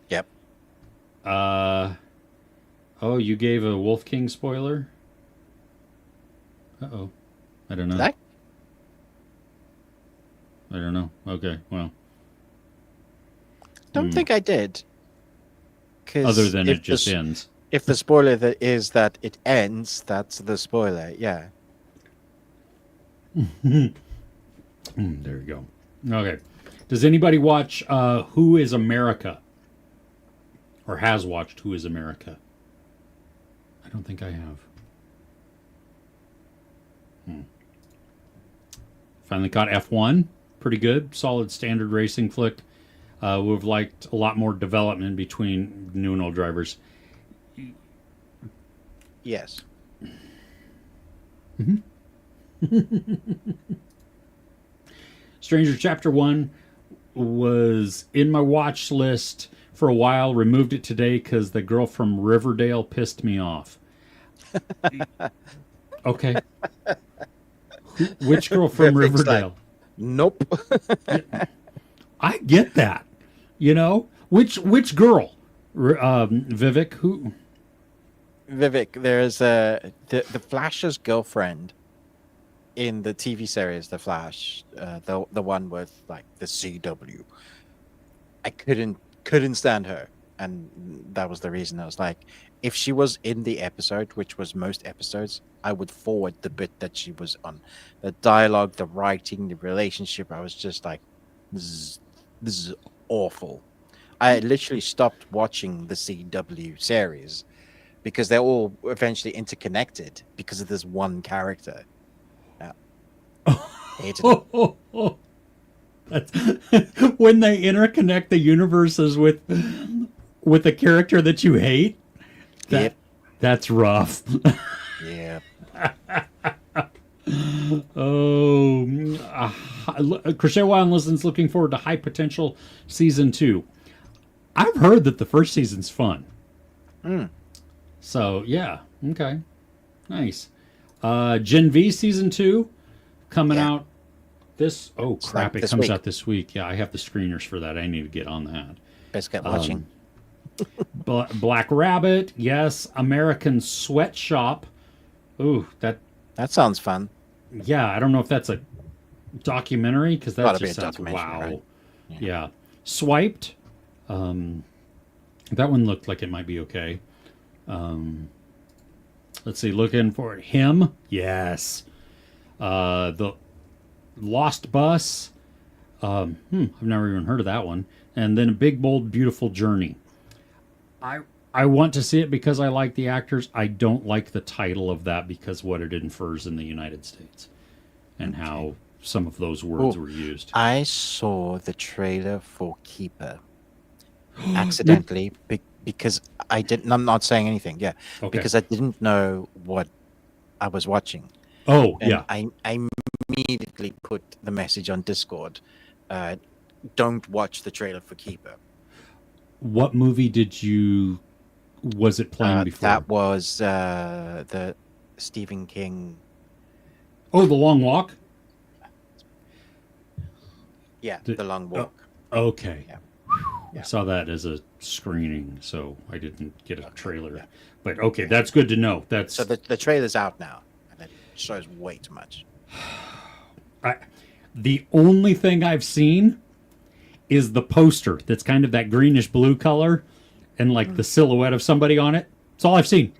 Yep. Oh, you gave a Wolf King spoiler? Uh-oh. I don't know. Did I? I don't know. Okay, well. Don't think I did. Other than it just ends. If the spoiler is that it ends, that's the spoiler, yeah. There you go. Okay. Does anybody watch Who is America? Or has watched Who is America? I don't think I have. Finally caught F1. Pretty good. Solid standard racing flick. We've liked a lot more development between new and old drivers. Yes. Stranger Chapter 1 was in my watch list for a while. Removed it today because the girl from Riverdale pissed me off. Okay. Which girl from Vivek's like, Riverdale? nope. I get that. You know, which girl? Vivek, who? Vivek, there's the Flash's girlfriend in the TV series The Flash, the one with like the CW. I couldn't stand her, and that was the reason. I was like, if she was in the episode, which was most episodes, I would forward the bit that she was on. The dialogue, the writing, the relationship. I was just like, this is awful. I literally stopped watching the CW series because they're all eventually interconnected because of this one character. Yeah. Hated it. That's, when they interconnect the universes with a character that you hate, Yep. that's rough. Yeah. Crochet Wild Listens looking forward to High Potential Season 2. I've heard that the first season's fun. So, yeah. Okay. Nice. Gen V Season 2 coming out this... Oh, crap. It comes out this week. Yeah, I have the screeners for that. I need to get on that. Best get watching. Black Rabbit. Yes. American Sweatshop. Ooh, that sounds fun. Yeah, I don't know if that's a documentary because that Gotta just be a sounds documentary, wow. right? Yeah. Swiped. That one looked like it might be okay. Let's see. Looking for Him. Yes. The Lost Bus. I've never even heard of that one. And then A Big Bold Beautiful Journey. I want to see it because I like the actors. I don't like the title of that because what it infers in the United States and how some of those words were used. I saw the trailer for Keeper accidentally because I didn't. I'm not saying anything. Yeah, because I didn't know what I was watching. Oh, and yeah. I immediately put the message on Discord. Don't watch the trailer for Keeper. What movie was it playing before? That was the Stephen King. Oh, The Long Walk? Yeah, The Long Walk. Okay. Yeah. I saw that as a screening, so I didn't get a trailer. Yeah. But okay, that's good to know. So the trailer's out now, and it shows way too much. The only thing I've seen is the poster that's kind of that greenish blue color and like the silhouette of somebody on it. That's all I've seen.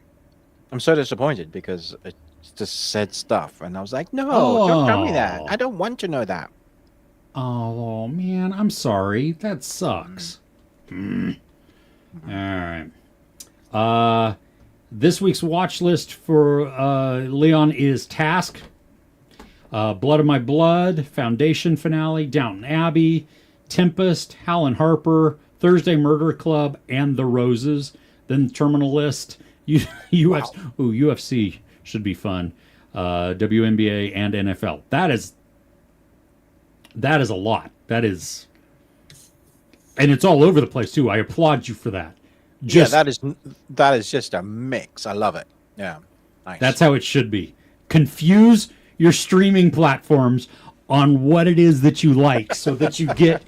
I'm so disappointed because it just said stuff, and I was like, no, don't tell me that. I don't want to know that. Oh, man, I'm sorry. That sucks. All right. This week's watch list for Leon is Task, Blood of My Blood, Foundation finale, Downton Abbey, Tempest, Hal and Harper, Thursday Murder Club, and The Roses. Then Terminal List, UFC should be fun, WNBA and NFL. That is a lot. That is, and it's all over the place too. I applaud you for that. That is just a mix. I love it. Yeah, nice. That's how it should be. Confuse your streaming platforms on what it is that you like, so that you get.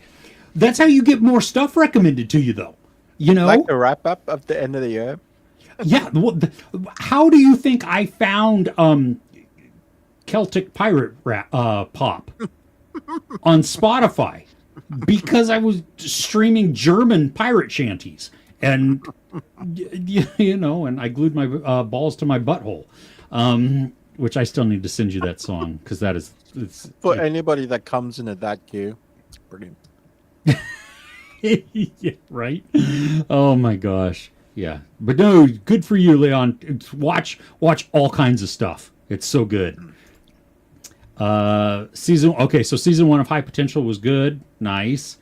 That's how you get more stuff recommended to you, though. You know, like the wrap up of the end of the year. Yeah. How do you think I found Celtic Pirate Pop on Spotify? Because I was streaming German pirate shanties, and and I glued my balls to my butthole, which I still need to send you that song because it's anybody that comes into that queue. It's brilliant. Yeah, right. Oh my gosh. Yeah, but no, good for you, Leon. Watch all kinds of stuff. It's so good. Season 1 of High Potential was good. Nice.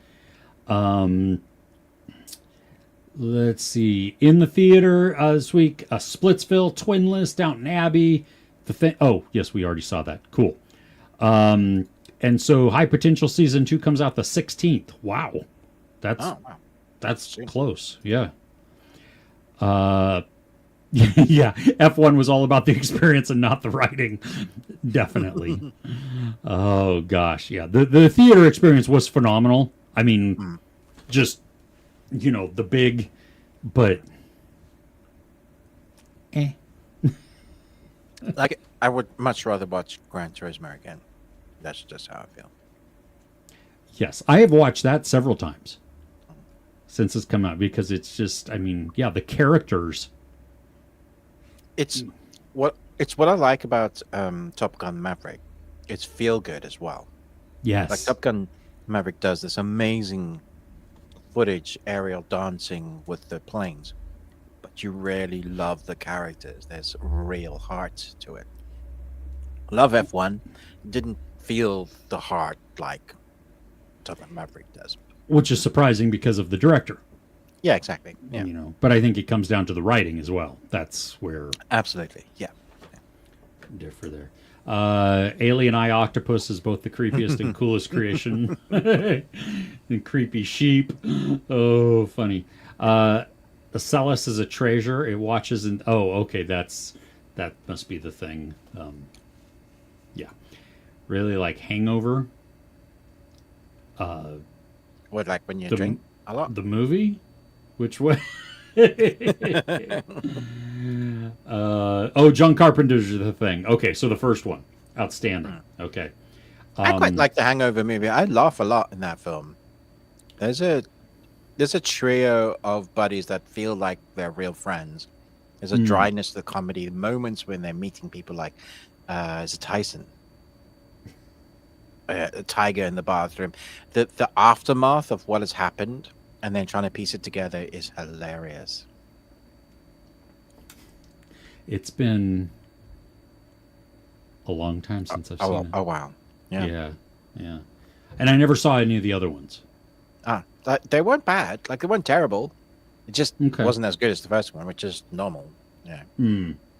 Let's see. In the theater this week, Splitsville, Twin List, Downton Abbey. Oh, yes, we already saw that. Cool. And so High Potential Season 2 comes out the 16th. Wow. That's close. Yeah. Yeah, F1 was all about the experience and not the writing. Definitely. Oh gosh, yeah. The theater experience was phenomenal. I mean, Mm. just the big, but eh. Like, I would much rather watch Gran Turismo again. That's just how I feel. Yes, I have watched that several times since it's come out because it's just, I mean, yeah, the characters. It's what I like about Top Gun Maverick. It's feel good as well. Like Yes. Top Gun Maverick does this amazing footage, aerial dancing with the planes, but you really love the characters. There's real heart to it. Love F1. Didn't feel the heart like Top Gun Maverick does. Which is surprising because of the director. Yeah, exactly. Yeah, But I think it comes down to the writing as well. That's where absolutely. Yeah. differ there. Alien Eye Octopus is both the creepiest and coolest creation. And creepy sheep. Oh, funny. Acellus is a treasure. It watches and okay, that must be the thing. Yeah, really like Hangover. What, like when you The drink a lot? the movie, which way? John Carpenter's the thing. Okay, so the first one, outstanding. Okay, I quite like the Hangover movie. I laugh a lot in that film. There's a trio of buddies that feel like they're real friends. There's a dryness to the comedy. Moments when they're meeting people like, is it Tyson? A tiger in the bathroom. The aftermath of what has happened and then trying to piece it together is hilarious. It's been a long time since I've seen it. Oh wow. Yeah. Yeah, yeah. And I never saw any of the other ones. They weren't bad. Like, they weren't terrible. It just Okay. wasn't as good as the first one, which is normal. Yeah.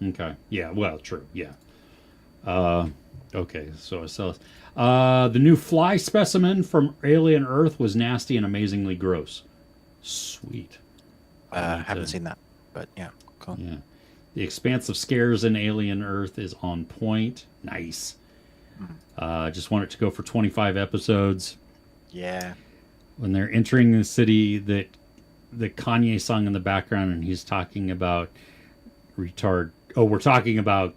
Okay. Yeah. Well, true. Yeah. Okay. So Acellus. The new fly specimen from Alien Earth was nasty and amazingly gross. Sweet. Haven't seen that, but yeah, cool. Yeah. The expansive scares in Alien Earth is on point. Nice. Just want it to go for 25 episodes. Yeah. When they're entering the city, that the Kanye song in the background, and he's talking about retard. Oh, we're talking about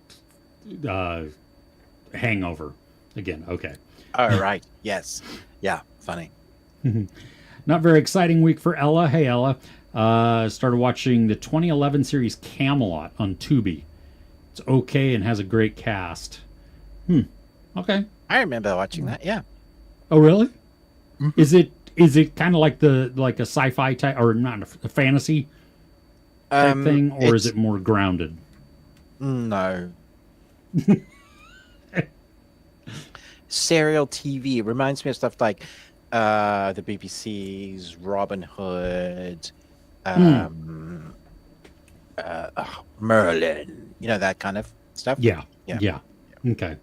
Hangover again. Okay. Oh, right. Yes. Yeah. Funny. Not very exciting week for Ella. Hey, Ella. Started watching the 2011 series Camelot on Tubi. It's okay and has a great cast. Okay. I remember watching that. Yeah. Oh, really? Is it kind of like a sci-fi type, or not a fantasy type thing, or is it more grounded? No. Serial TV reminds me of stuff like the BBC's Robin Hood, Merlin. That kind of stuff. Yeah. Okay.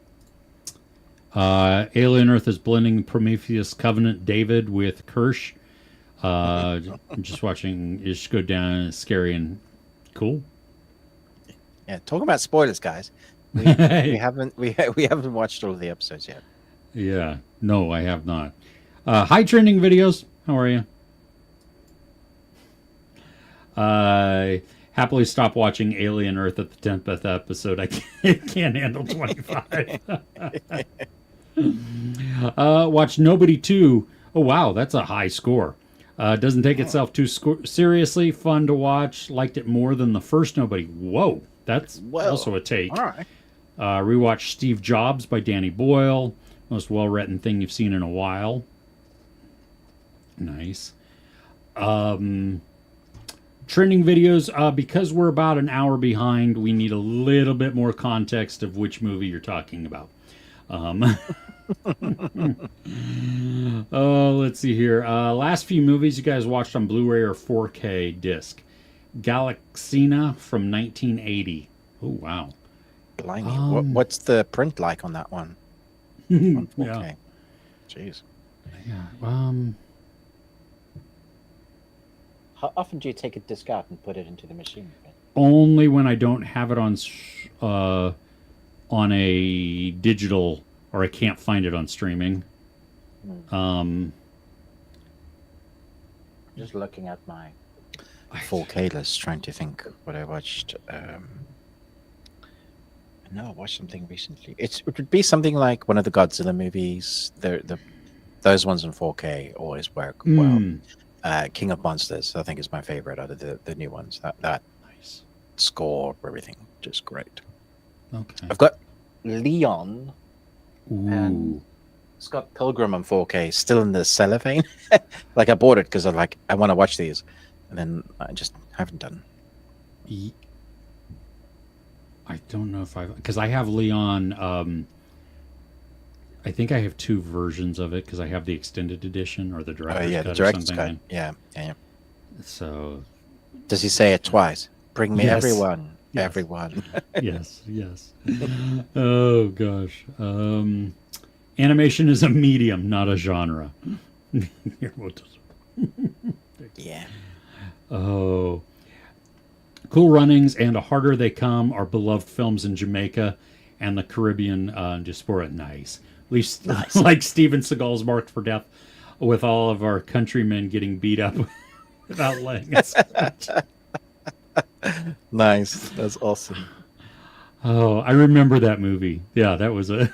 Alien Earth is blending Prometheus Covenant David with Kirsch. Just watching Ish go down. It's scary and cool. Yeah. Talking about spoilers, guys. We haven't watched all of the episodes yet. Yeah. No, I have not. Hi, trending videos. How are you? Happily stop watching Alien Earth at the 10th episode. I can't handle 25. Watch Nobody 2. Oh, wow. That's a high score. Doesn't take itself too seriously. Fun to watch. Liked it more than the first Nobody. Whoa. That's also a take. All right. Rewatch Steve Jobs by Danny Boyle. Most well-written thing you've seen in a while. Nice. Trending videos. Because we're about an hour behind, we need a little bit more context of which movie you're talking about. Let's see here. Last few movies you guys watched on Blu-ray or 4K disc. Galaxina from 1980. Oh, wow. Blimey. What's the print like on that one? On 4K. Yeah. Jeez. Yeah. How often do you take a disc out and put it into the machine? only when I don't have it on a digital, or I can't find it on streaming. Just looking at my 4K list, trying to think what I watched. No, I watched something recently. It would be something like one of the Godzilla movies. Those ones in 4K always work well. King of Monsters, I think, is my favorite out of the new ones. That Nice. score, everything, just great. Okay. I've got Leon Ooh. and Scott Pilgrim on 4K, still in the cellophane. Like I bought it because I want to watch these, and then I just haven't done. I don't know if because I have Leon. I think I have 2 versions of it because I have the extended edition or the director's cut the or director's something. cut. Yeah. So, Does he say it twice? Bring me Yes. everyone, Yes. everyone. yes. Oh gosh. Animation is a medium, not a genre. Yeah. Oh. Cool Runnings and A Harder They Come are beloved films in Jamaica and the Caribbean diaspora. Nice. At least like Steven Seagal's Marked for Death, with all of our countrymen getting beat up without letting us. Nice. That's awesome. Oh, I remember that movie. Yeah, that was a...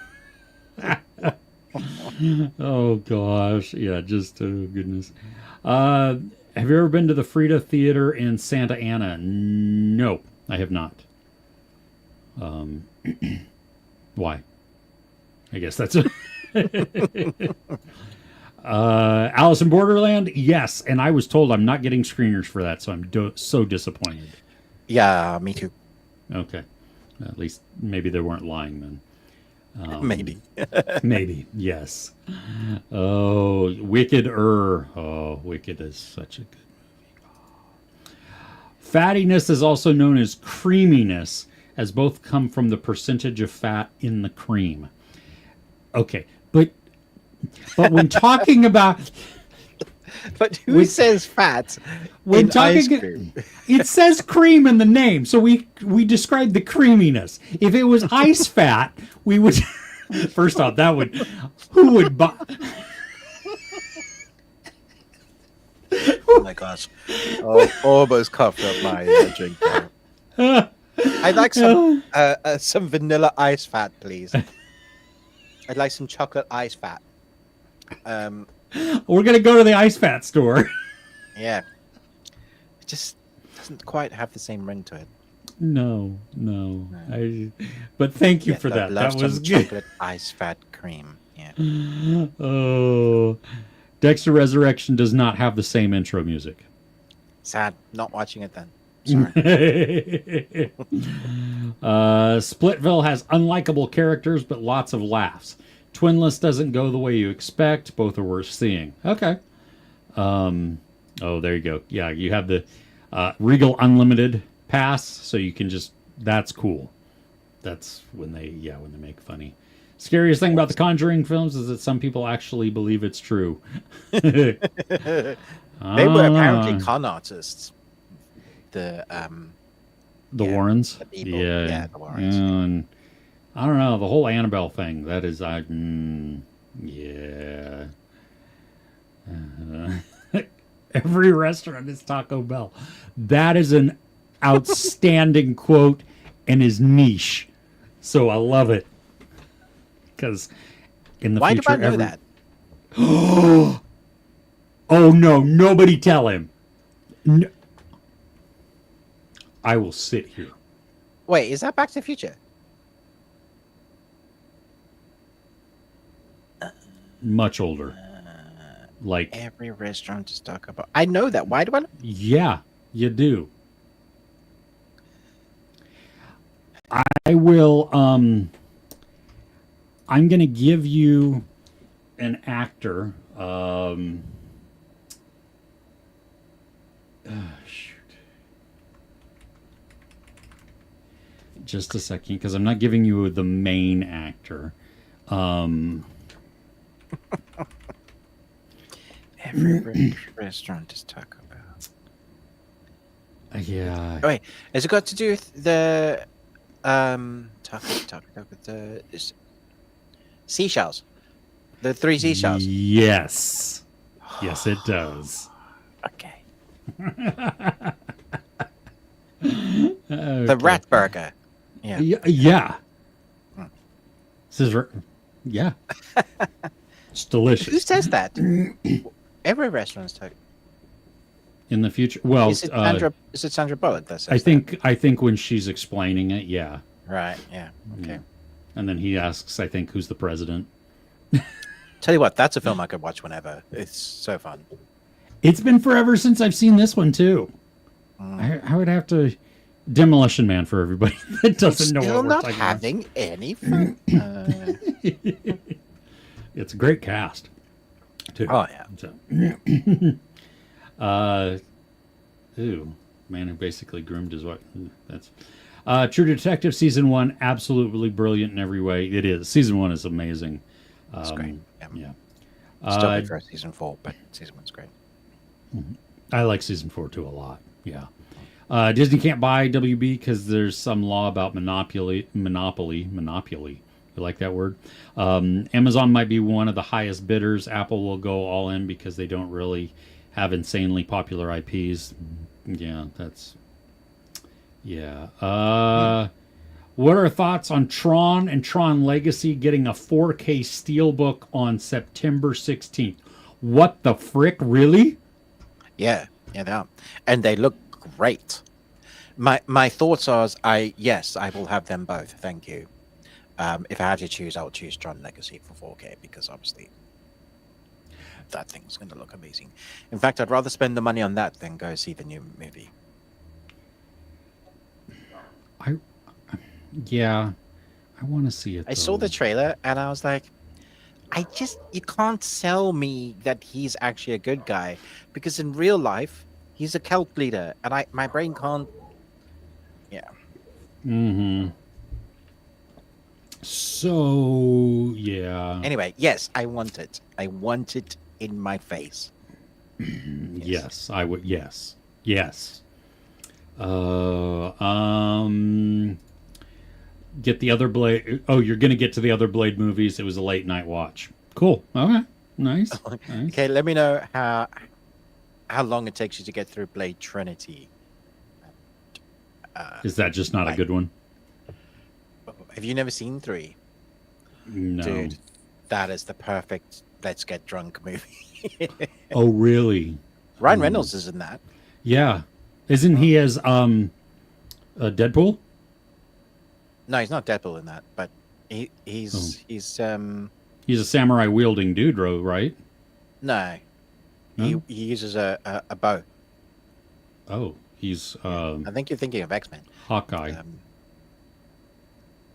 Oh, gosh. Yeah, just, oh, goodness. Have you ever been to the Frida Theater in Santa Ana? No, I have not. Why? I guess that's it. Alice in Borderland? Yes, and I was told I'm not getting screeners for that, so I'm so disappointed. Yeah, me too. Okay. At least maybe they weren't lying then. Maybe. Maybe, yes. Oh, Wicked. Oh, Wicked is such a good movie. Fattiness is also known as creaminess, as both come from the percentage of fat in the cream. Okay, but when talking about... But who says fat When in talking, ice cream? It says cream in the name, so we describe the creaminess. If it was ice fat, we would. First off, that would. Who would buy? Oh my gosh! Oh, almost coughed up my drink. I'd like some vanilla ice fat, please. I'd like some chocolate ice fat. We're gonna go to the ice fat store. Yeah. It just doesn't quite have the same ring to it. No. But thank you for that. That was good. Chocolate ice fat cream. Yeah. Oh, Dexter Resurrection does not have the same intro music. Sad. Not watching it then. Sorry. Splitville has unlikable characters, but lots of laughs. Twinless doesn't go the way you expect. Both are worth seeing. Okay. Oh, there you go. Yeah, you have the Regal Unlimited pass, so you can just... That's cool. That's when they make funny. Scariest thing about the Conjuring films is that some people actually believe it's true. They were apparently con artists. The Warrens? The people. Yeah, the Warrens. And I don't know, the whole Annabelle thing, that is, yeah. Every restaurant is Taco Bell. That is an outstanding quote and is niche. So I love it. Because in the Why future... do I know that? Oh no, nobody tell him. No. I will sit here. Wait, is that Back to the Future? Much older. Like every restaurant is Taco Bell. I know that. Why do I know? Yeah, you do. I will I'm going to give you an actor. Shoot. Just a second, because I'm not giving you the main actor. Every restaurant is Taco Yeah. Oh, wait, has it got to do with the seashells? The three seashells. Yes. Yes, it does. Okay. The Okay. rat burger. Yeah. Yeah. Hmm. This is yeah. It's Who delicious. says that? Every restaurant's talking. In the future, well, Is it Sandra Bullock that says I think when she's explaining it, yeah. that? Right. Yeah. Okay. Yeah. And then he asks, I think, who's the president? Tell you what, that's a film I could watch whenever. It's so fun. It's been forever since I've seen this one too. I would have to Demolition Man for everybody that doesn't know Still what we're not talking about. having any fun. It's a great cast, too. Oh yeah. So, ooh, man who basically groomed his wife. That's True Detective season 1, absolutely brilliant in every way. It is. Season 1 is amazing. It's great. Yeah. Still prefer season 4, but season 1's great. I like season 4 too a lot. Yeah. Disney can't buy WB because there's some law about monopoly. You like that word? Amazon might be one of the highest bidders. Apple will go all in because they don't really have insanely popular IPs. Yeah, that's... Yeah. What are thoughts on Tron and Tron Legacy getting a 4K Steelbook on September 16th? What the frick? Really? Yeah, they are. And they look great. My thoughts are, yes, I will have them both. Thank you. If I had to choose, I would choose Tron Legacy for 4K because obviously that thing's going to look amazing. In fact, I'd rather spend the money on that than go see the new movie. Yeah, I want to see it. I saw the trailer and I was like, you can't sell me that he's actually a good guy because in real life he's a cult leader and my brain can't. Yeah. Mm-hmm. So yeah. Anyway, yes, I want it. I want it in my face. Yes, I would. Yes. Get the other Blade. Oh, you're gonna get to the other Blade movies. It was a late night watch. Cool. Okay. Nice. Okay, let me know how long it takes you to get through Blade Trinity. Is that just not a good one? Have you never seen 3? No. Dude, that is the perfect let's get drunk movie. Oh, really? Ryan Reynolds is in that. Yeah. Isn't he as Deadpool? No, he's not Deadpool in that, but he's He's a samurai wielding dude, right? No. No? He uses a bow. Oh, he's I think you're thinking of X-Men. Hawkeye.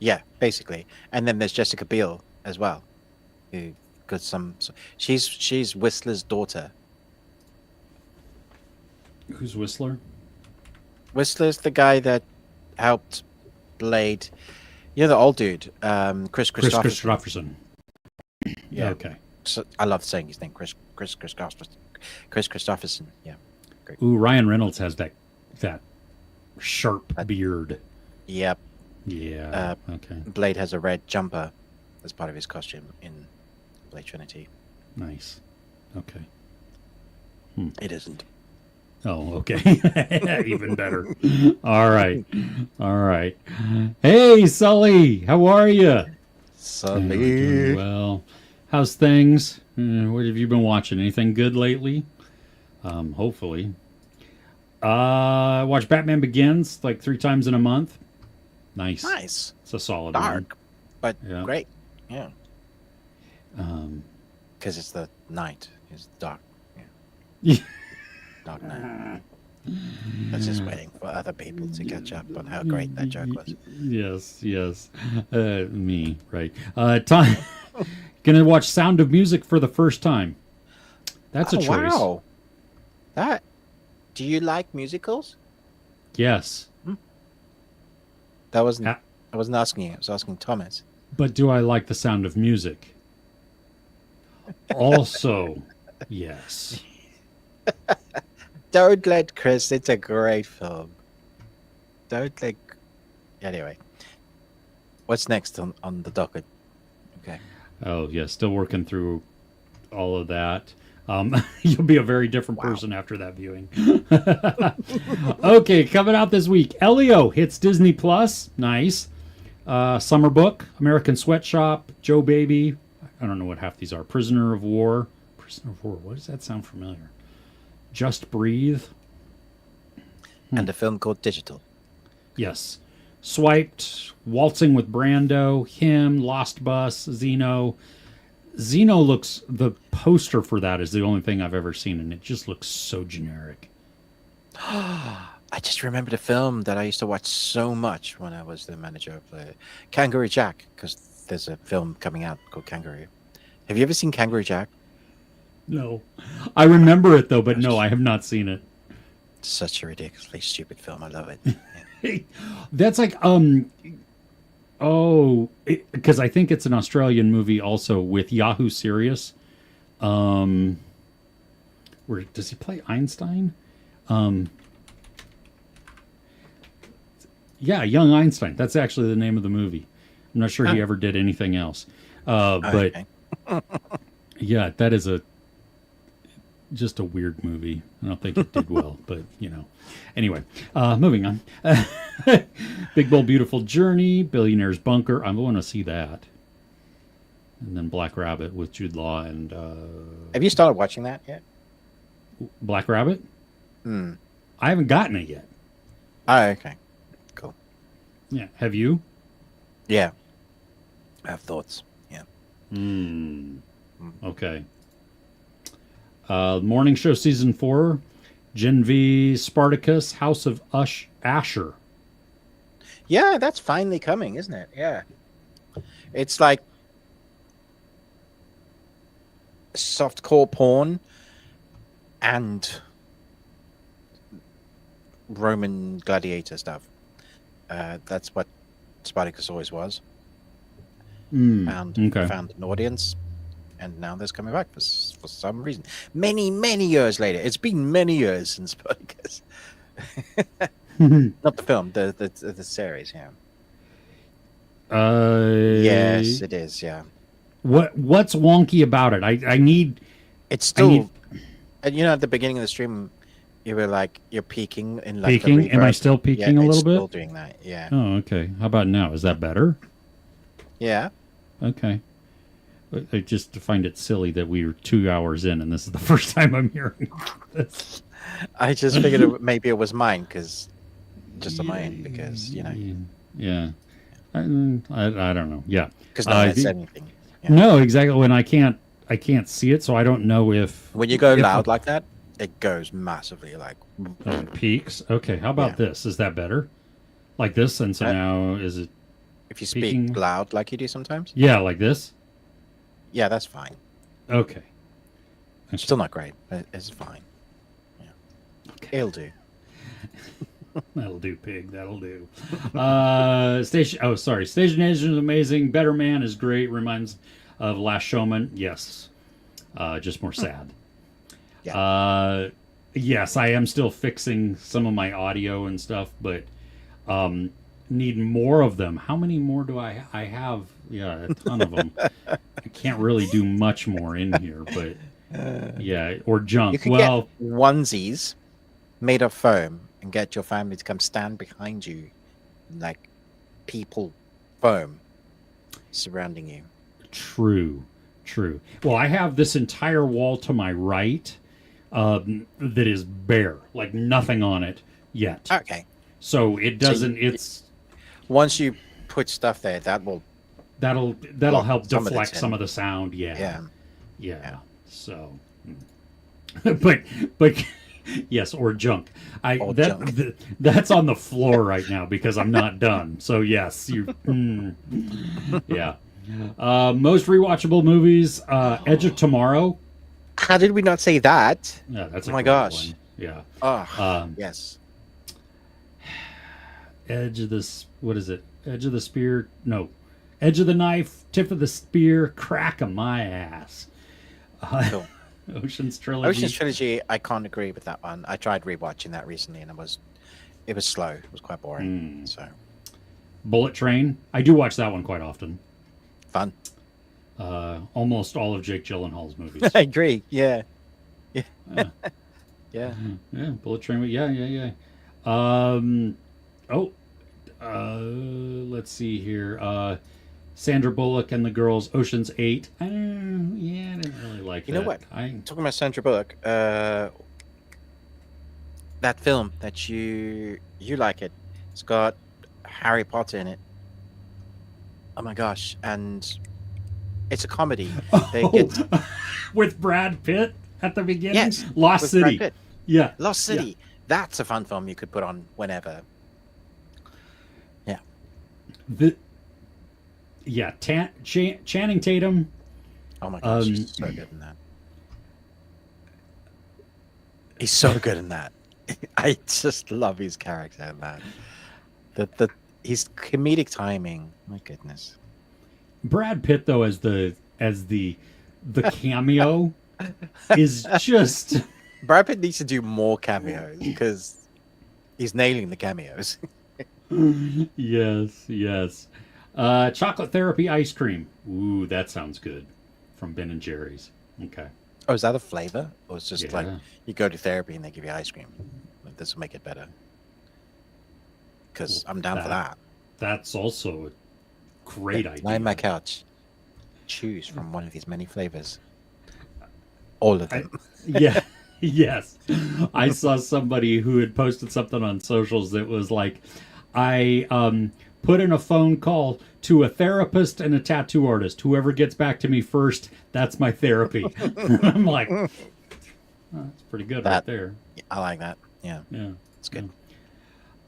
Yeah, basically. And then there's Jessica Biel as well, who got some. She's Whistler's daughter. Who's Whistler? Whistler's the guy that helped Blade. You know the old dude, Chris Christopherson. Chris Christopherson. Yeah. Okay. So I love saying his name, Chris Christopherson. Yeah. Great. Ooh, Ryan Reynolds has that sharp beard. Yep. Yeah. Okay. Blade has a red jumper as part of his costume in Blade Trinity. Nice. Okay. It isn't. Oh, okay. Even better. All right. Hey, Sully, how are you? Sully. Well, how's things? What have you been watching? Anything good lately? Hopefully. Watch Batman Begins like 3 times in a month. Nice. It's a solid Dark, but Yeah. great. Yeah. one. Because it's the night. It's dark. Yeah. Dark night. That's just waiting for other people to catch up on how great that joke was. Yes. Me, right. Time. Gonna watch Sound of Music for the first time. That's a choice. Wow. Do you like musicals? Yes. I wasn't asking you. I was asking Thomas. But do I like the sound of music? Also, yes. Don't let Chris. It's a great film. Don't let. Anyway, what's next on the docket? Okay. Oh yeah, still working through all of that. You'll be a very different person after that viewing. Okay, coming out this week, Elio hits Disney Plus. Nice. Summer Book, American Sweatshop, Joe Baby. I don't know what half these are. Prisoner of War. Prisoner of War. What does that sound familiar? Just Breathe. And a film called Digital. Yes. Swiped, Waltzing with Brando, Him, Lost Bus, Xeno. Xeno looks, the poster for that is the only thing I've ever seen, and it just looks so generic. I just remembered a film that I used to watch so much when I was the manager of Kangaroo Jack, because there's a film coming out called Kangaroo. Have you ever seen Kangaroo Jack? No. I remember it, though, but no, I have not seen it. Such a ridiculously stupid film. I love it. Yeah. That's like, because I think it's an Australian movie also with Yahoo Serious. Where does he play Einstein? Yeah, Young Einstein. That's actually the name of the movie. I'm not sure he ever did anything else. But yeah, that is just a weird movie. I don't think it did well, but you know. Anyway, moving on. Big Bold Beautiful Journey, Billionaire's Bunker. I want to see that. And then Black Rabbit with Jude Law and Have you started watching that yet? Black Rabbit? Hmm. I haven't gotten it yet. Oh, okay. Cool. Yeah. Have you? Yeah. I have thoughts. Yeah. Okay. Morning Show Season 4, Gen V, Spartacus, House of Asher. Yeah, that's finally coming, isn't it? Yeah. It's like softcore porn and Roman gladiator stuff. That's what Spartacus always was. Found an audience, and now there's coming back for some reason. Many years later. It's been many years since Spartacus. Not the film, the series. Yeah. Yes, it is. Yeah. What's wonky about it? I need. It's still. And you know, at the beginning of the stream, you were like, you're peaking in like. Peaking? Am I still peaking a little bit? Still doing that. Yeah. Oh, okay. How about now? Is that better? Yeah. Okay. I just find it silly that we were 2 hours in and this is the first time I'm hearing this. I just figured maybe it was mine because just on my end because you know. Yeah. I don't know. Yeah. Because no one said anything. Yeah. No, exactly. When I can't see it, so I don't know if when you go loud like that, it goes massively like peaks. Okay. How about this? Is that better? Like this, and so now is it? If you speak loud like you do sometimes? Yeah, like this? Yeah, that's fine. Okay. It's still not great, but it's fine. Yeah. Okay. It'll do. That'll do, pig. That'll do. Station Agent is amazing. Better Man is great. Reminds of Last Showman. Yes. Just more sad. Yeah. Yes, I am still fixing some of my audio and stuff, but need more of them. How many more do I have? Yeah, a ton of them. I can't really do much more in here, but or junk. You could get onesies made of foam and get your family to come stand behind you, like people foam surrounding you. True. Well, I have this entire wall to my right that is bare, like nothing on it yet. Okay. So it doesn't. It's once you put stuff there, that'll help deflect some of the sound. Yeah. So, but yes, or junk. That's on the floor right now because I'm not done. So yes, you. Yeah. Most rewatchable movies: Edge of Tomorrow. How did we not say that? Yeah, that's oh my gosh. One. Yeah. Oh, yes. Edge of this. What is it? Edge of the spear. No. Edge of the knife. Tip of the spear. Crack of my ass. Cool. Ocean's Trilogy. Ocean's Trilogy, I can't agree with that one. I tried rewatching that recently, and it was slow. It was quite boring. So Bullet Train. I do watch that one quite often. fun. Almost all of Jake Gyllenhaal's movies. I agree. Yeah. Yeah. Yeah. Yeah. Yeah, Bullet Train. Yeah. Let's see here. Sandra Bullock and the girls. Ocean's 8. Yeah, I didn't really like that. You know what? I Talking about Sandra Bullock, that film that you like it. It's got Harry Potter in it. Oh my gosh! And it's a comedy. They get with Brad Pitt at the beginning. yes, Lost with Brad City. Pitt. Yeah, Lost City. Yeah. That's a fun film you could put on whenever. Yeah. Channing Tatum. Oh my gosh, he's so good in that. He's so good in that. I just love his character in that. His comedic timing. My goodness. Brad Pitt though as the cameo is just Brad Pitt needs to do more cameos because he's nailing the cameos. yes. Chocolate therapy ice cream. Ooh, that sounds good. From Ben and Jerry's. Okay. Oh, is that a flavor? Or it's just like Yeah. you go to therapy and they give you ice cream? Like, this will make it better. Because I'm down for that. That's also a great Lie idea. on my couch. Choose from one of these many flavors. All of them. Yeah. Yes. I saw somebody who had posted something on socials that was like, I put in a phone call to a therapist and a tattoo artist. Whoever gets back to me first, that's my therapy. I'm like, oh, that's pretty good right there. I like that. Yeah. Yeah. It's good.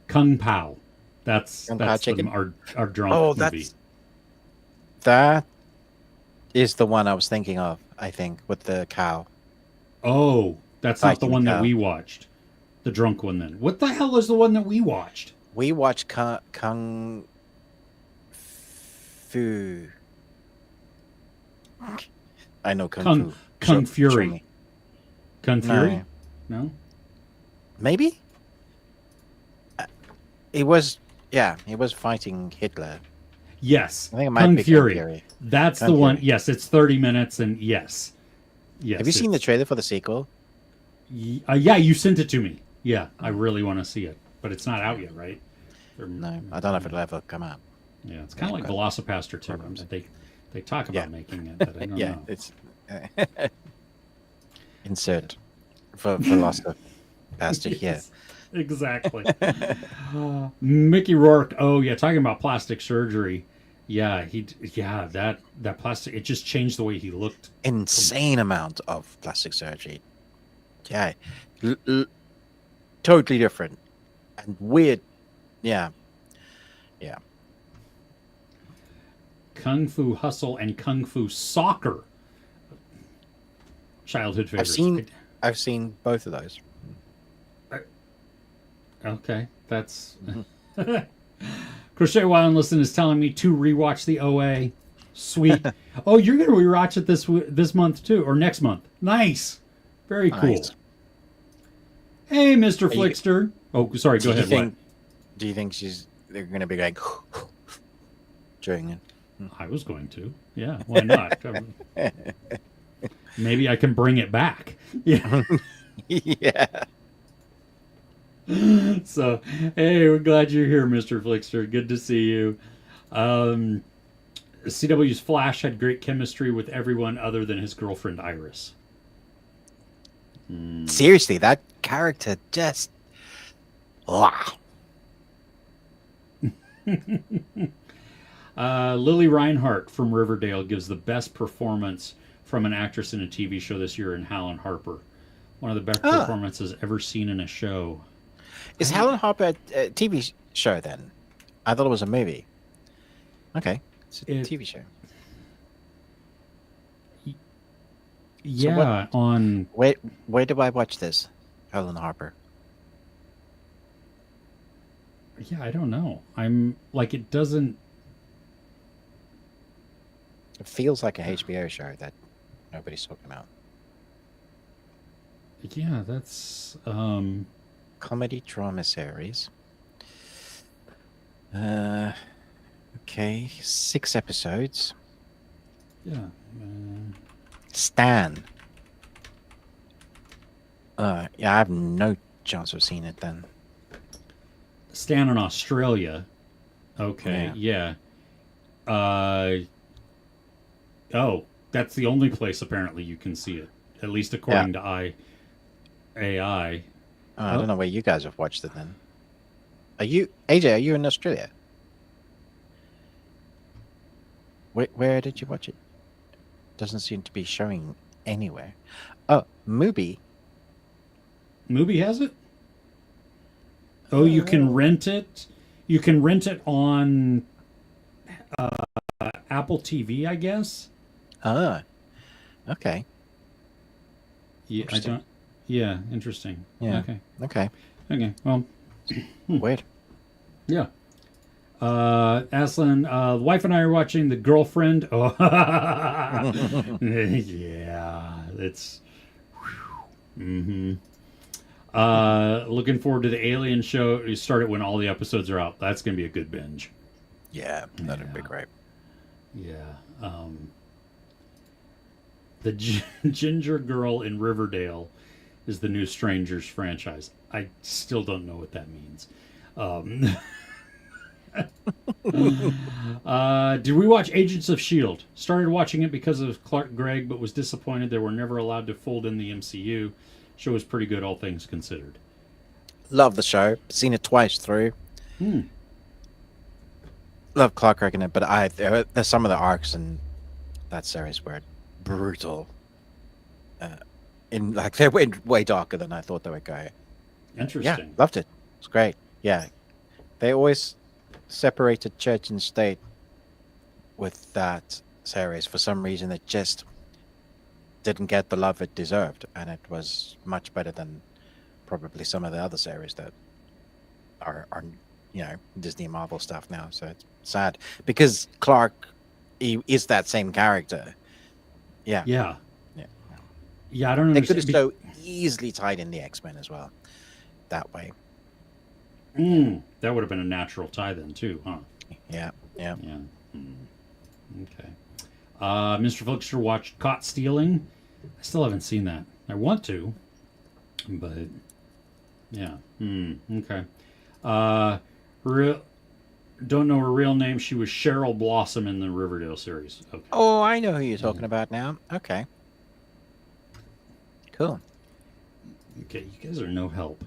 Kung Pao. That's Pao chicken? our drunk movie. That is the one I was thinking of, I think, with the cow. Oh, that's not the Viking one that cow. we watched. The drunk one then. What the hell is the one that we watched? We watched Kung Fu. I know Kung Fu. Kung Show Fury. me. Kung Fury? No. No? Maybe? It was fighting Hitler. Yes. I think it might Kung be Fury. Kung Fury. That's Kung the one. Fury. Yes, it's 30 minutes and yes. Yes. Have you seen the trailer for the sequel? Yeah, you sent it to me. Yeah, I really want to see it. But it's not out yet, right? No, I don't know if it'll ever come out. Yeah, it's kind of like Velocipaster too. Problems. They talk about making it, but I don't Yeah, know. it's insert for Velocipaster here. Yes, exactly. Mickey Rourke. Oh yeah, talking about plastic surgery. Yeah, that plastic. It just changed the way he looked. Insane amount of plastic surgery. Yeah, totally different and weird. Yeah. Kung Fu Hustle and Kung Fu Soccer. Childhood favorites. I've seen both of those. Okay, that's. Crochet Wild and Listen is telling me to rewatch the OA. Sweet. Oh, you're gonna rewatch it this month too, or next month? Nice. Very cool. Nice. Hey, Mr. Flickster. Oh, sorry. Go ahead. Do you think they're going to be going during it? I was going to. Yeah, why not? Maybe I can bring it back. Yeah. Yeah. So, hey, we're glad you're here, Mr. Flickster. Good to see you. CW's Flash had great chemistry with everyone other than his girlfriend Iris. Seriously, that character just wow. Lily Reinhart from Riverdale gives the best performance from an actress in a TV show this year in Helen Harper. One of the best performances ever seen in a show. Is Helen Harper a TV show then? I thought it was a movie. Okay, it's a TV show. Yeah, on... Where do I watch this? Helen Harper. Yeah, I don't know. I'm like, it doesn't... It feels like a HBO show that nobody's talking about. Yeah, that's Comedy drama series. Okay, 6 episodes. yeah. Stan. Yeah, I have no chance of seeing it then. Stan in Australia. Okay, Yeah. yeah. Oh, that's the only place apparently you can see it, at least Yeah. according to AI. Oh, I Oh, don't know where you guys have watched it then. Are you, AJ, are you in Australia? Where did you watch it? Doesn't seem to be showing anywhere. Oh, Mubi. Mubi has it. Oh, you can rent it. You can rent it on Apple TV, I guess. Ah, okay. Yeah, I Interesting. don't. Yeah, interesting. Yeah. Okay. Okay. Okay. Well, Weird. yeah. Aslan, the wife and I are watching The Girlfriend. Oh, yeah, it's. Mm-hmm. Looking forward to the Alien show. You start it when all the episodes are out. That's gonna be a good binge. Yeah, that'd be Yeah. great. Yeah. The Ginger Girl in Riverdale is the new Strangers franchise. I still don't know what that means. Um, did we watch Agents of S.H.I.E.L.D.? Started watching it because of Clark Gregg, but was disappointed they were never allowed to fold in the MCU. Show was pretty good, all things considered. Love the show. Seen it twice through. Hmm. Love Clark Gregg in it, but there's some of the arcs in that series were brutal. In like they went way darker than I thought they would go. Yeah, Interesting. loved it. It's great. Yeah, they always separated church and state with that series for some reason. It just didn't get the love it deserved, and it was much better than probably some of the other series that are Disney Marvel stuff now. So it's sad because Clark he is that same character. Yeah, Yeah. yeah. Yeah, I don't They could have understand. so easily tied in the X-Men as well that way. That would have been a natural tie then, too, huh? Yeah, yeah. Yeah. Okay. Mr. Flickster watched Caught Stealing. I still haven't seen that. I want to, but yeah. Okay. Real, don't know her real name. She was Cheryl Blossom in the Riverdale series. Okay. Oh, I know who you're talking about now. Okay, cool. Okay, you guys are no help.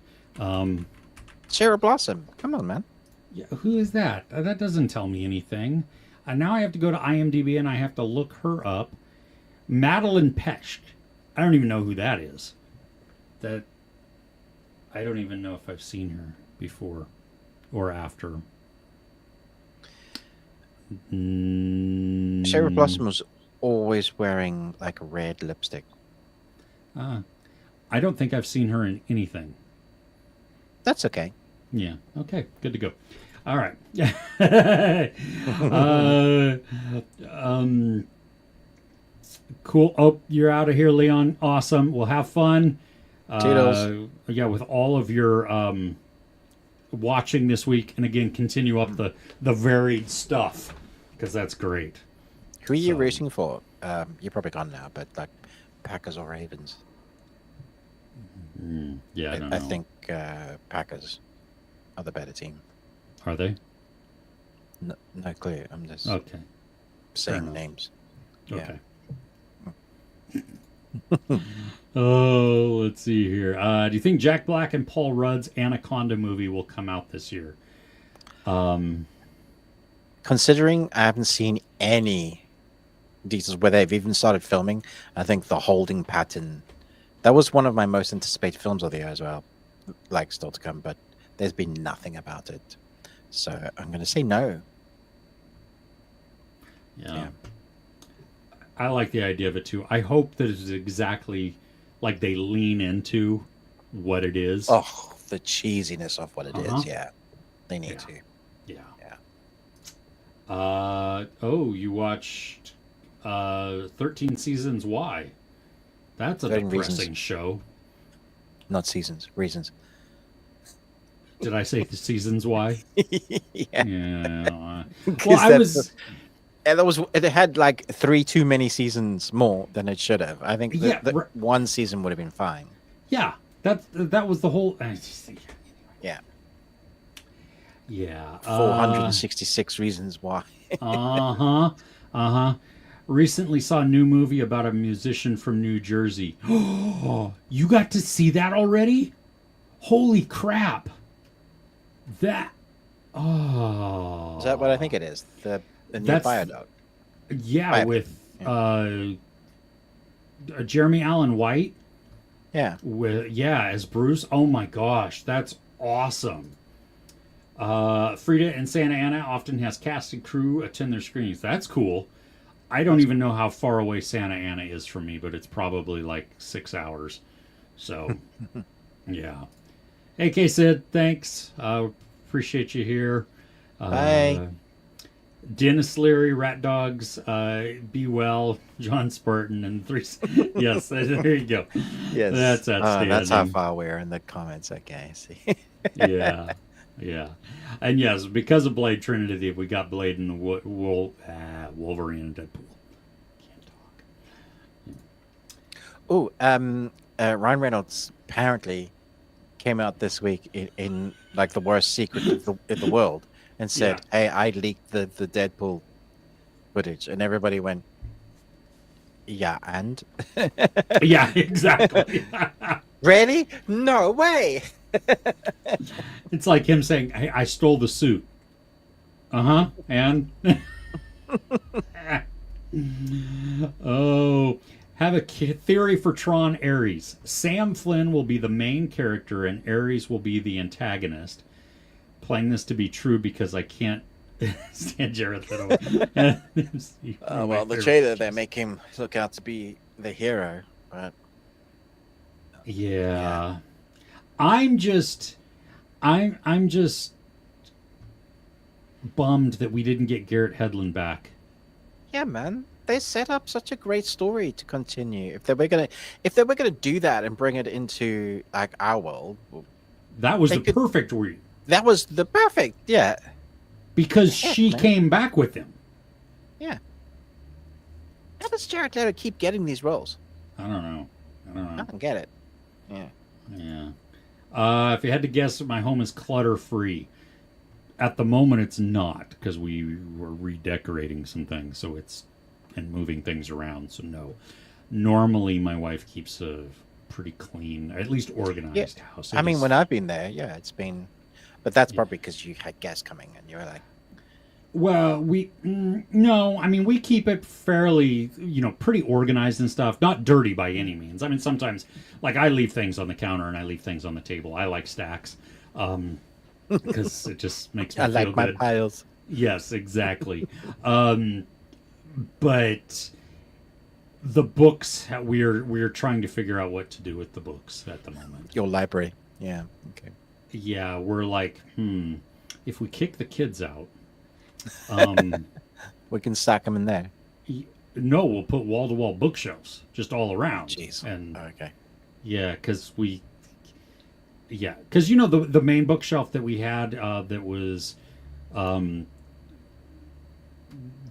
Sarah Blossom. Come on, man. Yeah, who is that? That doesn't tell me anything. Now I have to go to IMDb and I have to look her up. Madeline Pesch. I don't even know who that is. That I don't even know if I've seen her before or after. Sarah Blossom was always wearing like a red lipstick. I don't think I've seen her in anything. That's okay. Yeah. Okay. Good to go. All right. Cool. Oh, you're out of here, Leon. Awesome. We'll have fun. Toodles. Yeah, with all of your watching this week, and again, continue up the varied stuff because that's great. Who are you rooting for? You're probably gone now, but like Packers or Ravens? Yeah, I don't know. I think Packers are the better team. Are they? No clue. I'm just Okay. saying names. Okay. Oh, let's see here. Do you think Jack Black and Paul Rudd's Anaconda movie will come out this year? Considering I haven't seen any details where they've even started filming, I think the holding pattern, that was one of my most anticipated films of the year as well. Like still to come, but there's been nothing about it. So I'm going to say no. Yeah. I like the idea of it too. I hope that it's exactly like they lean into what it is. Oh, the cheesiness of what it is. Yeah. They need to. Yeah. Yeah. You watched 13 Seasons Why? That's a 13 depressing Reasons. show. not seasons, reasons. Did I say the seasons why? Yeah, Yeah. Well, because I was. and it had like 3 too many seasons more than it should have. I think Yeah. the one season would have been fine. Yeah. That was the whole. Yeah, Yeah. 466 reasons why. Uh-huh. Uh-huh. Recently saw a new movie about a musician from New Jersey. Oh, you got to see that already? Holy crap. That Oh. Is that what I think it is? The new That's Biodog. yeah, Biodog. with Yeah. Jeremy Allen White Yeah. with as Bruce. Oh my gosh, that's awesome. Frida and Santa Ana often has cast and crew attend their screenings. That's cool. I don't even know how far away Santa Ana is from me, but it's probably like 6 hours. So, yeah. Hey, K Sid, thanks. Appreciate you here. Bye. Dennis Leary, Rat Dogs, Be Well, John Spurton, and three. Yes, there you go. Yes. That's outstanding. That's how far we're in the comments. Okay. See. Yeah. Yeah. And yes, because of Blade Trinity, we got Blade and Wolverine and Deadpool. Can't talk. Oh, Ryan Reynolds apparently came out this week in like the worst secret in the world and said, "Hey, I leaked the Deadpool footage," and everybody went, "Yeah, and." Yeah, exactly. Really? No way. It's like him saying, "Hey, I stole the suit." And oh, have a theory for Tron Ares. Sam Flynn will be the main character, and Ares will be the antagonist. Playing this to be true because I can't stand Jared Leto. Well, the trailer they make him look out to be the hero, but yeah. I'm just bummed that we didn't get Garrett Hedlund back. yeah, man, they set up such a great story to continue. If they were gonna do that and bring it into like our world, That was the perfect read. that was the perfect, yeah. Because she man. came back with him. Yeah. How does Jared Leto keep getting these roles? I don't know. I don't get it. Yeah. Yeah. If you had to guess, my home is clutter free. At the moment, it's not because we were redecorating some things, so it's and moving things around. So no. Normally, my wife keeps a pretty clean, at least organized house. I mean, when I've been there, yeah, it's been, but that's probably because you had guests coming and you were like, well, no, I mean, we keep it fairly, pretty organized and stuff. Not dirty by any means. I mean, sometimes, like, I leave things on the counter and I leave things on the table. I like stacks because it just makes me I feel like my good. piles. Yes, exactly. But the books, we're trying to figure out what to do with the books at the moment. Your library. Yeah. Okay. Yeah, we're like, if we kick the kids out, we can stack them in there. no, we'll put wall-to-wall bookshelves just all around. Jeez. And Okay. yeah, because the main bookshelf that we had that was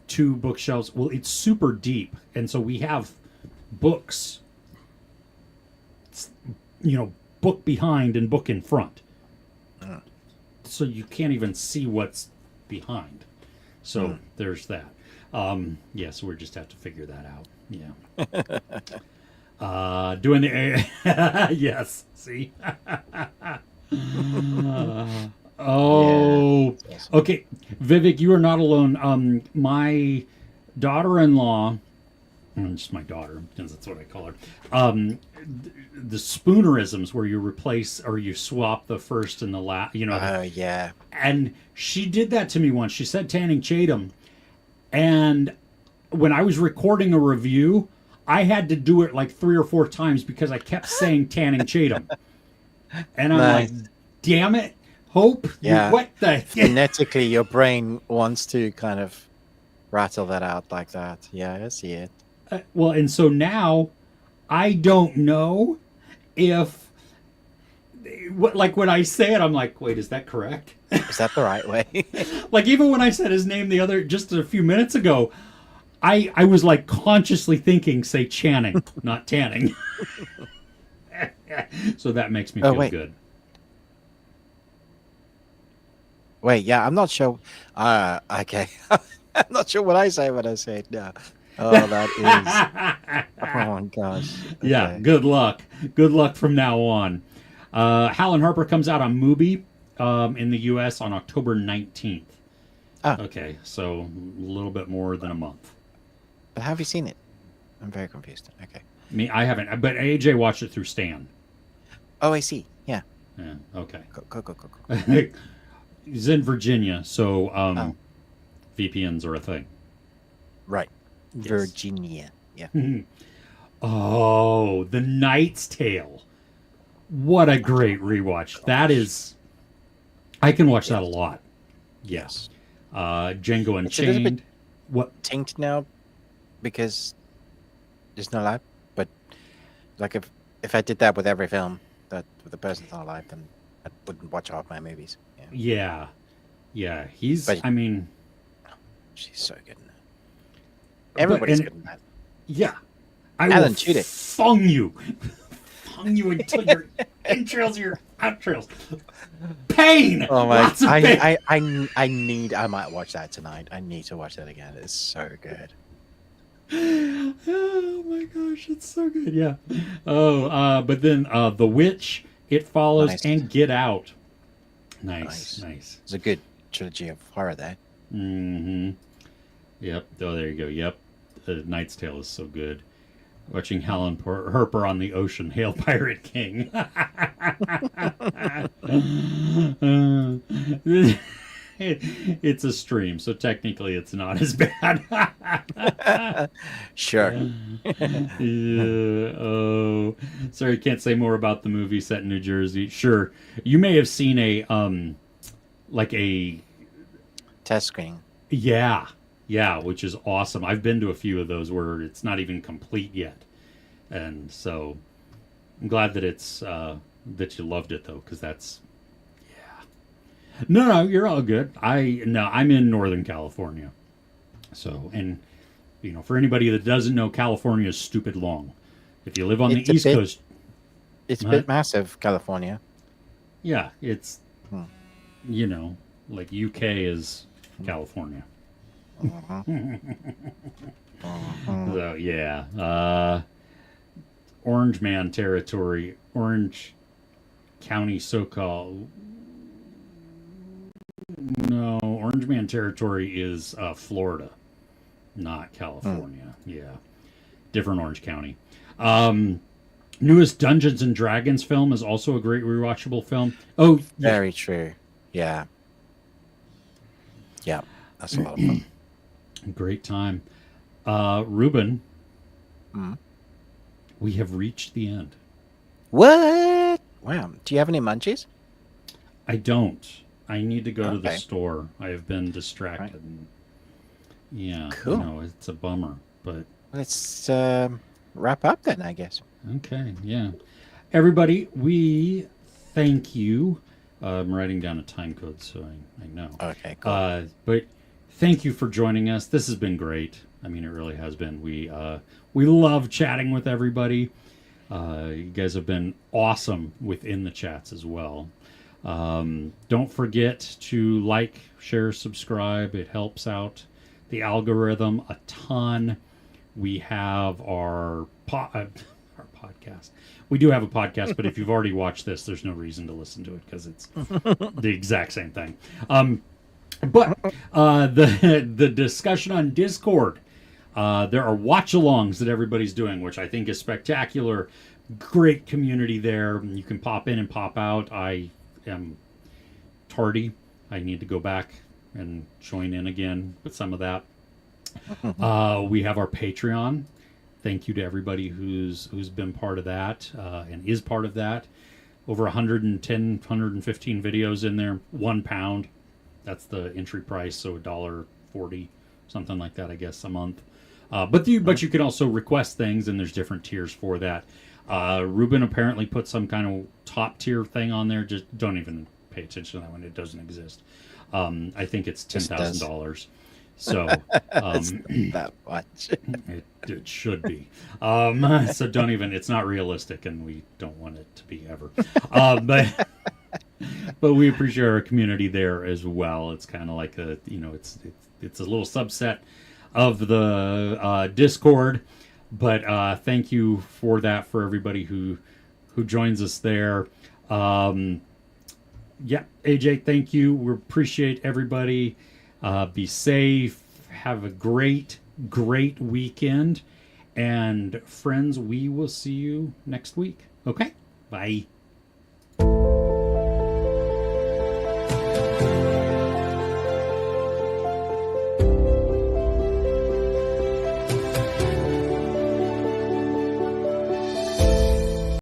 2 bookshelves. Well, it's super deep, and so we have books, book behind and book in front, so you can't even see what's behind. So there's that. So we just have to figure that out. Yeah. Doing the yes. See. Okay, Vivek, you are not alone. My daughter-in-law, just my daughter, because that's what I call her. The spoonerisms where you replace or you swap the first and the last, yeah. And she did that to me once. She said Channing Tatum, and when I was recording a review, I had to do it like 3 or 4 times because I kept saying Channing Tatum, and I'm like, damn it. Hope? Yeah. What the? Phonetically, your brain wants to kind of rattle that out like that. Yeah, I see it. Well, and so now I don't know if like when I say it, I'm like, wait, is that correct? Is that the right way? Like even when I said his name just a few minutes ago, I was like consciously thinking, say Channing, not Tanning. So that makes me feel wait. good. Wait, yeah, I'm not sure. Okay. I'm not sure what I say when I say it now. Oh, that is. Oh my gosh. Yeah, Okay. good luck. Good luck from now on. Hal and Harper comes out on Mubi in the U.S. on October 19th. Oh, Okay, so a little bit more than a month. but have you seen it? I'm very confused. Okay. Me, I haven't, but AJ watched it through Stan. Oh, I see. Yeah. Yeah, okay. Go. He's in Virginia, so Oh. VPNs are a thing. Right. Yes. Virginia. Yeah. Oh, The Knight's Tale. What a great rewatch. That is... I can watch that a lot. Yes. Django It's a little Unchained. bit What? tainted now because there's no life. But like if I did that with every film that with the person's not alive, then I wouldn't watch all of my movies. Yeah. Yeah. Yeah. He's... But- I mean... She's so good in that. Everybody's good in that. Yeah. I Alan will Tudyk. fung you. Fung you until your entrails, your entrails. Pain. Oh my! Lots of pain. I might watch that tonight. I need to watch that again. It's so good. Oh my gosh, it's so good. Yeah. Oh, but then The Witch, It Follows, Nice. and Get Out. Nice. It's a good trilogy of horror there. Mm-hmm. Yep. Oh, there you go. Yep. The Knight's Tale is so good. Watching Helen Harper on the ocean, Hail Pirate King. It's a stream, so technically it's not as bad. Sure. Yeah. Oh, sorry, can't say more about the movie set in New Jersey. Sure, you may have seen a like a Test screening. yeah, which is awesome. I've been to a few of those where it's not even complete yet, and so I'm glad that it's that you loved it though, because that's no, you're all good. I'm in Northern California, so and for anybody that doesn't know, California is stupid long. If you live on It's the a East bit- Coast, It's a What? bit massive, California. yeah, it's Hmm. like UK is California. So yeah, Orange Man territory, Orange County, so-called. No, Orange Man territory is Florida, not California. Yeah, different Orange County. Newest Dungeons and Dragons film is also a great rewatchable film. Oh, yeah. Very true. Yeah. Yeah. That's a lot of fun. Great time. Ruben, Mhm. we have reached the end. What? Wow. Do you have any munchies? I don't. I need to go to the Okay. store. I have been distracted. And, yeah, Cool. it's a bummer, but Let's wrap up then, I guess. okay, yeah. Everybody, we thank you. I'm writing down a time code so I know. Okay, cool. But thank you for joining us. This has been great. I mean, it really has been. We love chatting with everybody. You guys have been awesome within the chats as well. Don't forget to like, share, subscribe. It helps out the algorithm a ton. We have our podcast. We do have a podcast, but if you've already watched this, there's no reason to listen to it because it's the exact same thing. But the discussion on Discord, there are watch-alongs that everybody's doing, which I think is spectacular. Great community there. You can pop in and pop out. I am tardy. I need to go back and join in again with some of that. We have our Patreon. Thank you to everybody who's been part of that and is part of that. Over 110, 115 videos in there. £1. That's the entry price, so $1.40, something like that, I guess, a month. But you can also request things, and there's different tiers for that. Ruben apparently put some kind of top tier thing on there. Just don't even pay attention to that one; it doesn't exist. I think it's $10,000. So that much. it should be. So don't even. It's not realistic, and we don't want it to be ever. But we appreciate our community there as well. It's kind of like it's a little subset of the Discord. But thank you for that for everybody who joins us there. Yeah, AJ, thank you. We appreciate everybody. Be safe. Have a great weekend. And friends, we will see you next week. Okay? Bye.